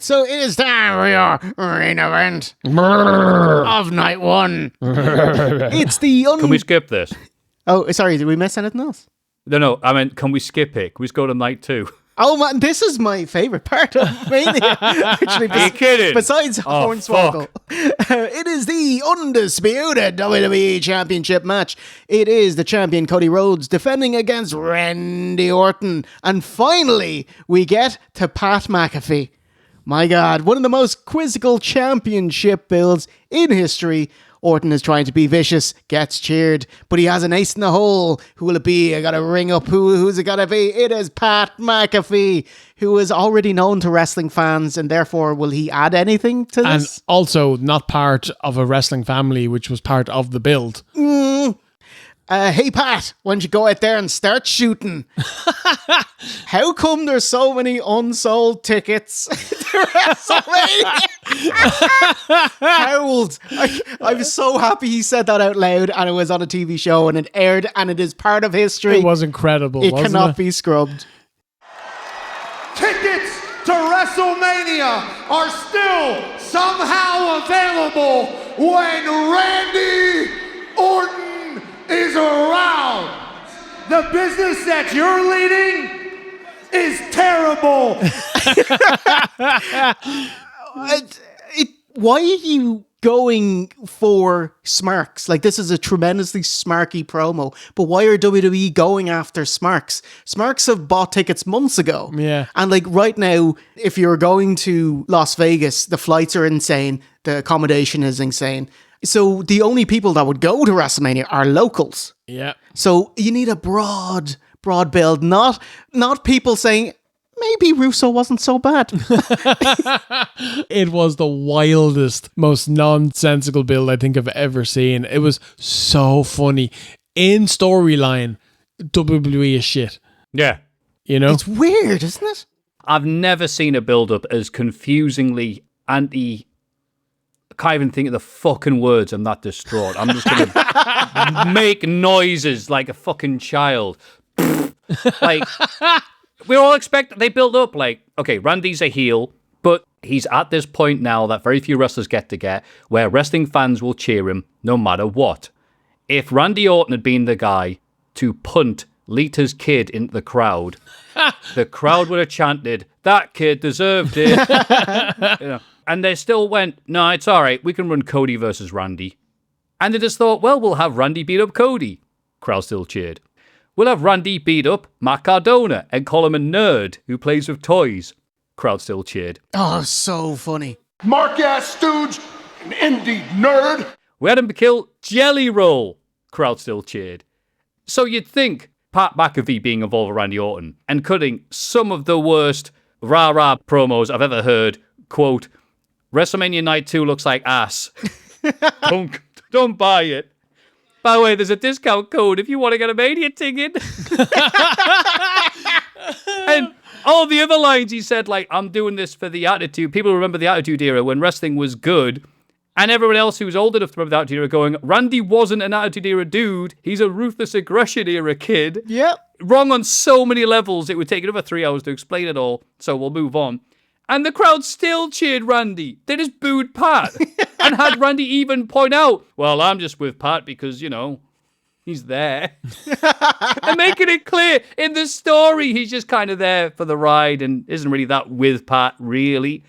So it is time for your main event of night one. It's the Can we skip this? Oh, sorry, did we miss anything else? No, I mean, can we skip it? Can we just go to night 2? Oh man, this is my favourite part of Mania. Actually, Are you kidding? Besides Oh, Hornswoggle. It is the undisputed WWE Championship match. It is the champion Cody Rhodes defending against Randy Orton. And finally, we get to Pat McAfee. My God, one of the most quizzical championship builds in history. Orton is trying to be vicious, gets cheered, but he has an ace in the hole. Who will it be? I gotta ring up. Who's it gotta be? It is Pat McAfee, who is already known to wrestling fans, and therefore will he add anything to this? And also not part of a wrestling family, which was part of the build. Hey Pat, why don't you go out there and start shooting? How come there's so many unsold tickets to WrestleMania? Howled. I was so happy he said that out loud, and it was on a TV show and it aired, and it is part of history. It was incredible. It wasn't cannot it? be scrubbed. Tickets to WrestleMania are still somehow available when Randy Orton is around. The business that you're leading is terrible. Why are you going for smarks? Like, this is a tremendously smarky promo, but why are WWE going after smarks? Smarks have bought tickets months ago. Yeah. And like right now, if you're going to Las Vegas, the flights are insane. The accommodation is insane. So the only people that would go to WrestleMania are locals. Yeah. So you need a broad build, not people saying, maybe Russo wasn't so bad. It was the wildest, most nonsensical build I think I've ever seen. It was so funny. In storyline, WWE is shit. Yeah. You know? It's weird, isn't it? I've never seen a build-up as confusingly I can't even think of the fucking words. I'm that distraught. I'm just going to make noises like a fucking child. Like, we all expect, they build up like, okay, Randy's a heel, but he's at this point now that very few wrestlers get to get, where wrestling fans will cheer him no matter what. If Randy Orton had been the guy to punt Lita's kid into the crowd would have chanted, "That kid deserved it." You know? And they still went, "No, it's all right. We can run Cody versus Randy." And they just thought, well, we'll have Randy beat up Cody. Crowd still cheered. We'll have Randy beat up Matt Cardona and call him a nerd who plays with toys. Crowd still cheered. Oh, so funny. Mark-ass stooge, an indie nerd. We had him kill Jelly Roll. Crowd still cheered. So you'd think Pat McAfee being involved with Randy Orton and cutting some of the worst rah-rah promos I've ever heard. Quote, WrestleMania Night 2 looks like ass. Don't buy it. By the way, there's a discount code if you want to get a Mania ticket. And all the other lines he said, like, I'm doing this for the Attitude. People remember the Attitude Era when wrestling was good. And everyone else who's old enough to remember the Attitude Era going, Randy wasn't an Attitude Era dude. He's a Ruthless Aggression Era kid. Yep. Wrong on so many levels. It would take another 3 hours to explain it all. So we'll move on. And the crowd still cheered Randy. They just booed Pat. And had Randy even point out, well, I'm just with Pat because, you know, he's there. And making it clear in the story, he's just kind of there for the ride and isn't really that with Pat, really.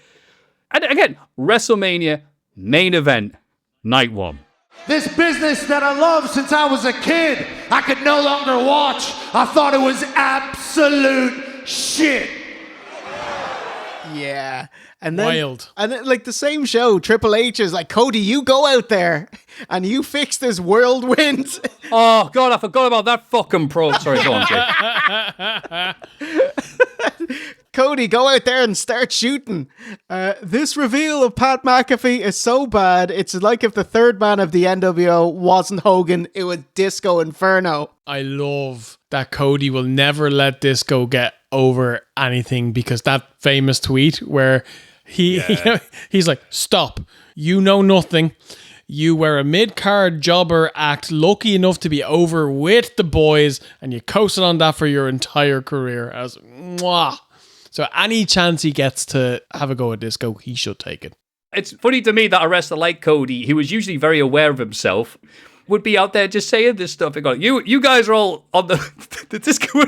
And again, WrestleMania main event, night 1. This business that I loved since I was a kid, I could no longer watch. I thought it was absolute shit. Yeah. And then, Wild. And then, like the same show, Triple H is like, Cody, you go out there and you fix this whirlwind. Oh, God, I forgot about that fucking pro. Sorry, go on, Jake. Cody, go out there and start shooting. This reveal of Pat McAfee is so bad. It's like if the third man of the NWO wasn't Hogan, it was Disco Inferno. I love that Cody will never let Disco get over anything, because that famous tweet where he's like, stop, you know nothing. You were a mid-card jobber act, lucky enough to be over with the boys, and you coasted on that for your entire career. I was mwah. So any chance he gets to have a go at Disco, he should take it. It's funny to me that a wrestler like Cody, who was usually very aware of himself, would be out there just saying this stuff and going, you guys are all on the Disco.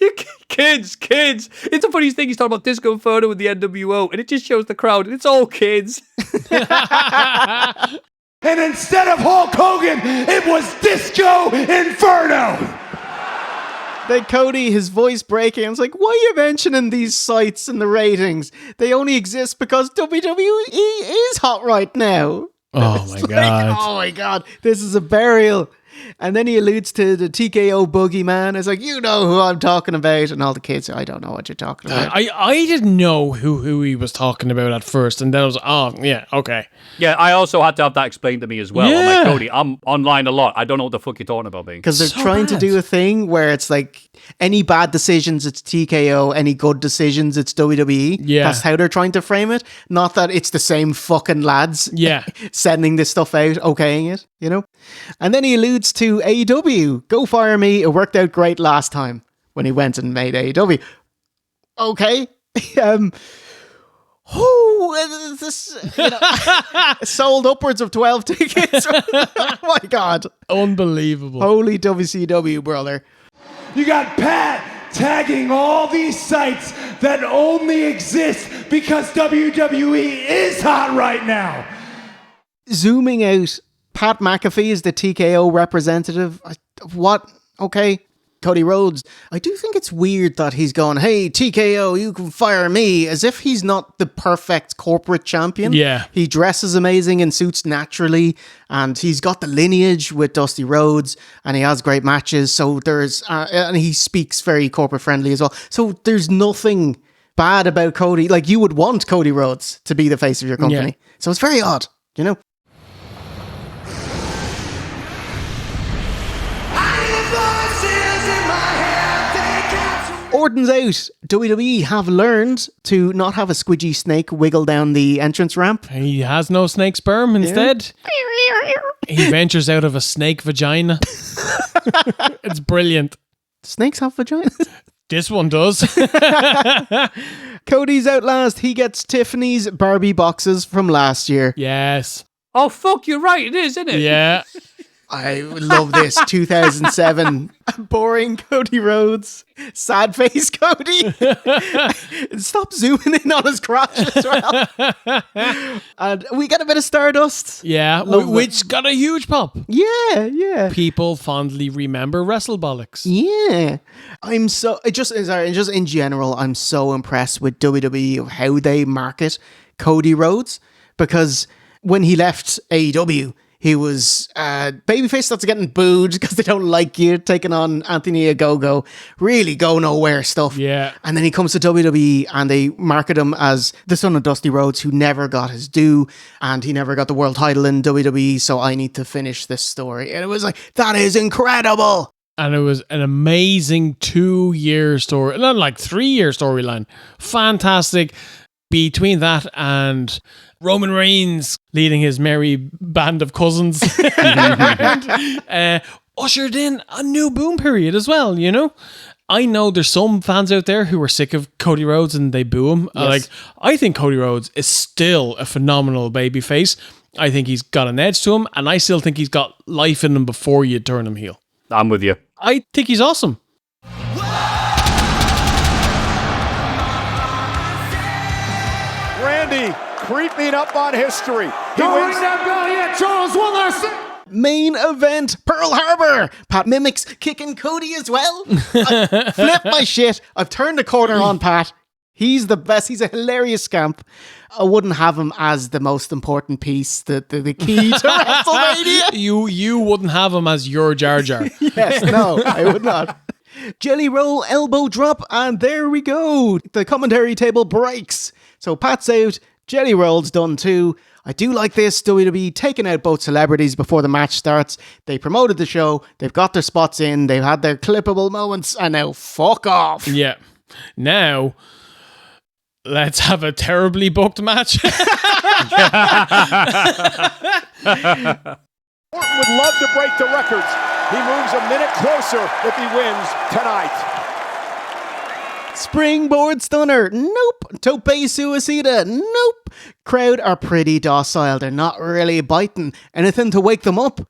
You kids. It's the funniest thing. He's talking about Disco Inferno with the NWO, and it just shows the crowd, and it's all kids. And instead of Hulk Hogan, it was Disco Inferno. Then Cody, his voice breaking. I was like, why are you mentioning these sites and the ratings? They only exist because WWE is hot right now. Oh my God. Oh my God. This is a burial. And then he alludes to the TKO boogeyman. It's like, you know who I'm talking about. And all the kids, I don't know what you're talking about. I didn't know who he was talking about at first. And then I was, oh, yeah, okay. Yeah, I also had to have that explained to me as well. I'm like, Cody, I'm online a lot. I don't know what the fuck you're talking about, me. Because they're trying to do a thing where it's like, any bad decisions, it's TKO. Any good decisions, it's WWE. Yeah. That's how they're trying to frame it. Not that it's the same fucking lads sending this stuff out, okaying it, you know? And then he alludes to AEW. Go fire me. It worked out great last time when he went and made AEW. Okay. This sold upwards of 12 tickets. Oh my God. Unbelievable. Holy WCW, brother. You got Pat tagging all these sites that only exist because WWE is hot right now. Zooming out, Pat McAfee is the TKO representative. What? Okay. Cody Rhodes. I do think it's weird that he's gone, hey, TKO, you can fire me, as if he's not the perfect corporate champion. Yeah. He dresses amazing and suits naturally, and he's got the lineage with Dusty Rhodes, and he has great matches, so there's, and he speaks very corporate friendly as well. So there's nothing bad about Cody. Like, you would want Cody Rhodes to be the face of your company. Yeah. So it's very odd, you know? Orton's out. WWE have learned to not have a squidgy snake wiggle down the entrance ramp. He has no snake sperm instead. He ventures out of a snake vagina. It's brilliant. Snakes have vaginas? This one does. Cody's out last. He gets Tiffany's Barbie boxes from last year. Yes. Oh, fuck, you're right. It is, isn't it? Yeah. I love this 2007 boring Cody Rhodes, sad face Cody. Stop zooming in on his crotch as well. And we got a bit of Stardust. Yeah, which got a huge pop. Yeah. People fondly remember WrestleBolics. Yeah. I'm so just in general, I'm so impressed with WWE of how they market Cody Rhodes, because when he left AEW, he was babyface that's getting booed because they don't like you, taking on Anthony Ogogo, really go nowhere stuff. Yeah. And then he comes to WWE and they market him as the son of Dusty Rhodes, who never got his due, and he never got the world title in WWE, so I need to finish this story. And it was like, that is incredible. And it was an amazing 2-year story, not like 3-year storyline. Fantastic. Between that and Roman Reigns leading his merry band of cousins, ushered in a new boom period as well, you know? I know there's some fans out there who are sick of Cody Rhodes and they boo him. Yes. Like, I think Cody Rhodes is still a phenomenal babyface. I think he's got an edge to him, and I still think he's got life in him before you turn him heel. I'm with you. I think he's awesome. Randy creeping up on history. Don't ring that bell yet, Charles. One last thing. Main event, Pearl Harbor. Pat mimics kicking Cody as well. I flip my shit. I've turned the corner on Pat. He's the best. He's a hilarious scamp. I wouldn't have him as the most important piece, the key to WrestleMania. You wouldn't have him as your Jar Jar. Yes, no, I would not. Jelly roll, elbow drop, and there we go. The commentary table breaks. So Pat's out, Jelly roll's done too. I do like this, WWE taking out both celebrities before the match starts. They promoted the show, they've got their spots in, they've had their clippable moments, and now fuck off. Yeah. Now, let's have a terribly booked match. Orton would love to break the records. He moves a minute closer if he wins tonight. Springboard stunner, nope. Tope suicida, nope. Crowd are pretty docile, they're not really biting. Anything to wake them up.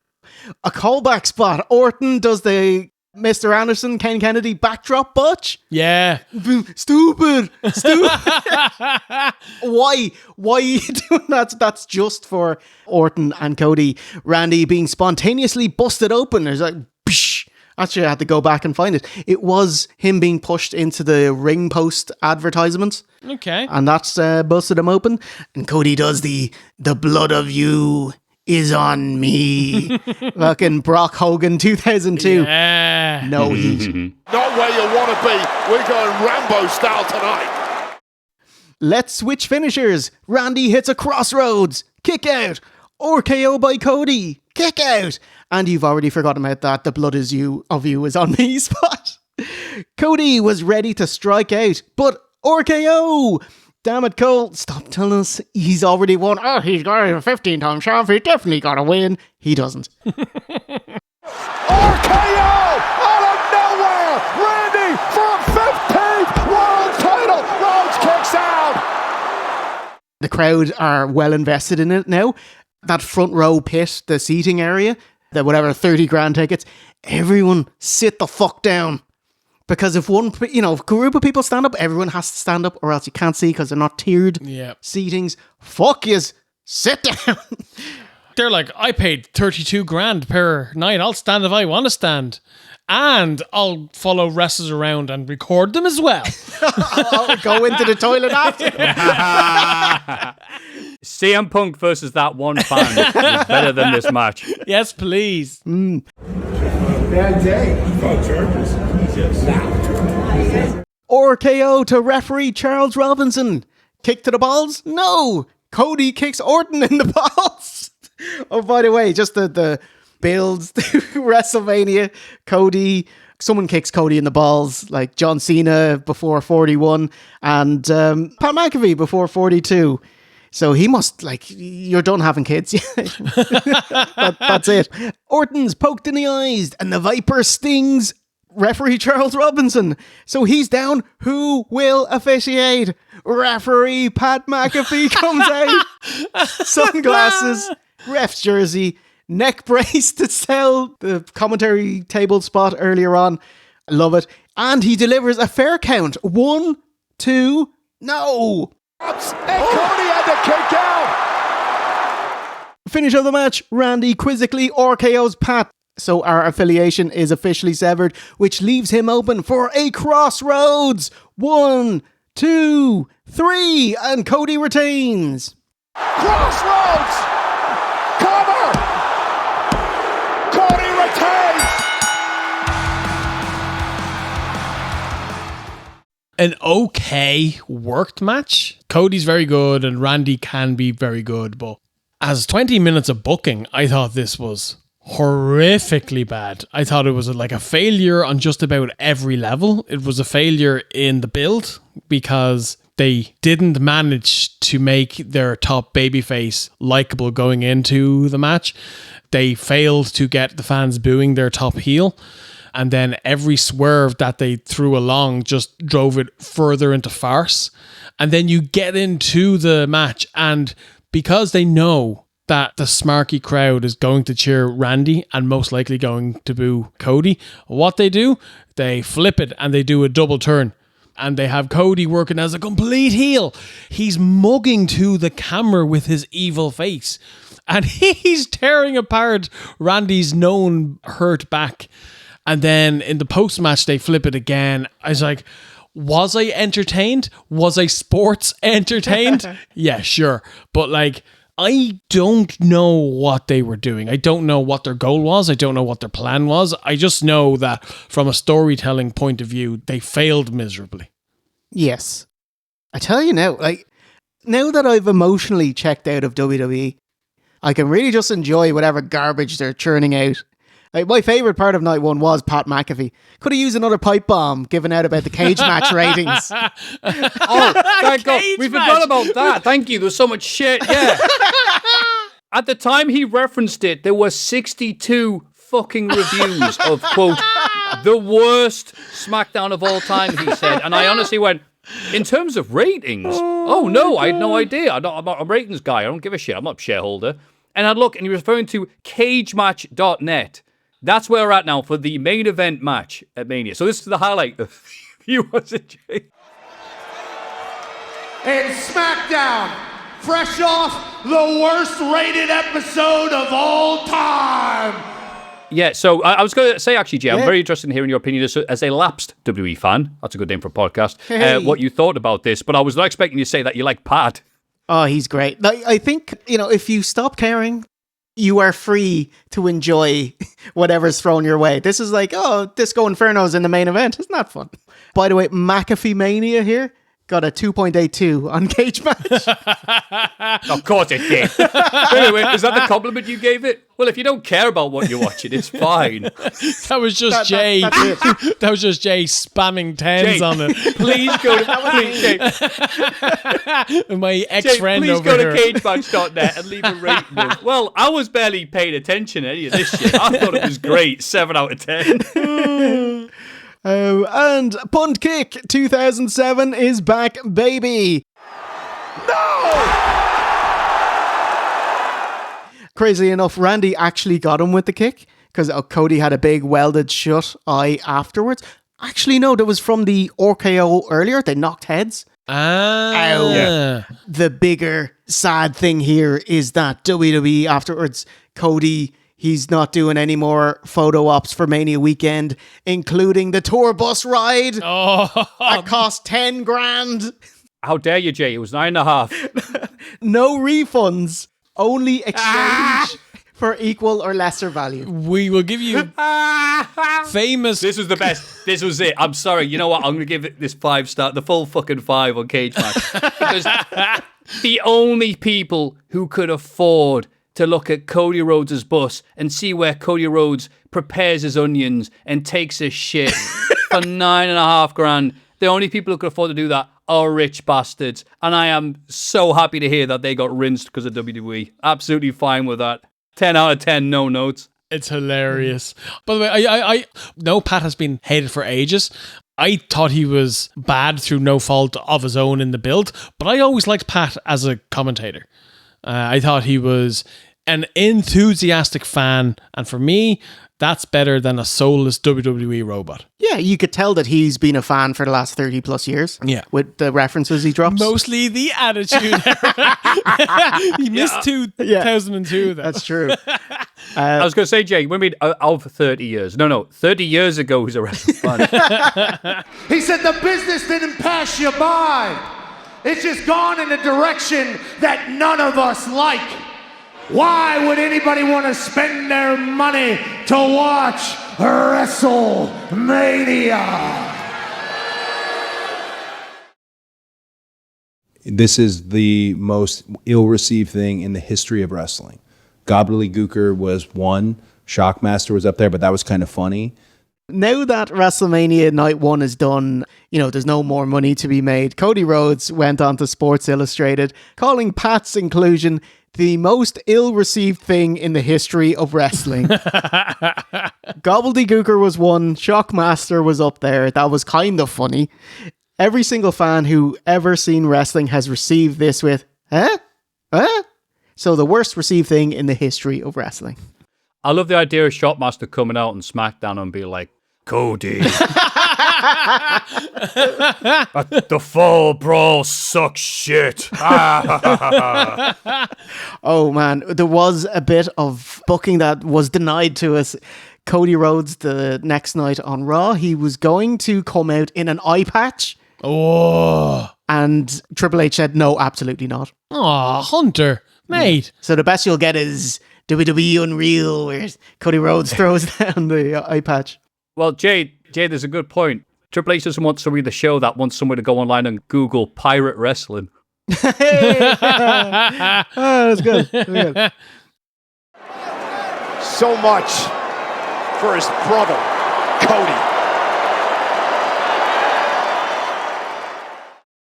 A callback spot, Orton does the Mr. Anderson, Ken Kennedy backdrop botch. Yeah. Stupid. Why are you doing that? That's just for Orton and Cody. Randy being spontaneously busted open. There's like, psh. Actually, I had to go back and find it. It was him being pushed into the ring post advertisement. Okay. And that's busted him open. And Cody does the blood of you is on me. Fucking Brock Hogan 2002. Yeah. No heat. Not where you want to be. We're going Rambo style tonight. Let's switch finishers. Randy hits a crossroads. Kick out. RKO by Cody. Kick out. And you've already forgotten about that. The blood is you is on me spot. Cody was ready to strike out, but RKO. Damn it, Cole. Stop telling us he's already won. Oh, he's got a 15-time champ. He definitely got to win. He doesn't. RKO out of nowhere. Randy for a 15th world title. Rhodes kicks out. The crowd are well invested in it now. That front row pit, the seating area, the whatever 30 grand tickets, everyone sit the fuck down. Because if one, if a group of people stand up, everyone has to stand up, or else you can't see because they're not tiered seatings. Fuck yous, sit down. They're like, I paid 32 grand per night. I'll stand if I want to stand. And I'll follow wrestlers around and record them as well. I'll go into the toilet after. CM Punk versus that one fan is better than this match. Yes, please. Bad day. Chargers. RKO to referee Charles Robinson. Kick to the balls? No. Cody kicks Orton in the balls. Oh, by the way, just the builds to WrestleMania. Someone kicks Cody in the balls, like John Cena before 41 and Pat McAfee before 42. So he must, you're done having kids. That's it. Orton's poked in the eyes and the Viper stings referee Charles Robinson. So he's down. Who will officiate? Referee Pat McAfee comes out. Sunglasses, ref's jersey, neck brace to sell the commentary table spot earlier on. I love it. And he delivers a fair count. 1, 2, no. And Cody had to kick out. Finish of the match, Randy quizzically RKO's Pat. So our affiliation is officially severed, which leaves him open for a crossroads. 1, 2, 3, and Cody retains. Crossroads. Cover. Cody retains. An okay worked match. Cody's very good and Randy can be very good, but as 20 minutes of booking, I thought this was horrifically bad. I thought it was a failure on just about every level. It was a failure in the build because they didn't manage to make their top babyface likable going into the match. They failed to get the fans booing their top heel. And then every swerve that they threw along just drove it further into farce. And then you get into the match, and because they know that the smarky crowd is going to cheer Randy and most likely going to boo Cody, what they do, they flip it and they do a double turn. And they have Cody working as a complete heel. He's mugging to the camera with his evil face. And he's tearing apart Randy's known hurt back. And then in the post-match, they flip it again. I was like, was I entertained? Was I sports entertained? Yeah, sure. But like, I don't know what they were doing. I don't know what their goal was. I don't know what their plan was. I just know that from a storytelling point of view, they failed miserably. Yes. I tell you now, like, now that I've emotionally checked out of WWE, I can really just enjoy whatever garbage they're churning out. Like, my favourite part of night one was Pat McAfee. Could have used another pipe bomb given out about the cage match ratings. Thank God. We forgot about that. Thank you. There's so much shit. Yeah. At the time he referenced it, there were 62 fucking reviews of, quote, the worst SmackDown of all time, he said. And I honestly went, in terms of ratings, oh no, I had no idea. I'm not a ratings guy. I don't give a shit. I'm not a shareholder. And I'd look, and he was referring to cagematch.net. That's where we're at now for the main event match at Mania. So this is the highlight of viewers at Jay. And SmackDown, fresh off the worst rated episode of all time. Yeah, so I was going to say, actually, Jay, I'm very interested in hearing your opinion as a lapsed WWE fan. That's a good name for a podcast. What you thought about this, but I was not expecting you to say that you like Pat. Oh, he's great. I think, if you stop caring, you are free to enjoy whatever's thrown your way. This is like, Disco Inferno's in the main event. Isn't that fun? By the way, McAfee-Mania here got a 2.82 on Cage Match. Of course it did. Anyway, is that the compliment you gave it? Well, if you don't care about what you're watching, it's fine. That was just Jay. That was just Jay spamming tens Jay, on it. Please go to my ex-friend please over go here. to cagematch.net and leave a rating. Well, I was barely paying attention to any of this shit. I thought it was great. 7 out of 10. And Punt Kick 2007 is back, baby. Crazily enough, Randy actually got him with the kick because Cody had a big welded shut eye afterwards. Actually, no, that was from the RKO earlier. They knocked heads. Yeah. The bigger sad thing here is that WWE afterwards, Cody, he's not doing any more photo ops for Mania weekend, including the tour bus ride. That cost 10 grand. How dare you, Jay? It was 9.5. No refunds. Only exchange for equal or lesser value. We will give you famous... This was the best. This was it. I'm sorry. You know what? I'm going to give it this 5-star, the full fucking 5 on Cage Match. Because the only people who could afford to look at Cody Rhodes' bus and see where Cody Rhodes prepares his onions and takes a shit for 9.5 grand, the only people who could afford to do that are rich bastards. And I am so happy to hear that they got rinsed because of WWE. Absolutely fine with that. 10 out of 10, no notes. It's hilarious. By the way, I know Pat has been hated for ages. I thought he was bad through no fault of his own in the build, but I always liked Pat as a commentator. I thought he was an enthusiastic fan, and for me, that's better than a soulless WWE robot. Yeah, you could tell that he's been a fan for the last 30 plus years. Yeah. With the references he drops. Mostly the Attitude Era. He missed 2002, though. That's true. I was going to say, Jay, we mean of 30 years. No, 30 years ago, he's a wrestling fan. He said the business didn't pass you by. It's just gone in a direction that none of us like. Why would anybody want to spend their money to watch WrestleMania? This is the most ill-received thing in the history of wrestling. Gobbledygooker was one. Shockmaster was up there, but that was kind of funny. Now that WrestleMania Night 1 is done, there's no more money to be made. Cody Rhodes went on to Sports Illustrated, calling Pat's inclusion the most ill-received thing in the history of wrestling. Gobbledygooker was one. Shockmaster was up there. That was kind of funny. Every single fan who ever seen wrestling has received this with, huh? So the worst received thing in the history of wrestling. I love the idea of Shockmaster coming out on SmackDown and be like, Cody, But the fall brawl sucks shit. Oh man, there was a bit of booking that was denied to us. Cody Rhodes, the next night on Raw, he was going to come out in an eye patch. Oh. And Triple H said, no, absolutely not. Aw, Hunter, mate. So the best you'll get is WWE Unreal, where Cody Rhodes throws down the eye patch. Well, Jay, there's a good point. Triple H doesn't want somebody in the show that wants somebody to go online and Google pirate wrestling. Oh, that's good. That's good. So much for his brother, Cody.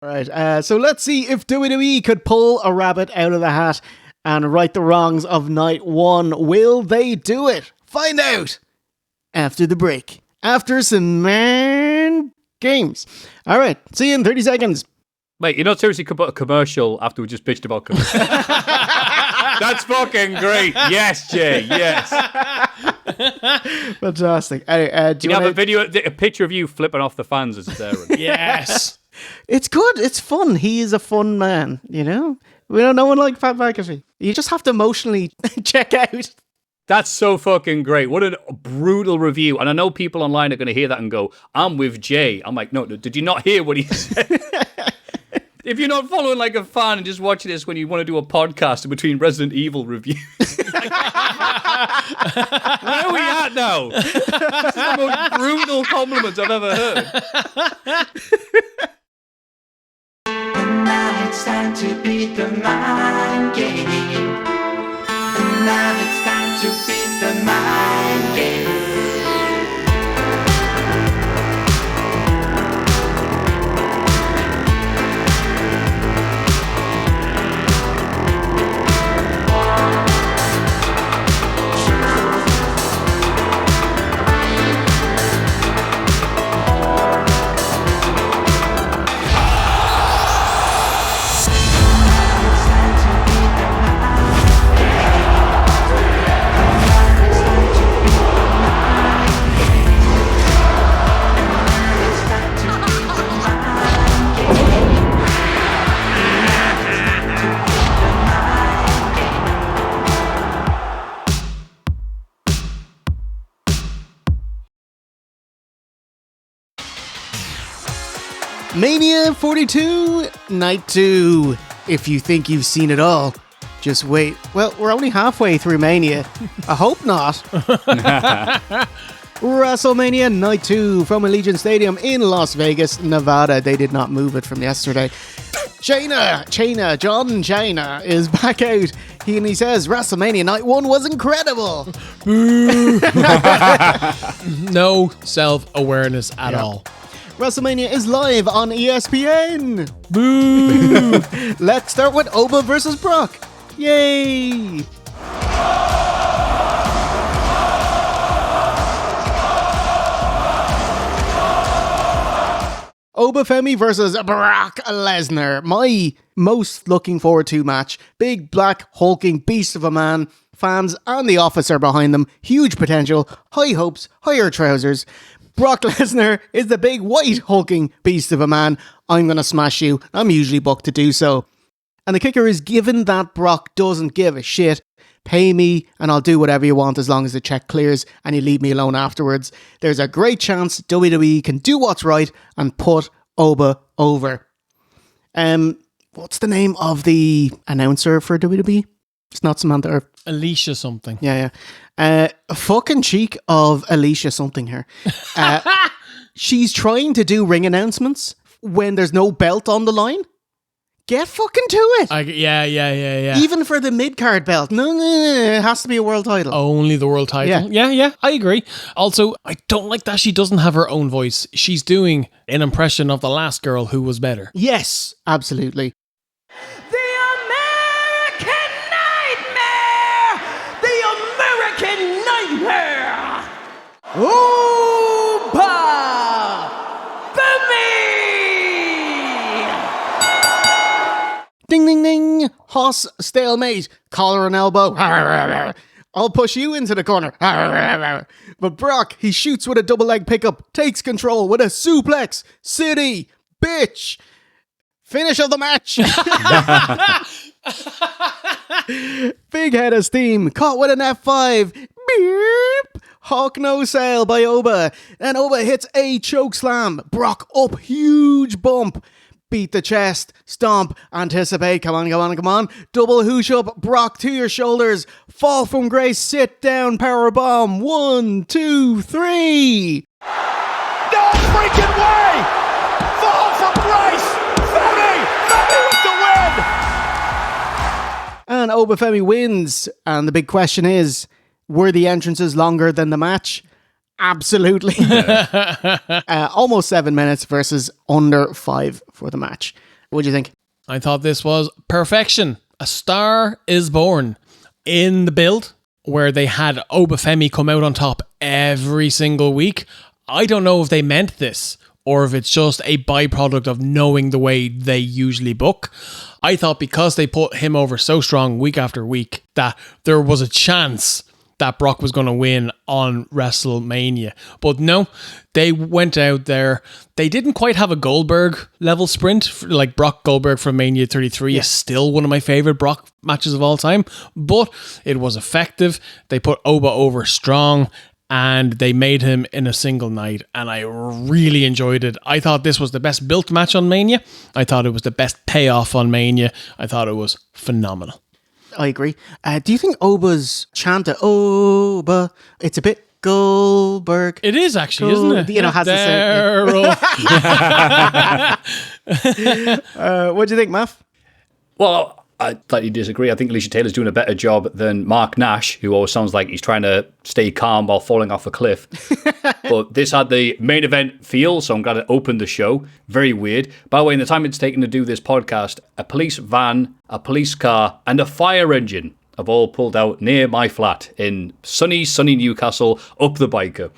All right, so let's see if WWE could pull a rabbit out of the hat and right the wrongs of night one. Will they do it? Find out after the break. After some man games. All right, see you in 30 seconds. Mate, you know, seriously could put a commercial after we just bitched about commercials. That's fucking great. Yes, Jay, yes. Fantastic. Anyway, do you have a picture of you flipping off the fans as it's airing? Yes. It's good. It's fun. He is a fun man, you know? We don't know one like Pat McAfee. You just have to emotionally check out. That's so fucking great. What a brutal review. And I know people online are going to hear that and go, I'm with Jay. I'm like, no, did you not hear what he said? If you're not following like a fan and just watching this when you want to do a podcast in between Resident Evil reviews. Where are we at now? This is the most brutal compliment I've ever heard. Now it's time to beat the mind game. Now it's time to beat the mind game. Mania 42, Night 2. If you think you've seen it all, just wait. Well, we're only halfway through Mania. I hope not. WrestleMania Night 2 from Allegiant Stadium in Las Vegas, Nevada. They did not move it from yesterday. John Cena is back out. He says WrestleMania Night 1 was incredible. No self-awareness at all. WrestleMania is live on ESPN. Boo! Let's start with Oba versus Brock. Yay! Oba Femi versus Brock Lesnar. My most looking forward to match. Big black hulking beast of a man. Fans and the office are behind them. Huge potential. High hopes. Higher trousers. Brock Lesnar is the big white hulking beast of a man. I'm going to smash you. I'm usually booked to do so. And the kicker is, given that Brock doesn't give a shit, pay me and I'll do whatever you want as long as the check clears and you leave me alone afterwards. There's a great chance WWE can do what's right and put Oba over. What's the name of the announcer for WWE? It's not Samantha. Alicia something. Yeah. A fucking cheek of Alicia something here. She's trying to do ring announcements when there's no belt on the line. Get fucking to it. Yeah. Even for the mid-card belt. No, it has to be a world title. Only the world title. Yeah, I agree. Also, I don't like that she doesn't have her own voice. She's doing an impression of the last girl who was better. Yes, absolutely. Oba Femi! Ding, ding, ding. Hoss stalemate. Collar and elbow. I'll push you into the corner. But Brock, he shoots with a double leg pickup, takes control with a suplex. City, bitch. Finish of the match. Big head of steam, caught with an F5. Beep. Hawk no sale by Oba. And Oba hits a choke slam. Brock up, huge bump. Beat the chest, stomp, anticipate, come on. Double hoosh up, Brock to your shoulders. Fall from grace, sit down, power bomb. 1, 2, 3. No freaking way! Fall from grace! Femi with the win! And Obafemi wins. And the big question is, were the entrances longer than the match? Absolutely. Almost 7 minutes versus under 5 for the match. What do you think? I thought this was perfection. A star is born. In the build, where they had Obafemi come out on top every single week, I don't know if they meant this or if it's just a byproduct of knowing the way they usually book. I thought because they put him over so strong week after week that there was a chance that Brock was going to win on WrestleMania. But no, they went out there. They didn't quite have a Goldberg level sprint. Like Brock Goldberg from Mania 33 is still one of my favorite Brock matches of all time. But it was effective. They put Oba over strong and they made him in a single night. And I really enjoyed it. I thought this was the best built match on Mania. I thought it was the best payoff on Mania. I thought it was phenomenal. I agree. Do you think Oba's chant, Oba, it's a bit Goldberg? It is actually, isn't it? You know, has the same. What do you think, Maff? Well, I slightly disagree. I think Alicia Taylor's doing a better job than Mark Nash, who always sounds like he's trying to stay calm while falling off a cliff. But this had the main event feel, so I'm glad it opened the show. Very weird. By the way, in the time it's taken to do this podcast, a police van, a police car, and a fire engine have all pulled out near my flat in sunny Newcastle, up the biker.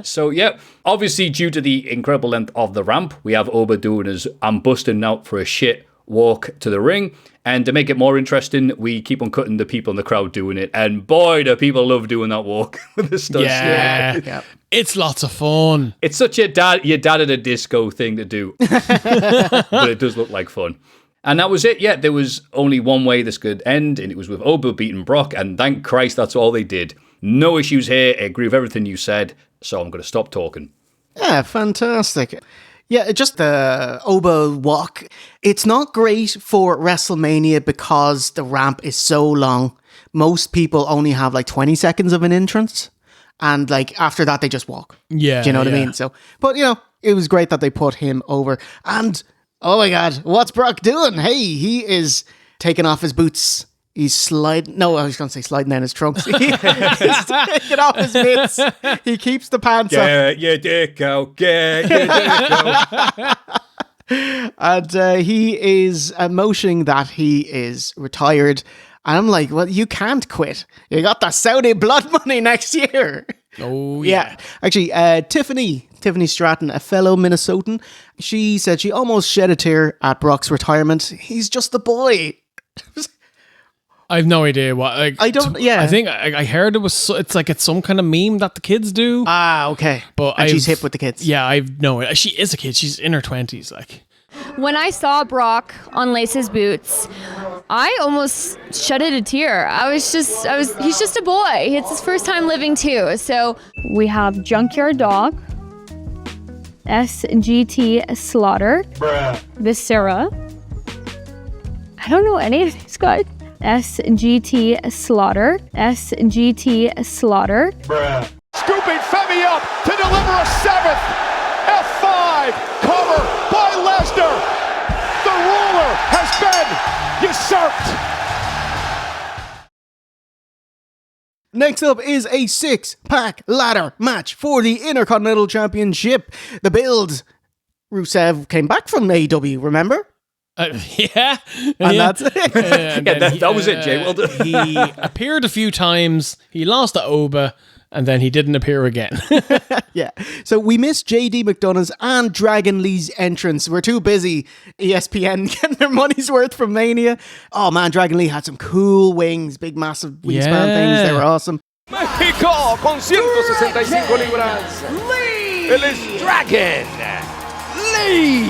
So, yeah, obviously due to the incredible length of the ramp, we have Oba doing his I'm busting out for a shit walk to the ring. And to make it more interesting, we keep on cutting the people in the crowd doing it. And boy, do people love doing that walk with the stunts. Yeah. It's lots of fun. It's such your dad at a disco thing to do. But it does look like fun. And that was it. Yeah, there was only one way this could end, and it was with Oba beating Brock. And thank Christ that's all they did. No issues here. I agree with everything you said. So I'm going to stop talking. Yeah, fantastic. Yeah, just the Oba walk. It's not great for WrestleMania because the ramp is so long. Most people only have like 20 seconds of an entrance. And like after that, they just walk. Yeah. Do you know what I mean? So, but you know, it was great that they put him over. And oh my God, what's Brock doing? Hey, he is taking off his boots. He's sliding. No, I was going to say sliding down his trunks. He's taking off his mitts. He keeps the pants up. Get your dick out. Get your dick out. And he is motioning that he is retired. And I'm like, well, you can't quit. You got the Saudi blood money next year. Oh, yeah. Actually, Tiffany Stratton, a fellow Minnesotan, she said she almost shed a tear at Brock's retirement. He's just the boy. I have no idea what. Like, I don't. Yeah, I think I heard it was. It's like it's some kind of meme that the kids do. Ah, okay. But and she's hip with the kids. Yeah, I've no. She is a kid. She's in her 20s. Like when I saw Brock unlace his boots, I almost shedded a tear. He's just a boy. It's his first time living too. So we have Junkyard Dog, SGT Slaughter, Viscera. I don't know any of these guys. SGT Slaughter, SGT Slaughter. Scooping Femi up to deliver a 7th. F5 cover by Lesnar. The ruler has been usurped. Next up is a 6-pack ladder match for the Intercontinental Championship. The build. Rusev came back from AEW, remember? Yeah. And that's it. That was it, Jay. Well done. He appeared a few times. He lost to Oba. And then he didn't appear again. Yeah. So we missed JD McDonough's and Dragon Lee's entrance. We're too busy ESPN getting their money's worth from Mania. Oh man, Dragon Lee had some cool wings, big massive wingspan things. They were awesome. México con 165 libras. Él es Dragon Lee.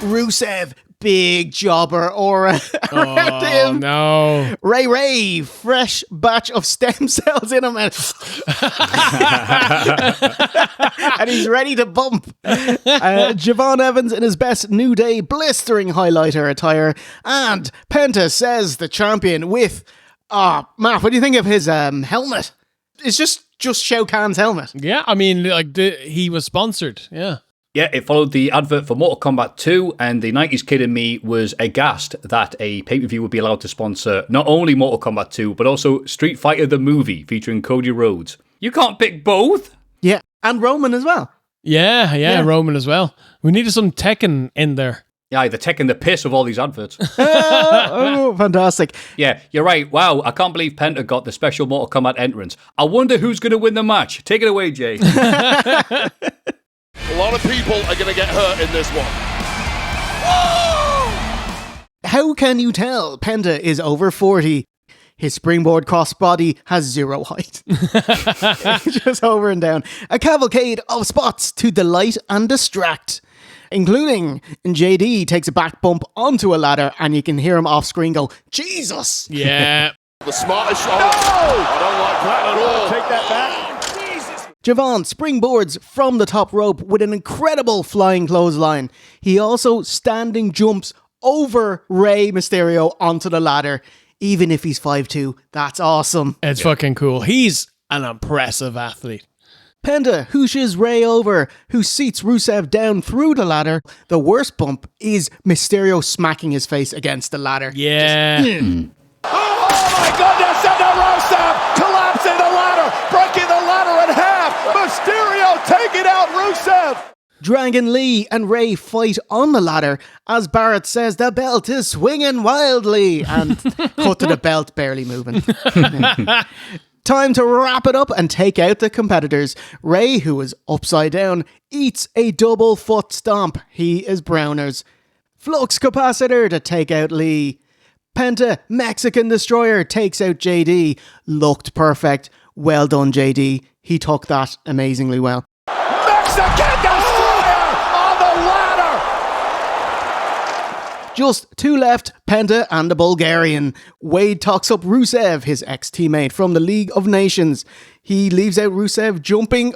Rusev, big jobber aura around him. No. Ray, fresh batch of stem cells in him. And he's ready to bump. Javon Evans in his best New Day blistering highlighter attire. And Penta says the champion with... Matt, what do you think of his helmet? It's just Shao Kahn's helmet. Yeah, I mean, like, he was sponsored. Yeah. Yeah, it followed the advert for Mortal Kombat 2, and the 90s kid in me was aghast that a pay-per-view would be allowed to sponsor not only Mortal Kombat 2, but also Street Fighter the movie featuring Cody Rhodes. You can't pick both? Yeah, and Roman as well. Yeah, Roman as well. We needed some Tekken in there. Yeah, they're taking the piss of all these adverts. Oh, fantastic. Yeah, you're right. Wow, I can't believe Penta got the special Mortal Kombat entrance. I wonder who's going to win the match. Take it away, Jay. A lot of people are going to get hurt in this one. How can you tell Penta is over 40? His springboard crossbody has 0 height. Just over and down. A cavalcade of spots to delight and distract, including JD takes a back bump onto a ladder and you can hear him off screen go, Jesus! Yeah. The smartest shot. No! I don't like that at all. Take that back. Javon springboards from the top rope with an incredible flying clothesline. He also standing jumps over Rey Mysterio onto the ladder. Even if he's 5'2", that's awesome. It's fucking cool. He's an impressive athlete. Penta hooshes Rey over, who seats Rusev down through the ladder. The worst bump is Mysterio smacking his face against the ladder. Yeah. Oh my goodness, and the Rusev collapsing the ladder, breaking the ladder in half. Mysterio taking out Rusev. Dragon Lee and Rey fight on the ladder as Barrett says the belt is swinging wildly and cut to the belt barely moving. Time to wrap it up and take out the competitors. Rey, who is upside down, eats a double foot stomp. He is Browners. Flux capacitor to take out Lee. Penta Mexican Destroyer takes out JD. Looked perfect. Well done, JD. He took that amazingly well. Mexican Destroyer on the ladder. Just 2 left, Penta and the Bulgarian. Wade talks up Rusev, his ex-teammate from the League of Nations. He leaves out Rusev jumping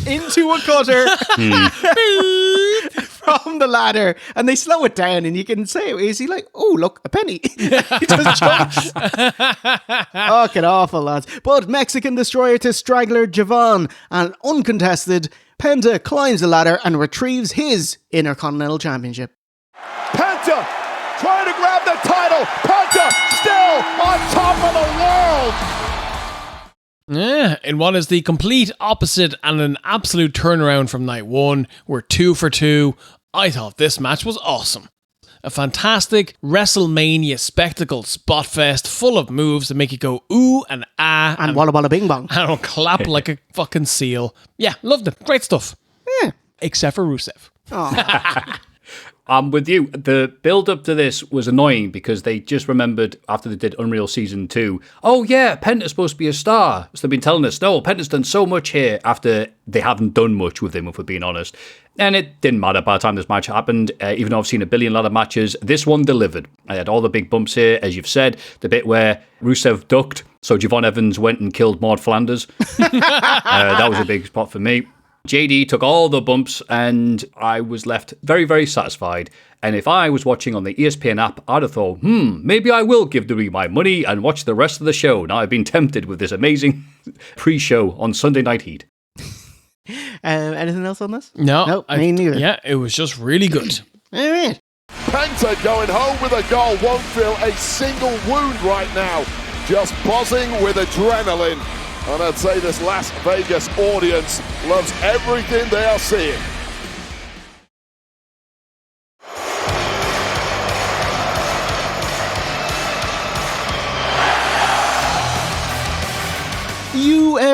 into a cutter from the ladder. And they slow it down and you can say, is he like, oh, look, a penny. He just jumps. Fucking awful, lads. But Mexican Destroyer to Straggler Javon. And uncontested, Penta climbs the ladder and retrieves his Intercontinental Championship. Penta trying to grab the title. Penta still on top of the world. Yeah, in what is the complete opposite and an absolute turnaround from night one. We're 2 for 2. I thought this match was awesome. A fantastic WrestleMania spectacle spot fest full of moves that make you go ooh and ah. And walla walla bing bong. And clap like a fucking seal. Yeah, loved it. Great stuff. Yeah. Except for Rusev. I'm with you. The build-up to this was annoying because they just remembered after they did Unreal Season 2, oh yeah, Penta's supposed to be a star. So they've been telling us, no, Penta's done so much here after they haven't done much with him, if we're being honest. And it didn't matter by the time this match happened, even though I've seen a billion ladder matches, this one delivered. I had all the big bumps here, as you've said, the bit where Rusev ducked, so Javon Evans went and killed Maud Flanders. That was a big spot for me. JD took all the bumps and I was left very, very satisfied. And if I was watching on the ESPN app, I'd have thought, maybe I will give WWE my money and watch the rest of the show. Now I've been tempted with this amazing pre-show on Sunday Night Heat. Anything else on this? No. Me neither. Yeah, it was just really good. All right. Penta going home with a goal, won't feel a single wound right now. Just buzzing with adrenaline. And I'd say this Las Vegas audience loves everything they are seeing.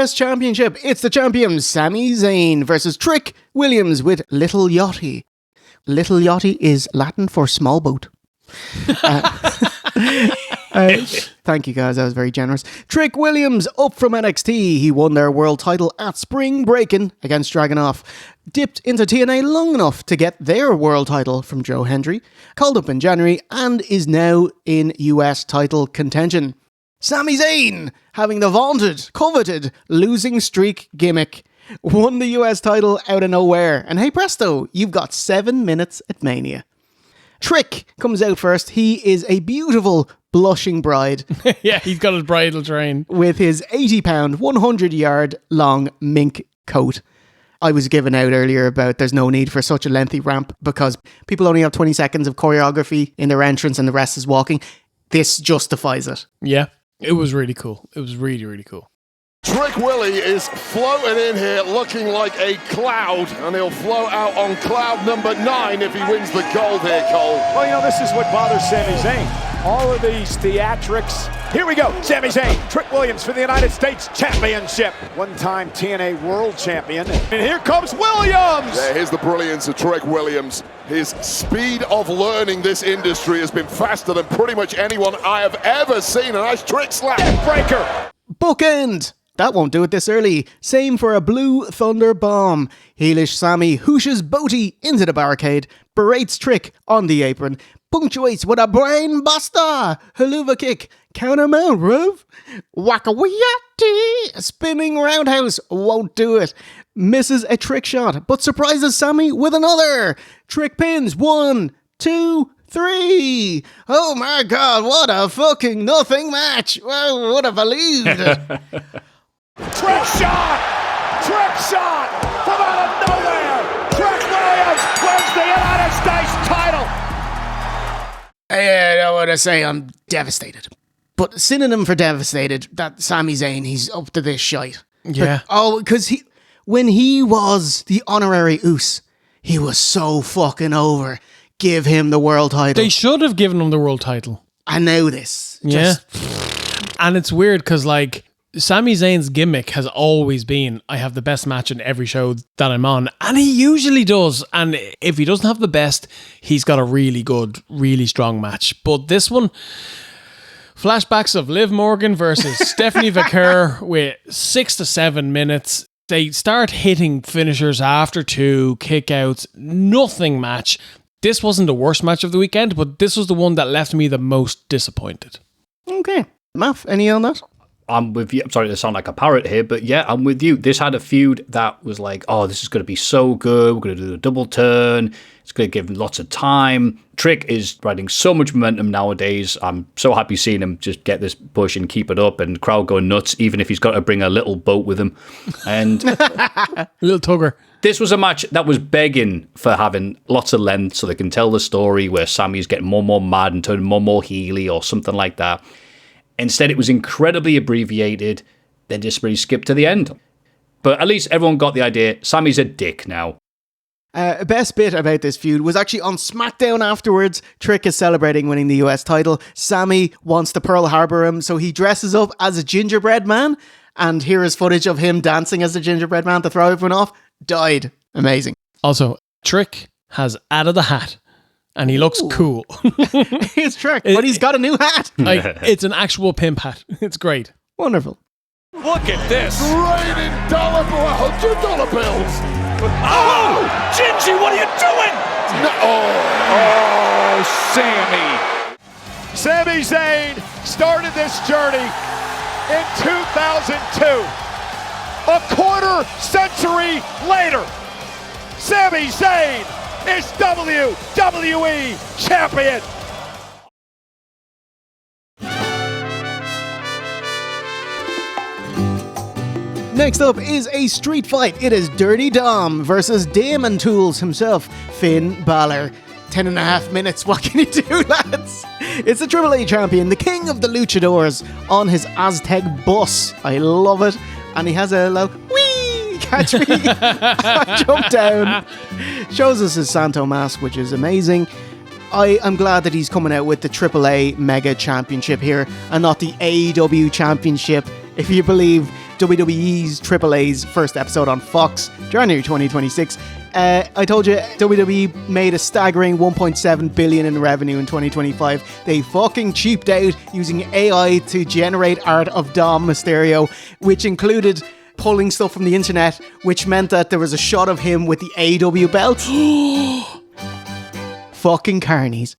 US Championship. It's the champion Sami Zayn versus Trick Williams with Little Yachty. Little Yachty is Latin for small boat. Thank you guys, that was very generous. Trick Williams up from NXT. He won their world title at Spring Breakin' against Dragunov. Dipped into TNA long enough to get their world title from Joe Hendry. Called up in January and is now in US title contention. Sami Zayn, having the vaunted, coveted losing streak gimmick, won the US title out of nowhere. And hey presto, you've got 7 minutes at Mania. Trick comes out first. He is a beautiful, blushing bride. Yeah, he's got his bridal train. With his 80-pound, 100-yard long mink coat. I was given out earlier about there's no need for such a lengthy ramp because people only have 20 seconds of choreography in their entrance and the rest is walking. This justifies it. Yeah, it was really cool. It was really, really cool. Trick Willie is floating in here looking like a cloud, and he'll float out on cloud number 9 if he wins the gold here, Cole. Well, you know, this is what bothers Sami Zayn. All of these theatrics. Here we go, Sami Zayn, Trick Williams for the United States Championship. One-time TNA World Champion. And here comes Williams! Yeah, here's the brilliance of Trick Williams. His speed of learning this industry has been faster than pretty much anyone I have ever seen. A nice trick slap. Breaker. Bookend! That won't do it this early. Same for a Blue Thunder Bomb. Heelish Sami hooshes Boaty into the barricade, berates Trick on the apron, punctuates with a brain buster, haluva kick, counter mount, bruv. Waka-wiyati, spinning roundhouse, won't do it. Misses a trick shot, but surprises Sami with another. Trick pins, 1, 2, 3. Oh my god, what a fucking nothing match. Well, would have believed it. Trick shot! Trick shot! From out of nowhere! Trick Williams wins the United States title! I don't want to say I'm devastated. But synonym for devastated, that Sami Zayn, he's up to this shite. Yeah. Because when he was the honorary Us, he was so fucking over. Give him the world title. They should have given him the world title. I know this. Yeah. And it's weird because, like, Sami Zayn's gimmick has always been, I have the best match in every show that I'm on. And he usually does. And if he doesn't have the best, he's got a really good, really strong match. But this one, flashbacks of Liv Morgan versus Stephanie Vaquer with 6 to 7 minutes. They start hitting finishers after 2, kickouts, nothing match. This wasn't the worst match of the weekend, but this was the one that left me the most disappointed. Okay. Math, any on that? I'm with you. I'm sorry to sound like a parrot here, but yeah, I'm with you. This had a feud that was like, oh, this is going to be so good. We're going to do a double turn. It's going to give him lots of time. Trick is riding so much momentum nowadays. I'm so happy seeing him just get this push and keep it up, and crowd going nuts, even if he's got to bring a little boat with him. And little tugger. This was a match that was begging for having lots of length so they can tell the story where Sami's getting more and more mad and turning more and more heely or something like that. Instead, it was incredibly abbreviated, then just really skipped to the end. But at least everyone got the idea. Sami's a dick now. Best bit about this feud was actually on SmackDown afterwards. Trick is celebrating winning the US title. Sami wants to Pearl Harbor him, so he dresses up as a gingerbread man. And here is footage of him dancing as a gingerbread man to throw everyone off. Died. Amazing. Also, Trick has added a hat. And he looks cool. He's Trick, but he's got a new hat. Like, it's an actual pimp hat. It's great. Wonderful. Look at this. Raining $100 bills. Oh! Gingy, what are you doing? No. Oh, Sami. Sami Zayn started this journey in 2002. A quarter century later, Sami Zayn is WWE Champion. Next up is a street fight. It is Dirty Dom versus Damon Tools himself, Finn Balor. 10.5 minutes. What can you do, lads? It's the AAA champion, the king of the luchadors, on his Aztec bus. I love it. And he has a low whee, catch me, jump down. Shows us his Santo mask, which is amazing. I am glad that he's coming out with the AAA Mega Championship here and not the AEW Championship. If you believe WWE's AAA's first episode on Fox, January 2026. I told you WWE made a staggering 1.7 billion in revenue in 2025. They fucking cheaped out using AI to generate art of Dom Mysterio, which included pulling stuff from the internet, which meant that there was a shot of him with the AEW belt. Fucking carnies.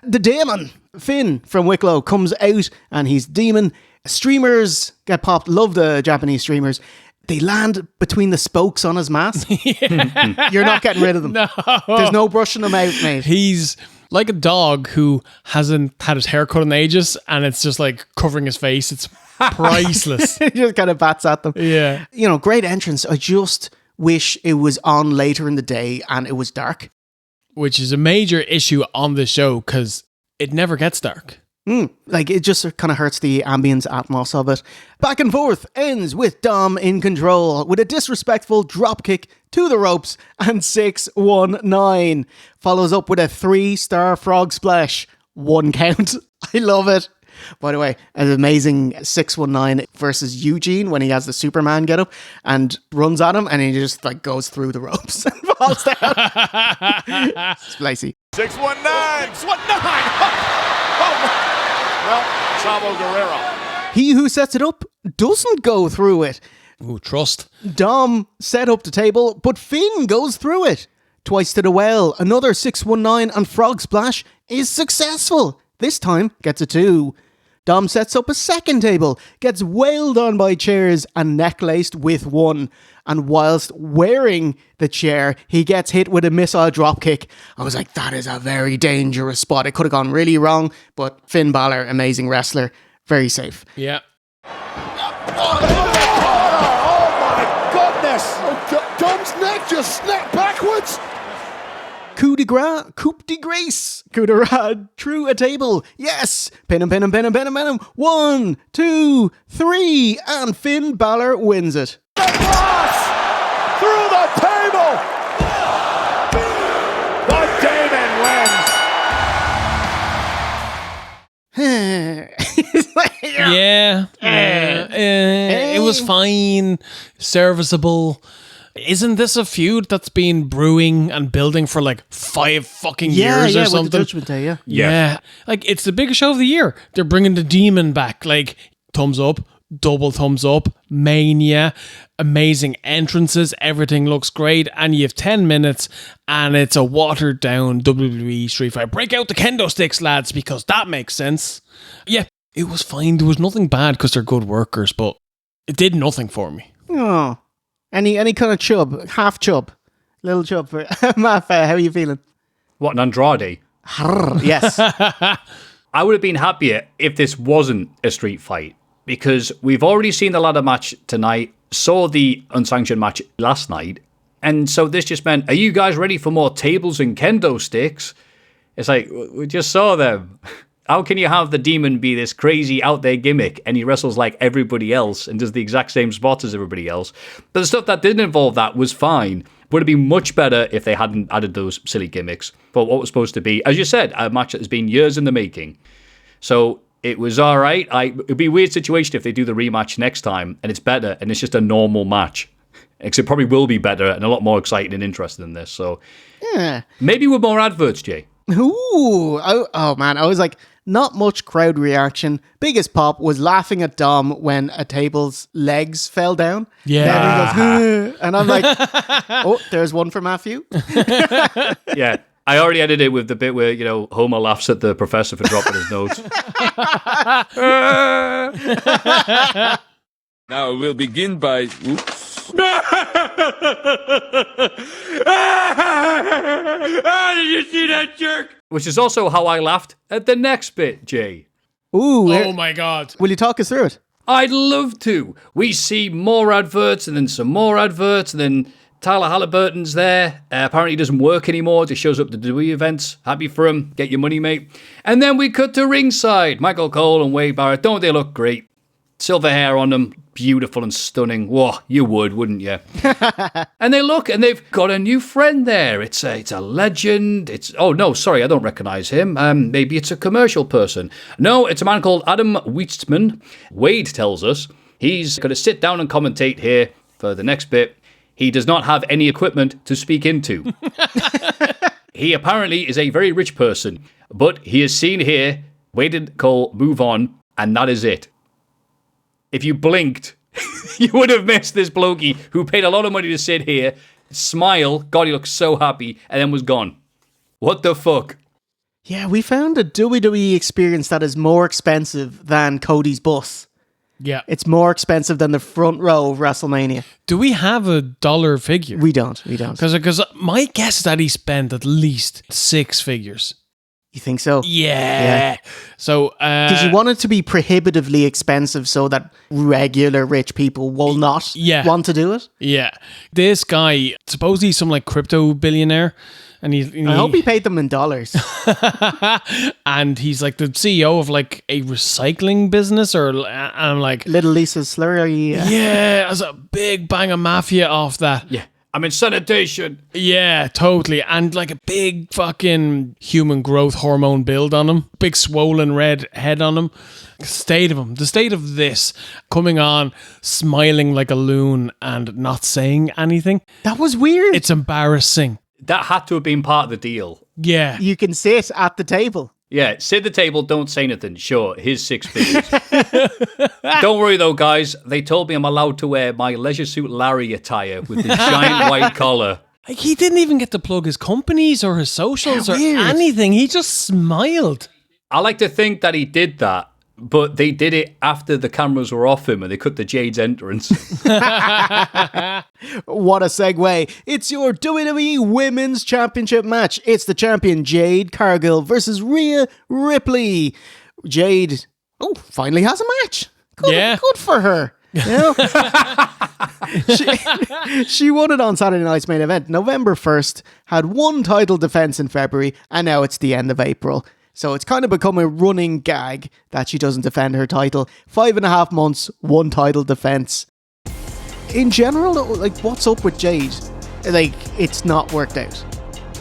The Demon, Finn from Wicklow, comes out and he's demon. Streamers get popped. Love the Japanese streamers. They land between the spokes on his mask. You're not getting rid of them. No. There's no brushing them out, mate. He's like a dog who hasn't had his hair cut in ages and it's just like covering his face. It's priceless. He just kind of bats at them. Yeah. You know, great entrance. I just wish it was on later in the day and it was dark. Which is a major issue on the show because it never gets dark. Like, it just kind of hurts the ambience atmos of it. Back and forth ends with Dom in control with a disrespectful dropkick to the ropes and 619. Follows up with a 3-star frog splash. 1 count. I love it. By the way, an amazing 619 versus Eugene when he has the Superman getup and runs at him and he just like goes through the ropes and falls down. It's lacy. 619! 619! Well, Chavo Guerrero. He who sets it up doesn't go through it. Ooh, trust. Dom set up the table, but Finn goes through it. Twice to the well, another 619 and frog splash is successful. This time gets a 2. Dom sets up a second table, gets wailed on by chairs and necklaced with 1. And whilst wearing the chair, he gets hit with a missile dropkick. I was like, that is a very dangerous spot. It could have gone really wrong, but Finn Balor, amazing wrestler, very safe. Yeah. Oh my goodness! Dom's neck just snapped backwards. Coup de grace. Coup de grace. Through a table. Yes. Pin him. 1, 2, 3. And Finn Balor wins it. The cross! Through the table! The Demon wins! Yeah. It was fine. Serviceable. Isn't this a feud that's been brewing and building for like 5 fucking years or something? With the Judgment Day, yeah. Like, it's the biggest show of the year. They're bringing the Demon back. Like, thumbs up, double thumbs up, Mania, amazing entrances, everything looks great, and you have 10 minutes, and it's a watered down WWE Street Fighter. Break out the kendo sticks, lads, because that makes sense. Yeah, it was fine. There was nothing bad because they're good workers, but it did nothing for me. Oh. Any kind of chub, half chub, little chub for Matt. How are you feeling? What, an Andrade? Yes. I would have been happier if this wasn't a street fight, because we've already seen the ladder match tonight, saw the unsanctioned match last night, and so this just meant, are you guys ready for more tables and kendo sticks? It's like, we just saw them. How can you have the Demon be this crazy out there gimmick and he wrestles like everybody else and does the exact same spots as everybody else? But the stuff that didn't involve that was fine. Would have been much better if they hadn't added those silly gimmicks. But what was supposed to be, as you said, a match that has been years in the making. So it was all right. It'd be a weird situation if they do the rematch next time and it's better and it's just a normal match. Because it probably will be better and a lot more exciting and interesting than this. So yeah, maybe with more adverts, Jay. Ooh, oh man, I was like, not much crowd reaction. Biggest pop was laughing at Dom when a table's legs fell down. Yeah. Then he goes, and I'm like, oh, there's one for Matthew. Yeah. I already edited it with the bit where, Homer laughs at the professor for dropping his notes. Now we'll begin by... Oops. Did you see that jerk? Which is also how I laughed at the next bit, Jay. Ooh. Oh my God. Will you talk us through it? I'd love to. We see more adverts and then some more adverts and then Tyler Halliburton's there. Apparently he doesn't work anymore. Just shows up to WWE events. Happy for him. Get your money, mate. And then we cut to ringside. Michael Cole and Wade Barrett. Don't they look great? Silver hair on them, beautiful and stunning. Whoa, you would, wouldn't you? And they look, and they've got a new friend there. It's a legend. Oh no, sorry, I don't recognize him. Maybe it's a commercial person. No, it's a man called Adam Weistman. Wade tells us he's going to sit down and commentate here for the next bit. He does not have any equipment to speak into. He apparently is a very rich person, but he is seen here, Wade call, move on, and that is it. If you blinked, you would have missed this blokey who paid a lot of money to sit here, smile, God, he looks so happy, and then was gone. What the fuck? Yeah, we found a WWE experience that is more expensive than Cody's bus. Yeah. It's more expensive than the front row of WrestleMania. Do we have a dollar figure? We don't. Because my guess is that he spent at least 6 figures. You think so? Yeah. So, because you want it to be prohibitively expensive so that regular rich people will not want to do it. Yeah. This guy, supposedly he's some like crypto billionaire. And I hope he paid them in dollars. And he's like the CEO of like a recycling business, or I'm like Little Lisa's Slurry. Yeah, as a big bang of mafia off that. Yeah. I'm in sanitation. Yeah, totally. And like a big fucking human growth hormone build on him. Big swollen red head on him. The state of this, coming on, smiling like a loon and not saying anything. That was weird. It's embarrassing. That had to have been part of the deal. Yeah. You can sit at the table. Yeah, sit at the table, don't say anything. Sure, here's 6 figures. Don't worry though, guys. They told me I'm allowed to wear my Leisure Suit Larry attire with the giant white collar. Like, he didn't even get to plug his companies or his socials or anything. He just smiled. I like to think that he did that, but they did it after the cameras were off him and they cut the Jade's entrance. What a segue. It's your WWE Women's Championship match. It's the champion Jade Cargill versus Rhea Ripley. Jade, finally has a match. Good for her. You know? she won it on Saturday night's main event, November 1st, had 1 title defense in February, and now it's the end of April. So it's kind of become a running gag that she doesn't defend her title. 5.5 months, 1 title defense. In general, like, what's up with Jade? Like, it's not worked out.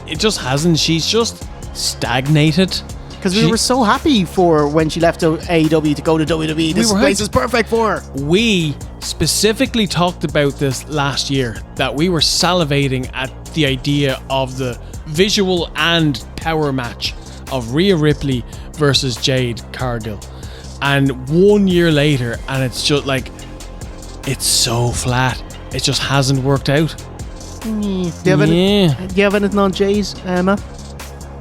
It just hasn't. She's just stagnated. Because we were so happy for when she left AEW to go to WWE. This place is perfect for her. We specifically talked about this last year, that we were salivating at the idea of the visual and power match of Rhea Ripley versus Jade Cargill. And 1 year later, and it's just like, it's so flat. It just hasn't worked out. Do you have anything on Jade, Emma?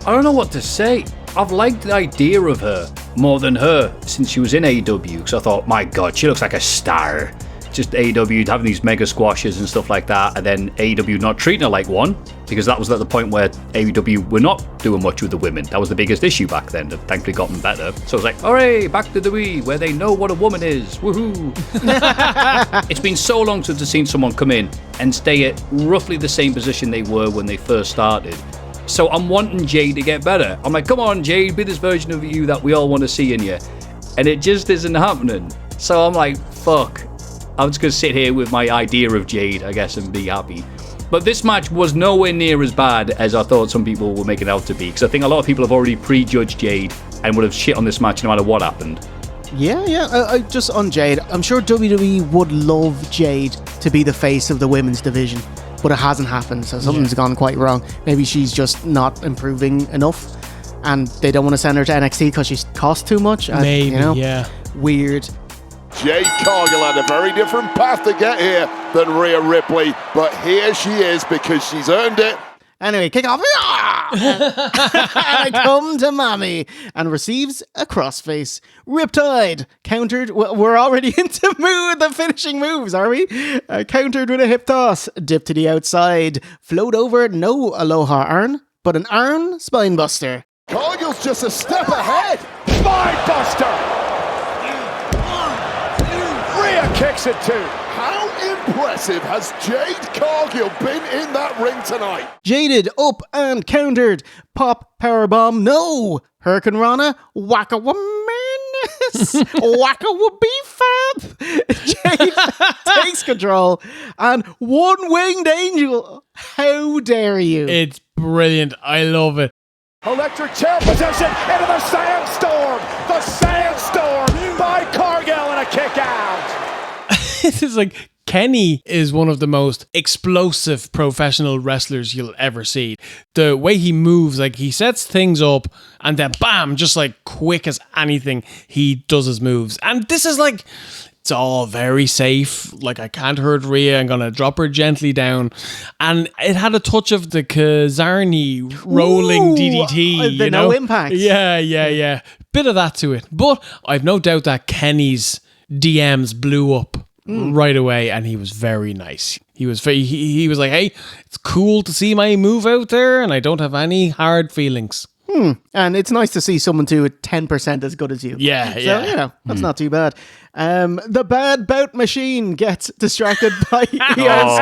I don't know what to say. I've liked the idea of her more than her since she was in AEW, because I thought, my God, she looks like a star. Just AEW having these mega squashes and stuff like that, and then AEW not treating her like one, because that was at the point where AEW were not doing much with the women. That was the biggest issue back then. They've thankfully gotten better. So it's like, hooray, back to the WWE, where they know what a woman is. Woohoo! It's been so long since I've seen someone come in and stay at roughly the same position they were when they first started. So I'm wanting Jade to get better. I'm like, come on, Jade, be this version of you that we all want to see in you. And it just isn't happening. So I'm like, fuck. I'm just going to sit here with my idea of Jade, I guess, and be happy. But this match was nowhere near as bad as I thought some people were making it out to be. Because I think a lot of people have already prejudged Jade and would have shit on this match no matter what happened. Yeah. Just on Jade, I'm sure WWE would love Jade to be the face of the women's division. But it hasn't happened, so something's gone quite wrong. Maybe she's just not improving enough, and they don't want to send her to NXT because she costs too much. Maybe, Weird. Jade Cargill had a very different path to get here than Rhea Ripley, but here she is because she's earned it. Anyway, kick off. I come to mommy and receives a crossface. Riptide countered. We're already into the finishing moves, are we? Countered with a hip toss. Dip to the outside. Float over. No aloha arm, but an arm spine buster. Cargill's just a step ahead. Spine buster. Rhea kicks it too. How impressive has Jade Cargill been in that ring tonight? Jaded up and countered. Pop powerbomb. No. Hurricane Rana. Waka woman. Yes! Wacko would be fab! Jade takes control, and One Winged Angel. How dare you? It's brilliant. I love it. Electric chair position into the sandstorm. The sandstorm by Cargill and a kick out. This is like, Kenny is one of the most explosive professional wrestlers you'll ever see. The way he moves, like he sets things up and then bam, just like quick as anything, he does his moves. And this is like, it's all very safe. Like, I can't hurt Rhea. I'm going to drop her gently down. And it had a touch of the Kazarni rolling DDT. The no impact. Yeah. Bit of that to it. But I've no doubt that Kenny's DMs blew up right away, and he was very nice. He was like, hey, it's cool to see my move out there, and I don't have any hard feelings. And it's nice to see someone do it 10% as good as you. Yeah. So, that's not too bad. The bad bout machine gets distracted by Io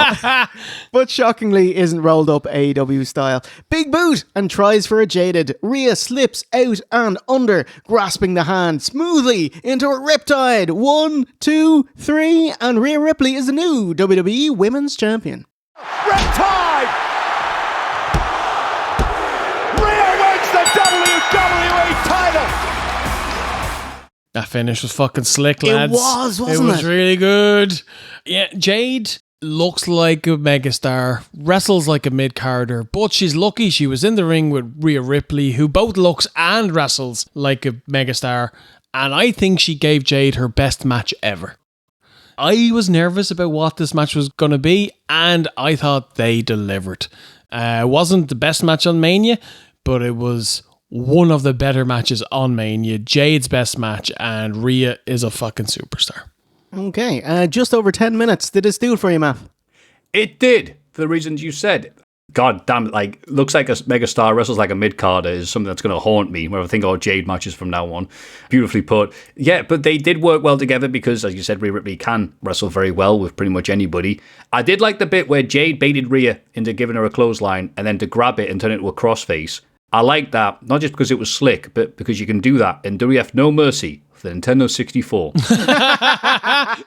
Sky. But shockingly isn't rolled up AEW style. Big boot and tries for a jaded. Rhea slips out and under, grasping the hand smoothly into a riptide. 1, 2, 3, and Rhea Ripley is the new WWE Women's Champion. Riptide! Rhea wins the WWE title! That finish was fucking slick, lads. It was, wasn't it? It was really good. Yeah, Jade looks like a megastar, wrestles like a mid-carder, but she's lucky she was in the ring with Rhea Ripley, who both looks and wrestles like a megastar, and I think she gave Jade her best match ever. I was nervous about what this match was going to be, and I thought they delivered. It wasn't the best match on Mania, but it was one of the better matches on Mania, Jade's best match, and Rhea is a fucking superstar. Okay, just over 10 minutes. Did this do it for you, Matt? It did, for the reasons you said. God damn it, like, looks like a megastar, wrestles like a mid-carder is something that's going to haunt me when I think about Jade matches from now on. Beautifully put. Yeah, but they did work well together because, as you said, Rhea Ripley can wrestle very well with pretty much anybody. I did like the bit where Jade baited Rhea into giving her a clothesline and then to grab it and turn it into a crossface. I like that, not just because it was slick, but because you can do that in WF No Mercy for the Nintendo 64.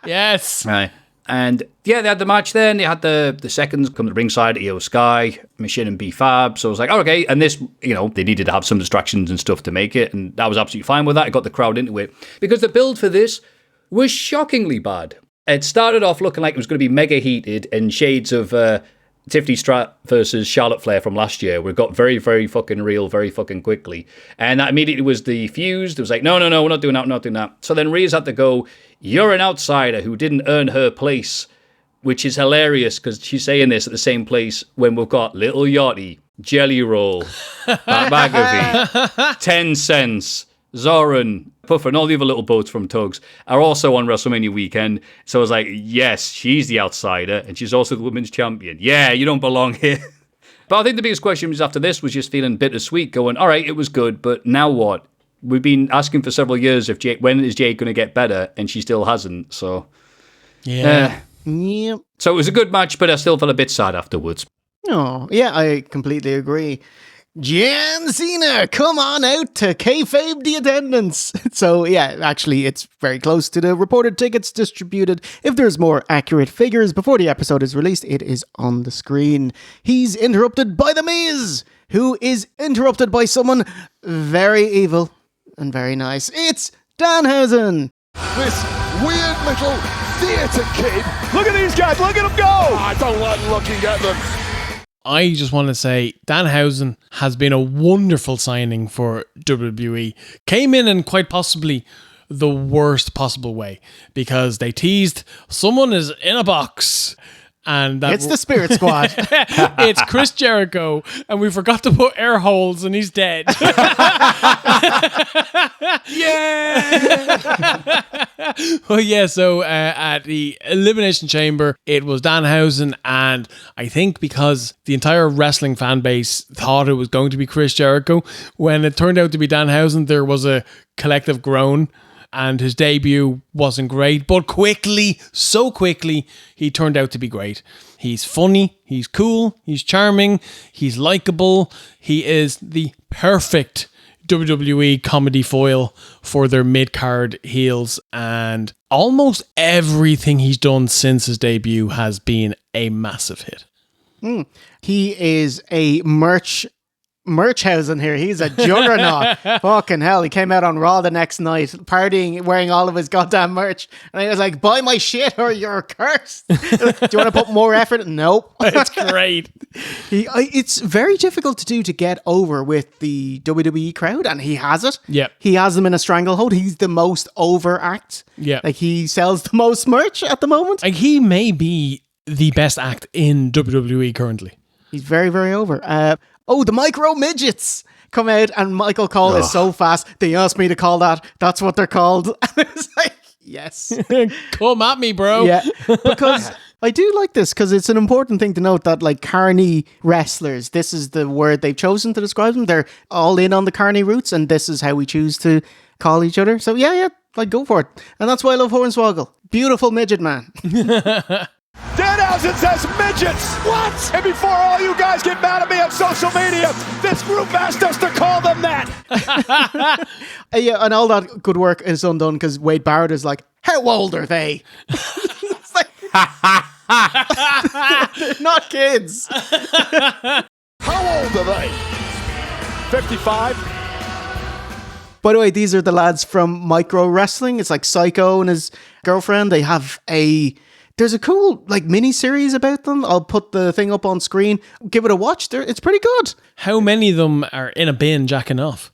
Yes. Right. And yeah, they had the match there, and they had the seconds come to ringside, Io Sky, Machine and B-Fab. So I was like, oh, okay. And this, they needed to have some distractions and stuff to make it. And I was absolutely fine with that. I got the crowd into it. Because the build for this was shockingly bad. It started off looking like it was going to be mega heated and shades of Tiffany Strat versus Charlotte Flair from last year. We got very, very fucking real very fucking quickly. And that immediately was the fuse. It was like, no, we're not doing that. So then Rhea's had to go, you're an outsider who didn't earn her place, which is hilarious because she's saying this at the same place when we've got Little Yachty, Jelly Roll, Pat McAfee, 10 Cents, Zoran, Puffer, and all the other little boats from Tugs are also on WrestleMania weekend. So I was like, yes, she's the outsider, and she's also the women's champion. Yeah, you don't belong here. But I think the biggest question was after this was just feeling bittersweet, going, all right, it was good, but now what? We've been asking for several years when is Jade going to get better, and she still hasn't. So yeah. Yep. So it was a good match, but I still felt a bit sad afterwards. Oh, yeah, I completely agree. John Cena, come on out to kayfabe the attendance. So, yeah, actually, it's very close to the reported tickets distributed. If there's more accurate figures before the episode is released, it is on the screen. He's interrupted by The Miz, who is interrupted by someone very evil and very nice. It's Danhousen. This weird little theatre kid. Look at these guys, look at them go! I don't like looking at them. I just want to say Danhausen has been a wonderful signing for WWE. Came in quite possibly the worst possible way because they teased someone is in a box. And it's the Spirit Squad. It's Chris Jericho, and we forgot to put air holes, and he's dead. Yeah. Well, yeah. So at the Elimination Chamber, it was Danhausen, and I think because the entire wrestling fan base thought it was going to be Chris Jericho, when it turned out to be Danhausen, there was a collective groan. And his debut wasn't great, but so quickly, he turned out to be great. He's funny, he's cool, he's charming, he's likable. He is the perfect WWE comedy foil for their mid-card heels, and almost everything he's done since his debut has been a massive hit. He is a Merchhausen here. He's a juggernaut. Fucking hell. He came out on Raw the next night, partying, wearing all of his goddamn merch. And I was like, buy my shit or you're cursed. Do you want to put more effort? Nope. It's great. It's very difficult to do to get over with the WWE crowd, and he has it. Yep. He has them in a stranglehold. He's the most over act. Yeah. Like, he sells the most merch at the moment. Like, he may be the best act in WWE currently. He's very, very over. The micro midgets come out, and Michael Cole is so fast. They asked me to call that. That's what they're called. And it's like, yes. Come at me, bro. Yeah, because I do like this, because it's an important thing to note that, like, carny wrestlers, this is the word they've chosen to describe them. They're all in on the carny roots, and this is how we choose to call each other. So yeah, like, go for it. And that's why I love Hornswoggle. Beautiful midget man. Danhousen says midgets. What? And before all you guys get mad at me on social media, this group asked us to call them that. Yeah, and all that good work is undone because Wade Barrett is like, how old are they? It's like, they're not kids. How old are they? 55? By the way, these are the lads from Micro Wrestling. It's like Psycho and his girlfriend. They have there's a cool, like, mini-series about them. I'll put the thing up on screen. Give it a watch. It's pretty good. How many of them are in a bin jacking off?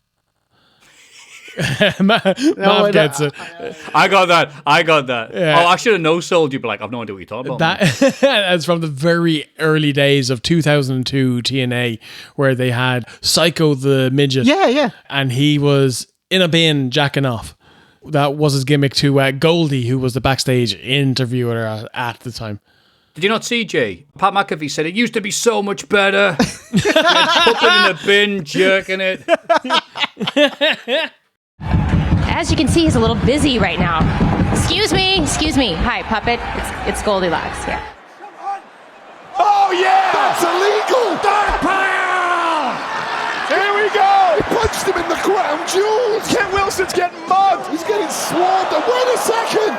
Mav gets it. I got that. Yeah. Oh, I should have no-sold you, but like, I've no idea what you're talking about. That's from the very early days of 2002 TNA, where they had Psycho the Midget. Yeah. And he was in a bin jacking off. That was his gimmick to Goldie, who was the backstage interviewer at the time. Did you not see, Jay? Pat McAfee said it used to be so much better. Put it in a bin, jerking it. As you can see, he's a little busy right now. Excuse me. Hi, puppet. It's Goldilocks here. Oh, yeah! That's illegal! Dark pile! Here we go! He punched him in the crown jewels! Ken Wilson's getting mugged! He's getting swarmed! Wait a second!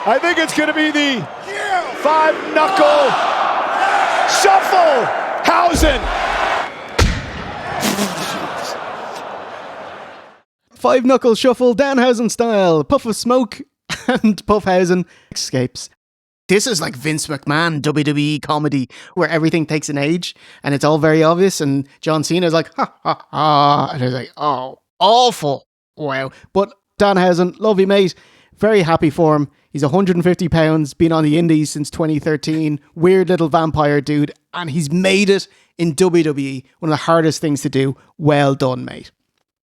I think it's going to be the five-knuckle shuffle! Hausen! Five-knuckle shuffle, Danhausen style. Puff of smoke, and Puffhausen escapes. This is like Vince McMahon WWE comedy, where everything takes an age and it's all very obvious. And John Cena's like, ha ha ha, and it's like, oh, awful, wow. But Danhausen, love you, mate. Very happy for him. He's 150 pounds, been on the indies since 2013. Weird little vampire dude, and he's made it in WWE. One of the hardest things to do. Well done, mate.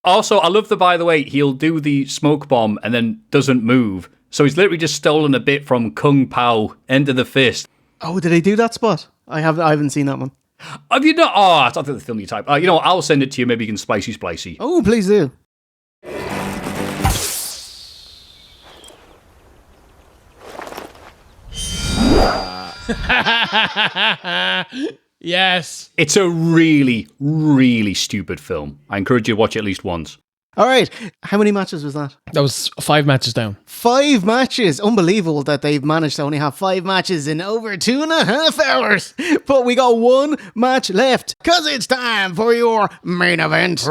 Also, I love by the way, he'll do the smoke bomb and then doesn't move. So he's literally just stolen a bit from Kung Pao, End of the Fist. Oh, did they do that spot? I haven't seen that one. Have you not? Oh, it's not the film you type. You know what? I'll send it to you. Maybe you can spicy. Oh, please do. Yes. It's a really, really stupid film. I encourage you to watch it at least once. All right. How many matches was that? That was 5 matches down. 5 matches. Unbelievable that they've managed to only have 5 matches in over 2.5 hours. But we got 1 match left, because it's time for your main event.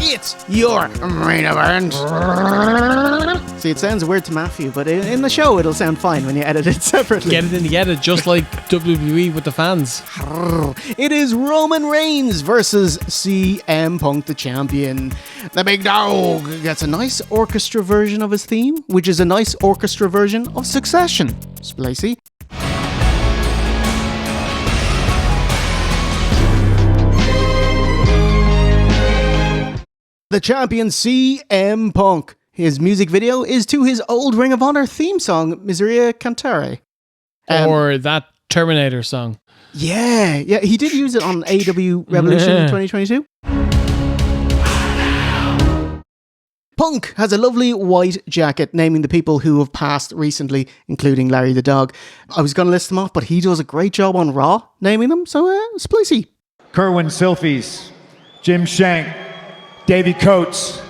It's your main event. See, it sounds weird to Matthew, but in the show it'll sound fine when you edit it separately. Get it in the edit, just like WWE with the fans. It is Roman Reigns versus CM Punk, the champion. The big dog gets a nice orchestra version of his theme, which is a nice orchestra version of Succession. Splicey. The champion CM Punk. His music video is to his old Ring of Honor theme song, Miseria Cantare. Or that Terminator song. Yeah, he did use it on AEW Revolution in 2022. Punk has a lovely white jacket naming the people who have passed recently, including Larry the Dog. I was going to list them off, but he does a great job on Raw naming them, so splicey. Kerwin Silfies, Jim Shank, Davey Coates.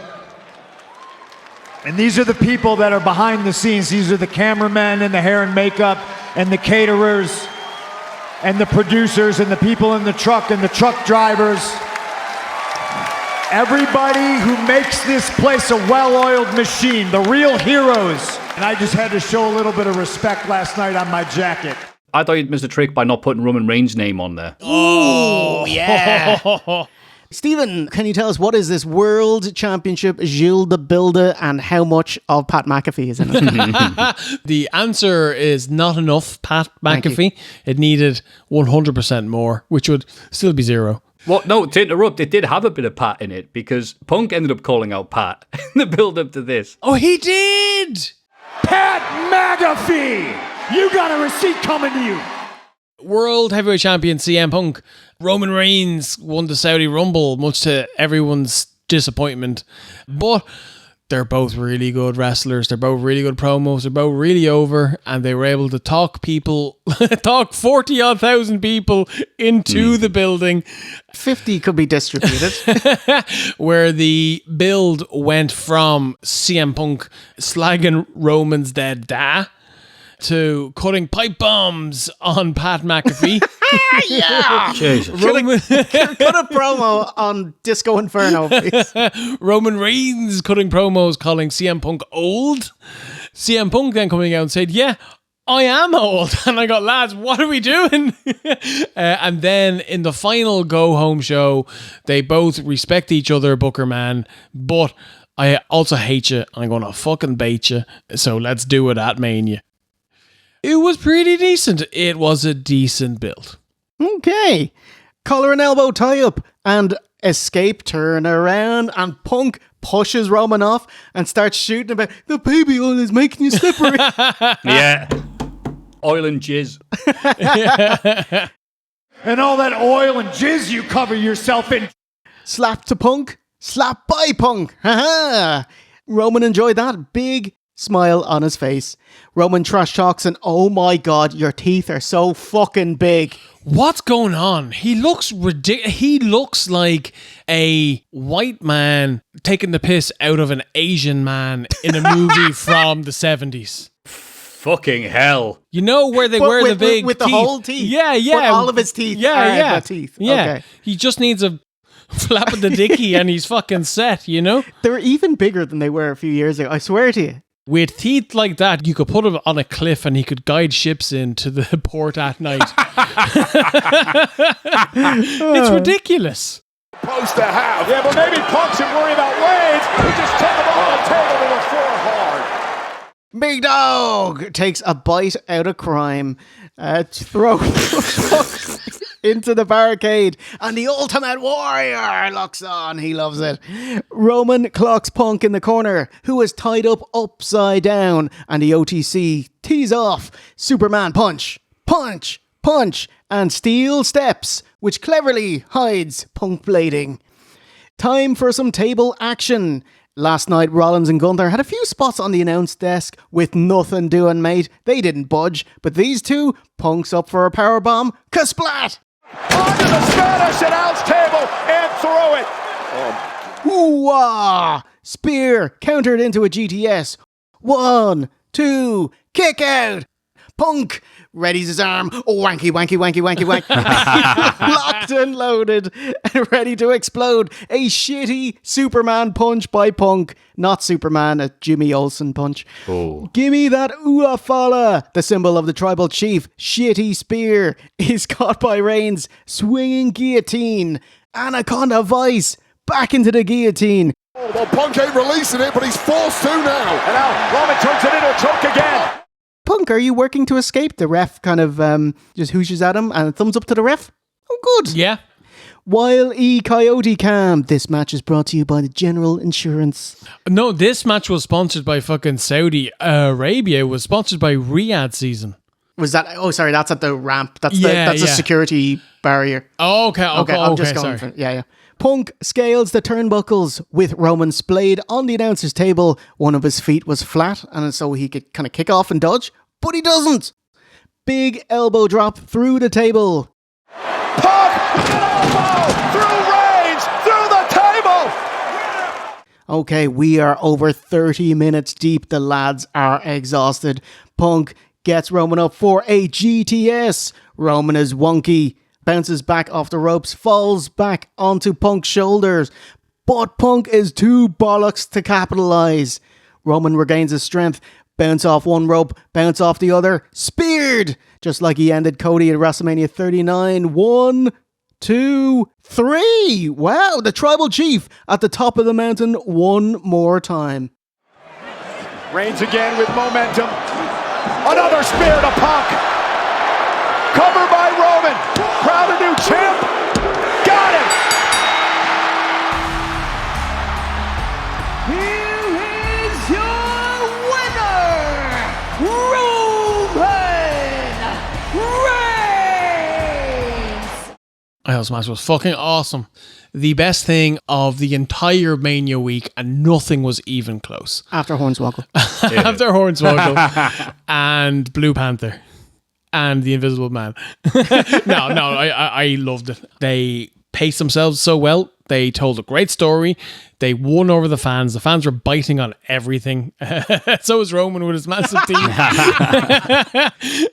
And these are the people that are behind the scenes. These are the cameramen and the hair and makeup and the caterers and the producers and the people in the truck and the truck drivers. Everybody who makes this place a well-oiled machine, the real heroes. And I just had to show a little bit of respect last night on my jacket. I thought you'd missed a trick by not putting Roman Reigns' name on there. Oh, yeah. Stephen, can you tell us what is this World Championship Gilles the Builder and how much of Pat McAfee is in it? The answer is not enough Pat McAfee. It needed 100% more, which would still be 0. Well, no, to interrupt, it did have a bit of Pat in it because Punk ended up calling out Pat in the build-up to this. Oh, he did! Pat McAfee! You got a receipt coming to you! World Heavyweight Champion CM Punk. Roman Reigns won the Saudi Rumble, much to everyone's disappointment. But they're both really good wrestlers. They're both really good promos. They're both really over. And they were able to talk 40-odd thousand people into the building. 50 could be distributed. Where the build went from CM Punk slagging Roman's dead da to cutting pipe bombs on Pat McAfee. Yeah! Jesus. Cut a promo on Disco Inferno, please. Roman Reigns cutting promos calling CM Punk old. CM Punk then coming out and said, yeah, I am old. And I got, lads, what are we doing? And then in the final go-home show, they both respect each other, Booker man, but I also hate you. I'm going to fucking bait you. So let's do it at Mania. It was pretty decent. It was a decent build. Okay. Collar and elbow tie-up and escape turn around and Punk pushes Roman off and starts shooting about the baby oil is making you slippery. Yeah. Oil and jizz. And all that oil and jizz you cover yourself in. Slap to Punk. Slap by Punk. Ha-ha. Roman enjoyed that. Big smile on his face. Roman trash talks and oh my god, your teeth are so fucking big. What's going on? He looks ridiculous. He looks like a white man taking the piss out of an Asian man in a movie from the 70s. Fucking hell. You know where they wear the big with teeth? the whole teeth. Yeah, yeah. But all of his teeth are the teeth. Yeah. Okay. He just needs a flap of the dicky and he's fucking set, you know? They're even bigger than they were a few years ago. I swear to you. With teeth like that, you could put him on a cliff and he could guide ships into the port at night. It's ridiculous. Supposed to have. Yeah, but maybe Punk should worry about Wade. He just took him on the table to the floor hard. Big Dog takes a bite out of crime, throws into the barricade, and the Ultimate Warrior locks on. He loves it. Roman clocks Punk in the corner, who is tied up upside down, and the OTC tees off. Superman punch, punch, punch, and steel steps, which cleverly hides Punk blading. Time for some table action. Last night, Rollins and Gunther had a few spots on the announce desk with nothing doing, mate. They didn't budge, but these two, Punk's up for a powerbomb. Kasplat! Onto the Spanish announce table and throw it. Ooh-ah! Spear countered into a GTS. 1, 2, kick out! Punk readies his arm. Oh, wanky, wanky, wanky, wanky, wank. Locked and loaded and ready to explode. A shitty Superman punch by Punk. Not Superman, a Jimmy Olsen punch. Oh. Gimme that Uafala, the symbol of the tribal chief. Shitty spear is caught by Reigns. Swinging guillotine. Anaconda Vice. Back into the guillotine. Oh, well, Punk ain't releasing it, but he's forced to now. And now Roman turns it into a choke again. Punk, are you working to escape? The ref kind of just hooshes at him and a thumbs up to the ref. Oh, good. Yeah. Wile E. Coyote Cam. This match is brought to you by the General Insurance. No, this match was sponsored by fucking Saudi Arabia. It was sponsored by Riyadh Season. Was that? Oh, sorry, that's at the ramp. That's Yeah, the security barrier. Oh, okay. I'm just going sorry. for yeah. Punk scales the turnbuckles with Roman splayed on the announcer's table. One of his feet was flat, and so he could kind of kick off and dodge, but he doesn't. Big elbow drop through the table. Punk, elbow through Reigns, through the table. Okay, we are over 30 minutes deep. The lads are exhausted. Punk gets Roman up for a GTS. Roman is wonky, bounces back off the ropes, falls back onto Punk's shoulders. But Punk is too bollocks to capitalize. Roman regains his strength, bounce off one rope, bounce off the other, speared! Just like he ended Cody at WrestleMania 39. 1, 2, 3! Wow, the tribal chief at the top of the mountain one more time. Reigns again with momentum. Another spear to Punk. Cover by Roman. Crown a new champ. Got it. Here is your winner, Roman Reigns. This match was fucking awesome. The best thing of the entire Mania week, and nothing was even close. After Hornswoggle. After Hornswoggle and Blue Panther and the Invisible Man. I loved it. They paced themselves so well. They told a great story. They won over the fans. The fans were biting on everything. So was Roman with his massive team.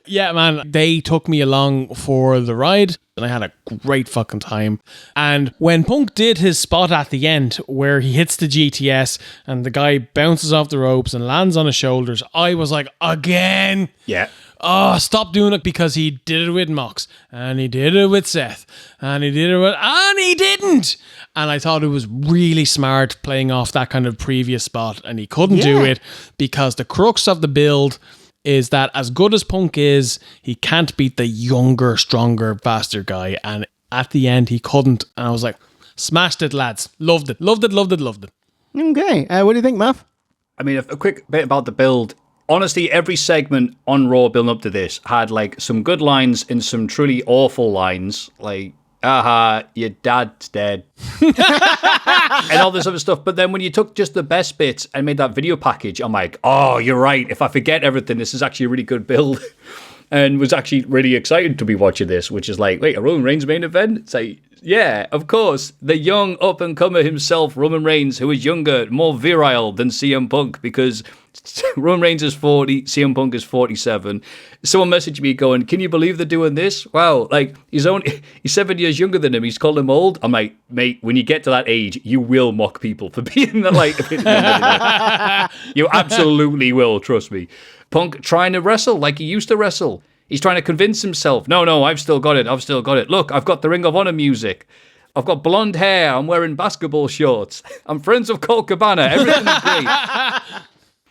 Yeah, man. They took me along for the ride, and I had a great fucking time. And when Punk did his spot at the end, where he hits the GTS and the guy bounces off the ropes and lands on his shoulders, I was like, again? Yeah. Oh, stop doing it, because he did it with Mox, and he did it with Seth, and he did it with... And he didn't! And I thought it was really smart playing off that kind of previous spot, and he couldn't do it, because the crux of the build is that as good as Punk is, he can't beat the younger, stronger, faster guy, and at the end he couldn't, and I was like, smashed it, lads. Loved it. Loved it. Okay, what do you think, Matt? I mean, a quick bit about the build. Honestly, every segment on Raw building up to this had like some good lines and some truly awful lines, like, aha, your dad's dead. And all this other stuff. But then when you took just the best bits and made that video package, I'm like, oh, you're right. If I forget everything, this is actually a really good build. And was actually really excited to be watching this, which is like, wait, a Roman Reigns main event? It's like, yeah, of course. The young up-and-comer himself, Roman Reigns, who is younger, more virile than CM Punk, because Roman Reigns is 40, CM Punk is 47. Someone messaged me going, can you believe they're doing this? Wow, like, he's 7 years younger than him. He's called him old. I'm like, mate, when you get to that age, you will mock people for being that, like, a bit younger than you. You absolutely will, trust me. Punk trying to wrestle like he used to wrestle. He's trying to convince himself, no, I've still got it. Look, I've got the Ring of Honor music. I've got blonde hair. I'm wearing basketball shorts. I'm friends with Colt Cabana. Everything's great.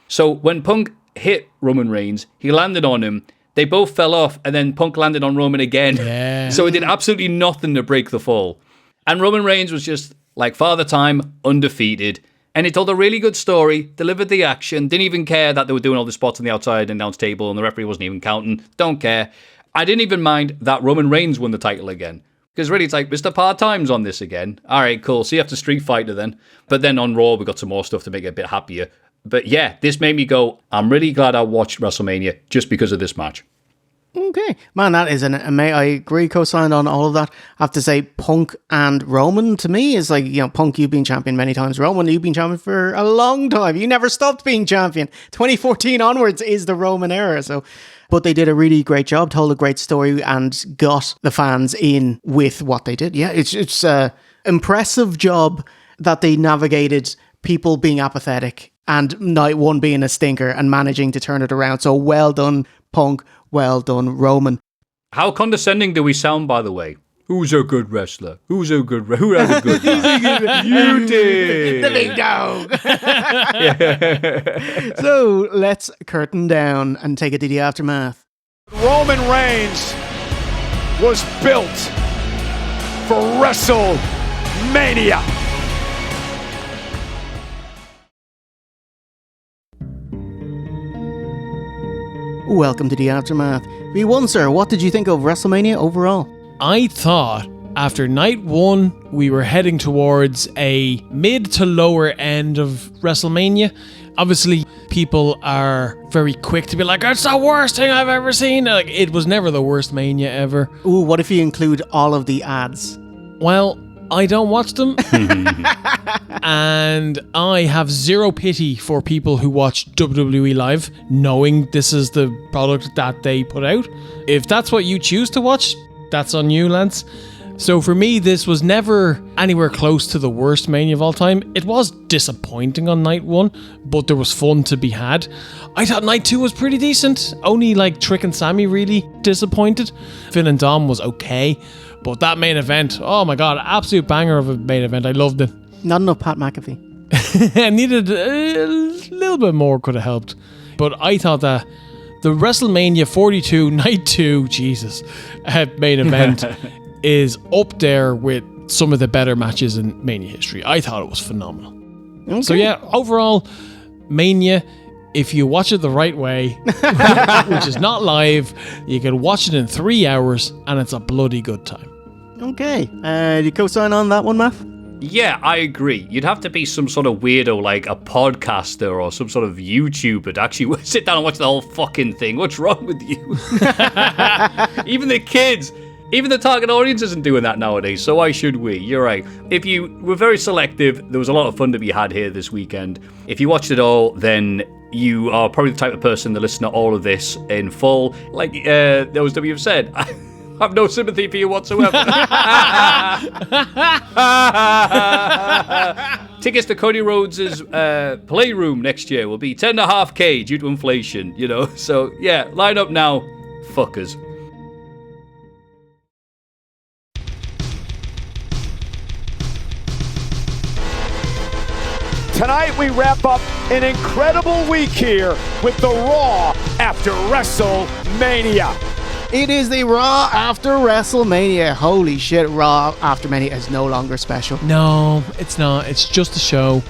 So when Punk hit Roman Reigns, he landed on him. They both fell off, and then Punk landed on Roman again. Yeah. So he did absolutely nothing to break the fall. And Roman Reigns was just like Father Time, undefeated. And he told a really good story, delivered the action, didn't even care that they were doing all the spots on the outside and announce table and the referee wasn't even counting. Don't care. I didn't even mind that Roman Reigns won the title again. Because really, it's like, Mr. Part-Time's on this again. All right, cool. See you after Street Fighter then. But then on Raw, we got some more stuff to make it a bit happier. But yeah, this made me go, I'm really glad I watched WrestleMania just because of this match. Okay. Man, that is an amazing... I agree, co-signed on all of that. I have to say, Punk and Roman, to me, is like, Punk, you've been champion many times. Roman, you've been champion for a long time. You never stopped being champion. 2014 onwards is the Roman era, so... But they did a really great job, told a great story, and got the fans in with what they did. Yeah, it's a impressive job that they navigated people being apathetic and night one being a stinker and managing to turn it around. So well done, Punk. Well done, Roman. How condescending do we sound, by the way? Who's a good wrestler? Who has a good match? You did. The big dog. So let's curtain down and take it to the aftermath. Roman Reigns was built for WrestleMania. Welcome to the Aftermath. V1, sir, what did you think of WrestleMania overall? I thought after night one, we were heading towards a mid to lower end of WrestleMania. Obviously, people are very quick to be like, it's the worst thing I've ever seen. Like, it was never the worst Mania ever. Ooh, what if you include all of the ads? Well, I don't watch them. And I have zero pity for people who watch WWE Live, knowing this is the product that they put out. If that's what you choose to watch, that's on you, Lance. So for me, this was never anywhere close to the worst Mania of all time. It was disappointing on night one, but there was fun to be had. I thought night two was pretty decent. Only like Trick and Sammy really disappointed. Finn and Dom was okay. But that main event, oh my god, absolute banger of a main event. I loved it. Not enough Pat McAfee. I needed a little bit more, could have helped. But I thought that the WrestleMania 42 night 2, Jesus, main event is up there with some of the better matches in Mania history. I thought it was phenomenal. Okay. So yeah, overall, Mania, if you watch it the right way, which is not live, you can watch it in 3 hours and it's a bloody good time. Okay. Do you co-sign on that one, Matt? Yeah, I agree. You'd have to be some sort of weirdo, like a podcaster or some sort of YouTuber to actually sit down and watch the whole fucking thing. What's wrong with you? Even the kids, even the target audience isn't doing that nowadays, so why should we? You're right. If you were very selective, there was a lot of fun to be had here this weekend. If you watched it all, then you are probably the type of person to listen to all of this in full. Like the OSW have said, I have no sympathy for you whatsoever. Tickets to Cody Rhodes' Playroom next year will be 10.5K due to inflation, you know. So, yeah, line up now, fuckers. Tonight we wrap up an incredible week here with the Raw after WrestleMania. It is the Raw after WrestleMania. Holy shit, Raw after Mania is no longer special. No, it's not. It's just a show.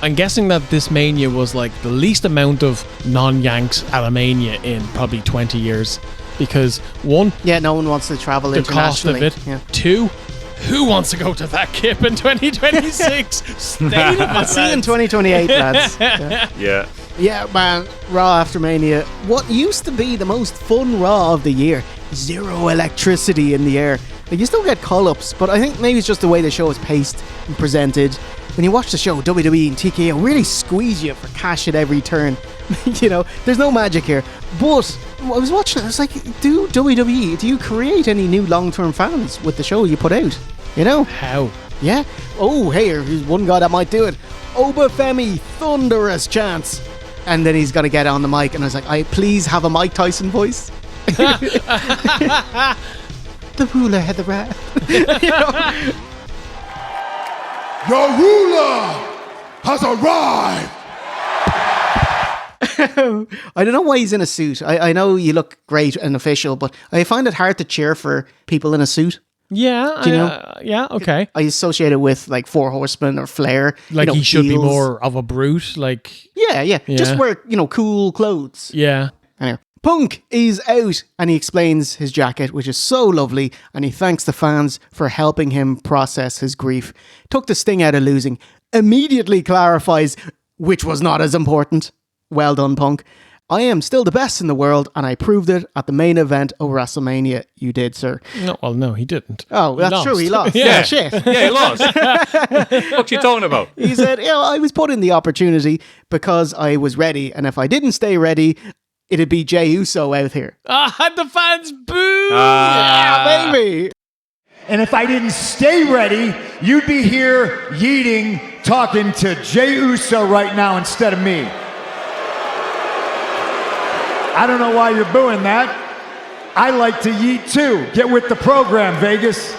I'm guessing that this Mania was like the least amount of non-Yanks at a Mania in probably 20 years. Because one... Yeah, no one wants to travel the internationally. Cost of it. Yeah. Two, who wants to go to that kip in 2026? State of I'll see you in 2028, lads. Yeah. Yeah, man, Raw after Mania. What used to be the most fun Raw of the year, zero electricity in the air. Like, you still get call-ups, but I think maybe it's just the way the show is paced and presented. When you watch the show, WWE and TKO really squeeze you for cash at every turn. You know, there's no magic here. But I was watching it, I was like, do you create any new long-term fans with the show you put out? You know? How? Yeah. Oh, hey, here's one guy that might do it. Obafemi, thunderous chance. And then he's going to get on the mic, and I was like, please have a Mike Tyson voice. The ruler had the rat. You know? Your ruler has arrived. I don't know why he's in a suit. I know you look great and official, but I find it hard to cheer for people in a suit. Yeah, do you know? Yeah, okay. I associate it with like Four Horsemen or Flair. Like, you know, he should heels. be more of a brute. Like, yeah. Just wear, cool clothes. Yeah. Anyway, Punk is out and he explains his jacket, which is so lovely, and he thanks the fans for helping him process his grief. Took the sting out of losing. Immediately clarifies which was not as important. Well done, Punk. I am still the best in the world, and I proved it at the main event of WrestleMania. You did, sir. No, he didn't. Oh, that's true. He lost. Yeah, shit. Yeah, he lost. What's you talking about? He said, I was put in the opportunity because I was ready, and if I didn't stay ready, it'd be Jey Uso out here. The fans boo! Yeah, baby. And if I didn't stay ready, you'd be here yeeting, talking to Jey Uso right now instead of me. I don't know why you're booing that. I like to yeet too. Get with the program, Vegas.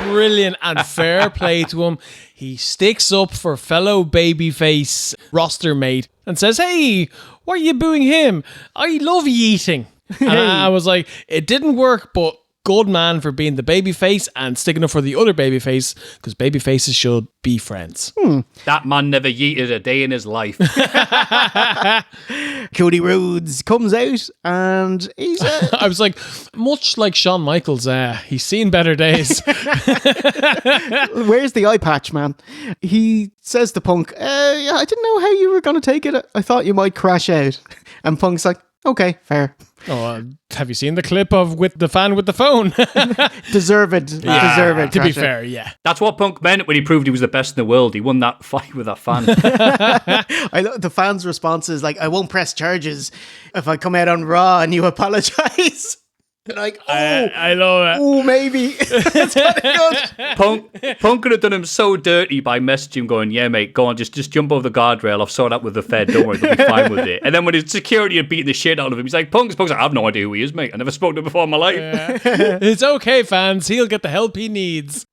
Brilliant, and fair play to him. He sticks up for fellow babyface roster mate and says, hey, why are you booing him? I love yeeting. And I was like, it didn't work, but good man for being the babyface and sticking up for the other babyface, because babyfaces should be friends. That man never yeeted a day in his life. Cody Rhodes comes out and he's... I was like, much like Shawn Michaels, he's seen better days. Where's the eye patch, man? He says to Punk, yeah, I didn't know how you were going to take it. I thought you might crash out. And Punk's like, okay, fair. Oh, have you seen the clip of with the fan with the phone? Deserved. To be fair, yeah. That's what Punk meant when he proved he was the best in the world. He won that fight with that fan. I know the fans' response is like, I won't press charges if I come out on Raw and you apologize. Like, I love it. Oh, maybe. That's kind of good. Punk could have done him so dirty by messaging him going, yeah, mate, go on, just jump over the guardrail. I've sorted out with the Fed. Don't worry, they'll be fine with it. And then when his security had beaten the shit out of him, he's like, Punk's like, I have no idea who he is, mate. I never spoke to him before in my life. Yeah. It's okay, fans. He'll get the help he needs.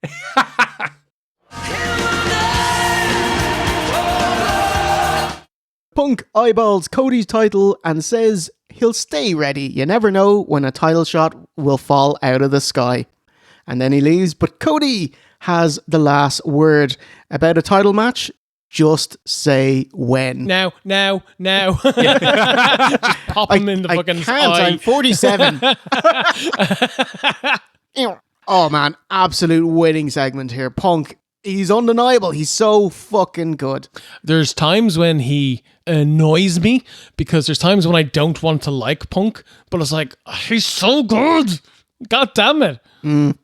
Punk eyeballs Cody's title and says he'll stay ready. You never know when a title shot will fall out of the sky. And then he leaves, but Cody has the last word about a title match. Just say when. Now. Just pop him in the fucking eye. I'm 47. Oh man, absolute winning segment here. Punk, he's undeniable. He's so fucking good. There's times when he annoys me because there's times when I don't want to like Punk, but it's like, he's so good. God damn it.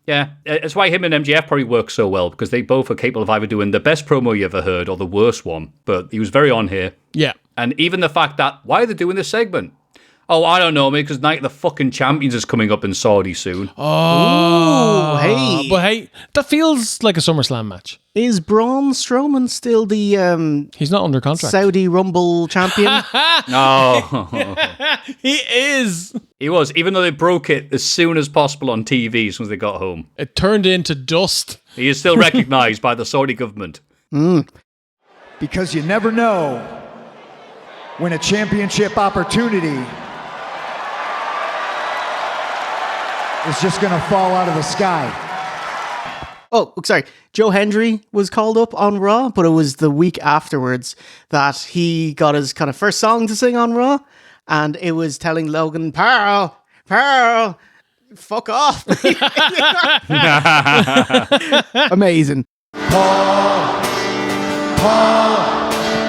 Yeah, it's why him and MJF probably work so well, because they both are capable of either doing the best promo you ever heard or the worst one. But he was very on here. Yeah. And even the fact that, why are they doing this segment? Oh, I don't know, mate, because Night of the fucking Champions is coming up in Saudi soon. Oh, ooh, hey. But hey, that feels like a SummerSlam match. Is Braun Strowman still the he's not under contract. Saudi Rumble champion? No. He is. He was, even though they broke it as soon as possible on TV as soon as they got home. It turned into dust. He is still recognized by the Saudi government. Because you never know when a championship opportunity is just going to fall out of the sky. Oh, sorry. Joe Hendry was called up on Raw, but it was the week afterwards that he got his kind of first song to sing on Raw, and it was telling Logan, Pearl, fuck off. Amazing. Paul,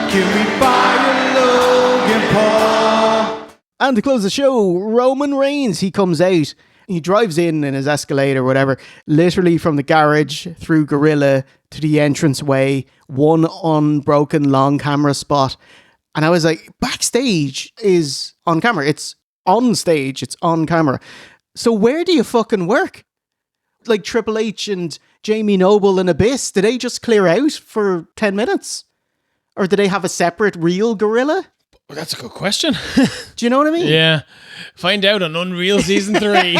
give me fire, Logan Paul. And to close the show, Roman Reigns, he comes out. He drives in his Escalade or whatever, literally from the garage through Gorilla to the entranceway, one unbroken long camera spot. And I was like, backstage is on camera. It's on stage. It's on camera. So where do you fucking work? Like Triple H and Jamie Noble and Abyss, did they just clear out for 10 minutes? Or do they have a separate real Gorilla? Well, that's a good question. Do you know what I mean? Yeah. Find out on Unreal Season 3.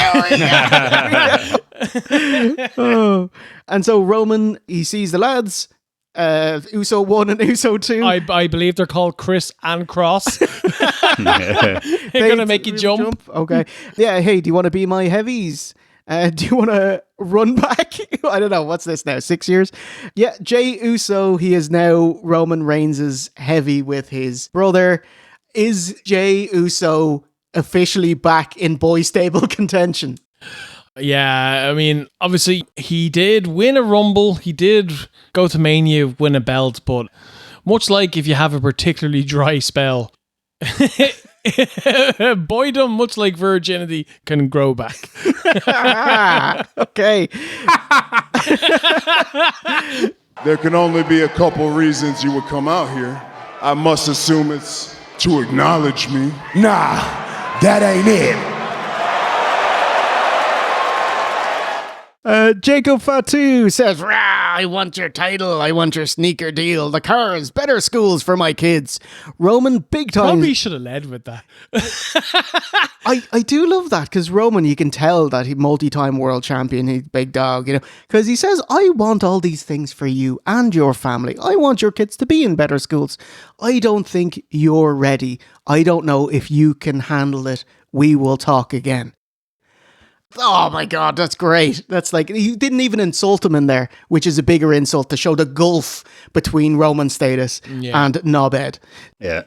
Oh. And so Roman, he sees the lads, Uso 1 and Uso 2. I believe they're called Chris and Cross. They're going to make you jump. Okay. Yeah, hey, do you want to be my heavies? Do you want to run back? I don't know. What's this now? 6 years? Yeah, Jey Uso, he is now Roman Reigns' heavy with his brother. Is Jey Uso officially back in boy stable contention? Yeah, I mean, obviously, he did win a Rumble. He did go to Mania, win a belt, but much like if you have a particularly dry spell, boydom, much like virginity, can grow back. Okay. There can only be a couple reasons you would come out here. I must assume it's to acknowledge me. Nah, that ain't it. Jacob Fatu says, "Rah, I want your title. I want your sneaker deal. The cars, better schools for my kids." Roman, big time. Probably should have led with that. I do love that because Roman, you can tell that he's multi-time world champion. He's big dog, you know, because he says, "I want all these things for you and your family. I want your kids to be in better schools. I don't think you're ready. I don't know if you can handle it. We will talk again." Oh my God, that's great. That's like, you didn't even insult him in there, which is a bigger insult to show the gulf between Roman status and Knobhead. Yeah.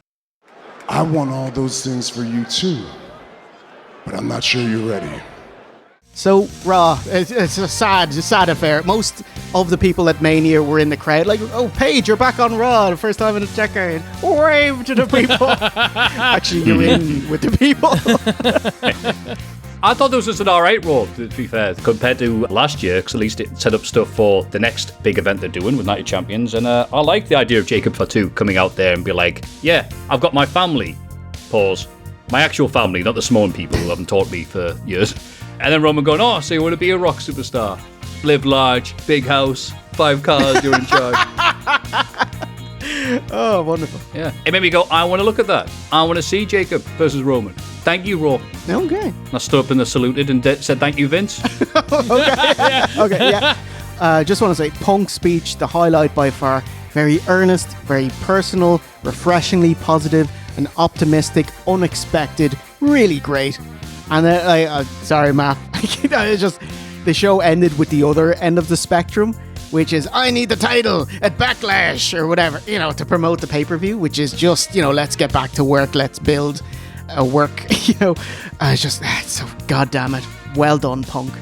I want all those things for you too, but I'm not sure you're ready. So Raw, it's a sad affair. Most of the people at Mania were in the crowd, like, "Oh, Paige, you're back on Raw, the first time in a decade. Wave to the people." Actually, you're in with the people. I thought this was an alright Raw, to be fair, compared to last year, because at least it set up stuff for the next big event they're doing with Night of Champions. And I like the idea of Jacob Fatu coming out there and be like, "Yeah, I've got my family." Pause. My actual family, not the Samoan people who haven't taught me for years. And then Roman going, "Oh, so you want to be a rock superstar? Live large, big house, 5 cars, you're in charge." Oh, wonderful. Yeah. It made me go, I want to look at that. I want to see Jacob versus Roman. Thank you, Raw. Okay. I stood up and saluted and said, "Thank you, Vince." Okay, yeah. Just want to say, Punk's speech, the highlight by far. Very earnest, very personal, refreshingly positive, and optimistic, unexpected, really great. And sorry, Matt. It's just the show ended with the other end of the spectrum, which is, "I need the title at Backlash," or whatever, to promote the pay-per-view, which is just, let's get back to work, let's build a work, it's so goddamn it. Well done, Punk.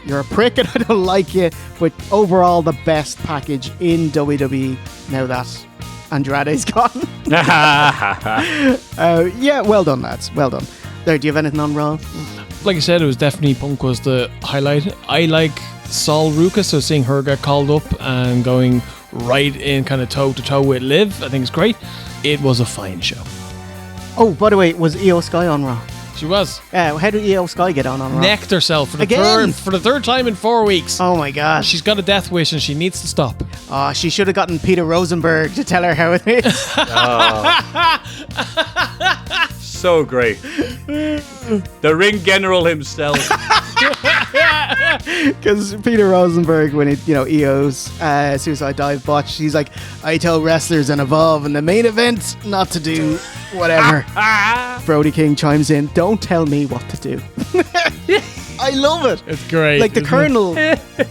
You're a prick and I don't like you, but overall the best package in WWE now that Andrade's gone. Yeah, well done, lads. Well done. There, do you have anything on Raw? Like I said, it was definitely Punk was the highlight. I like Sol Ruka, so seeing her get called up and going right in kind of toe-to-toe with Liv, I think it's great. It was a fine show. Oh, by the way, was Io Sky on Raw? She was. How did Io Sky get on Raw? Necked herself for Again? the third time in 4 weeks. Oh my god. She's got a death wish and she needs to stop. Oh, she should have gotten Peter Rosenberg to tell her how it is. So great. The ring general himself. Because Peter Rosenberg, when Io's suicide dive botch, he's like, "I tell wrestlers and Evolve in the main event not to do whatever." Brody King chimes in, "Don't tell me what to do." I love it. It's great. Like, the kernel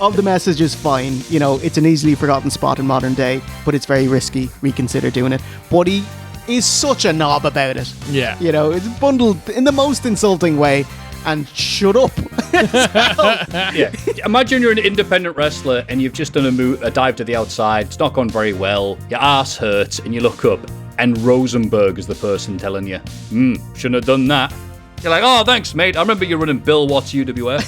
of the message is fine. It's an easily forgotten spot in modern day, but it's very risky. Reconsider doing it. But he is such a knob about it. Yeah. It's bundled in the most insulting way. And shut up. Yeah. Imagine you're an independent wrestler and you've just done a dive to the outside. It's not gone very well. Your ass hurts and you look up and Rosenberg is the person telling you, "Shouldn't have done that." You're like, "Oh, thanks, mate. I remember you running Bill Watts UWF."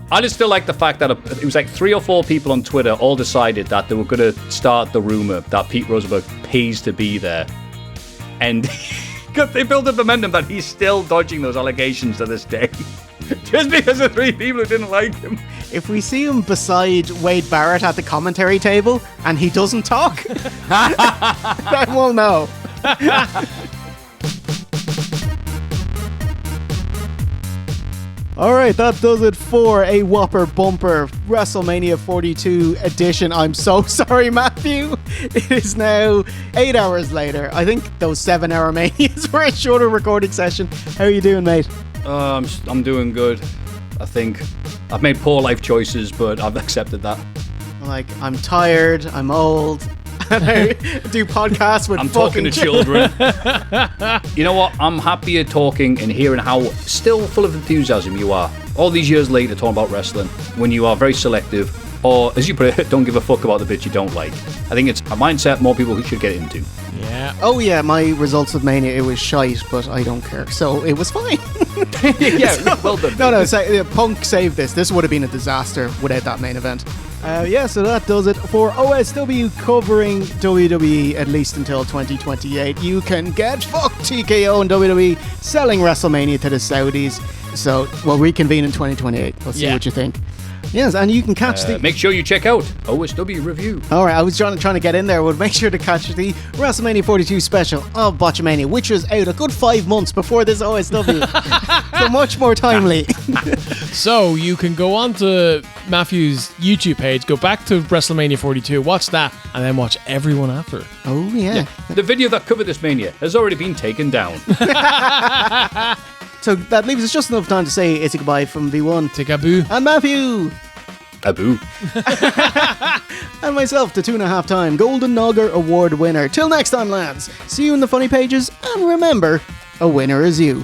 I just still like the fact that it was like 3 or 4 people on Twitter all decided that they were going to start the rumor that Pete Rosenberg pays to be there. And they built up momentum that he's still dodging those allegations to this day. Just because of 3 people who didn't like him. If we see him beside Wade Barrett at the commentary table and he doesn't talk, then we'll know. All right, that does it for a whopper bumper WrestleMania 42 edition. I'm so sorry, Matthew. It is now 8 hours later. I think those 7-hour manias were a shorter recording session. How are you doing, mate? I'm doing good. I think I've made poor life choices, but I've accepted that. I'm tired, I'm old, and I do podcasts with I'm talking to children. You know what? I'm happier talking and hearing how still full of enthusiasm you are. All these years later talking about wrestling, when you are very selective, or as you put it, don't give a fuck about the bits you don't like. I think it's a mindset more people should get into. Yeah. Oh yeah, my results with Mania, it was shite, but I don't care. So it was fine. Yeah, well done. No, Punk saved this. This would have been a disaster without that main event. So that does it for OSW covering WWE at least until 2028. You can get fucked TKO and WWE selling WrestleMania to the Saudis. So we'll reconvene in 2028. We'll see what you think. Yes, and you can catch the... Make sure you check out OSW Review. All right, I was trying to get in there. We'll make sure to catch the WrestleMania 42 special of Botchamania, which was out a good 5 months before this OSW. So much more timely. So you can go on to Matthew's YouTube page, go back to WrestleMania 42, watch that, and then watch everyone after. Oh, yeah. The video that covered this Mania has already been taken down. So that leaves us just enough time to say it's a goodbye from V1. Take a boo. And Matthew. Abu. And myself, the 2.5-time Golden Nogger Award winner. Till next time, lads. See you in the funny pages, and remember, a winner is you.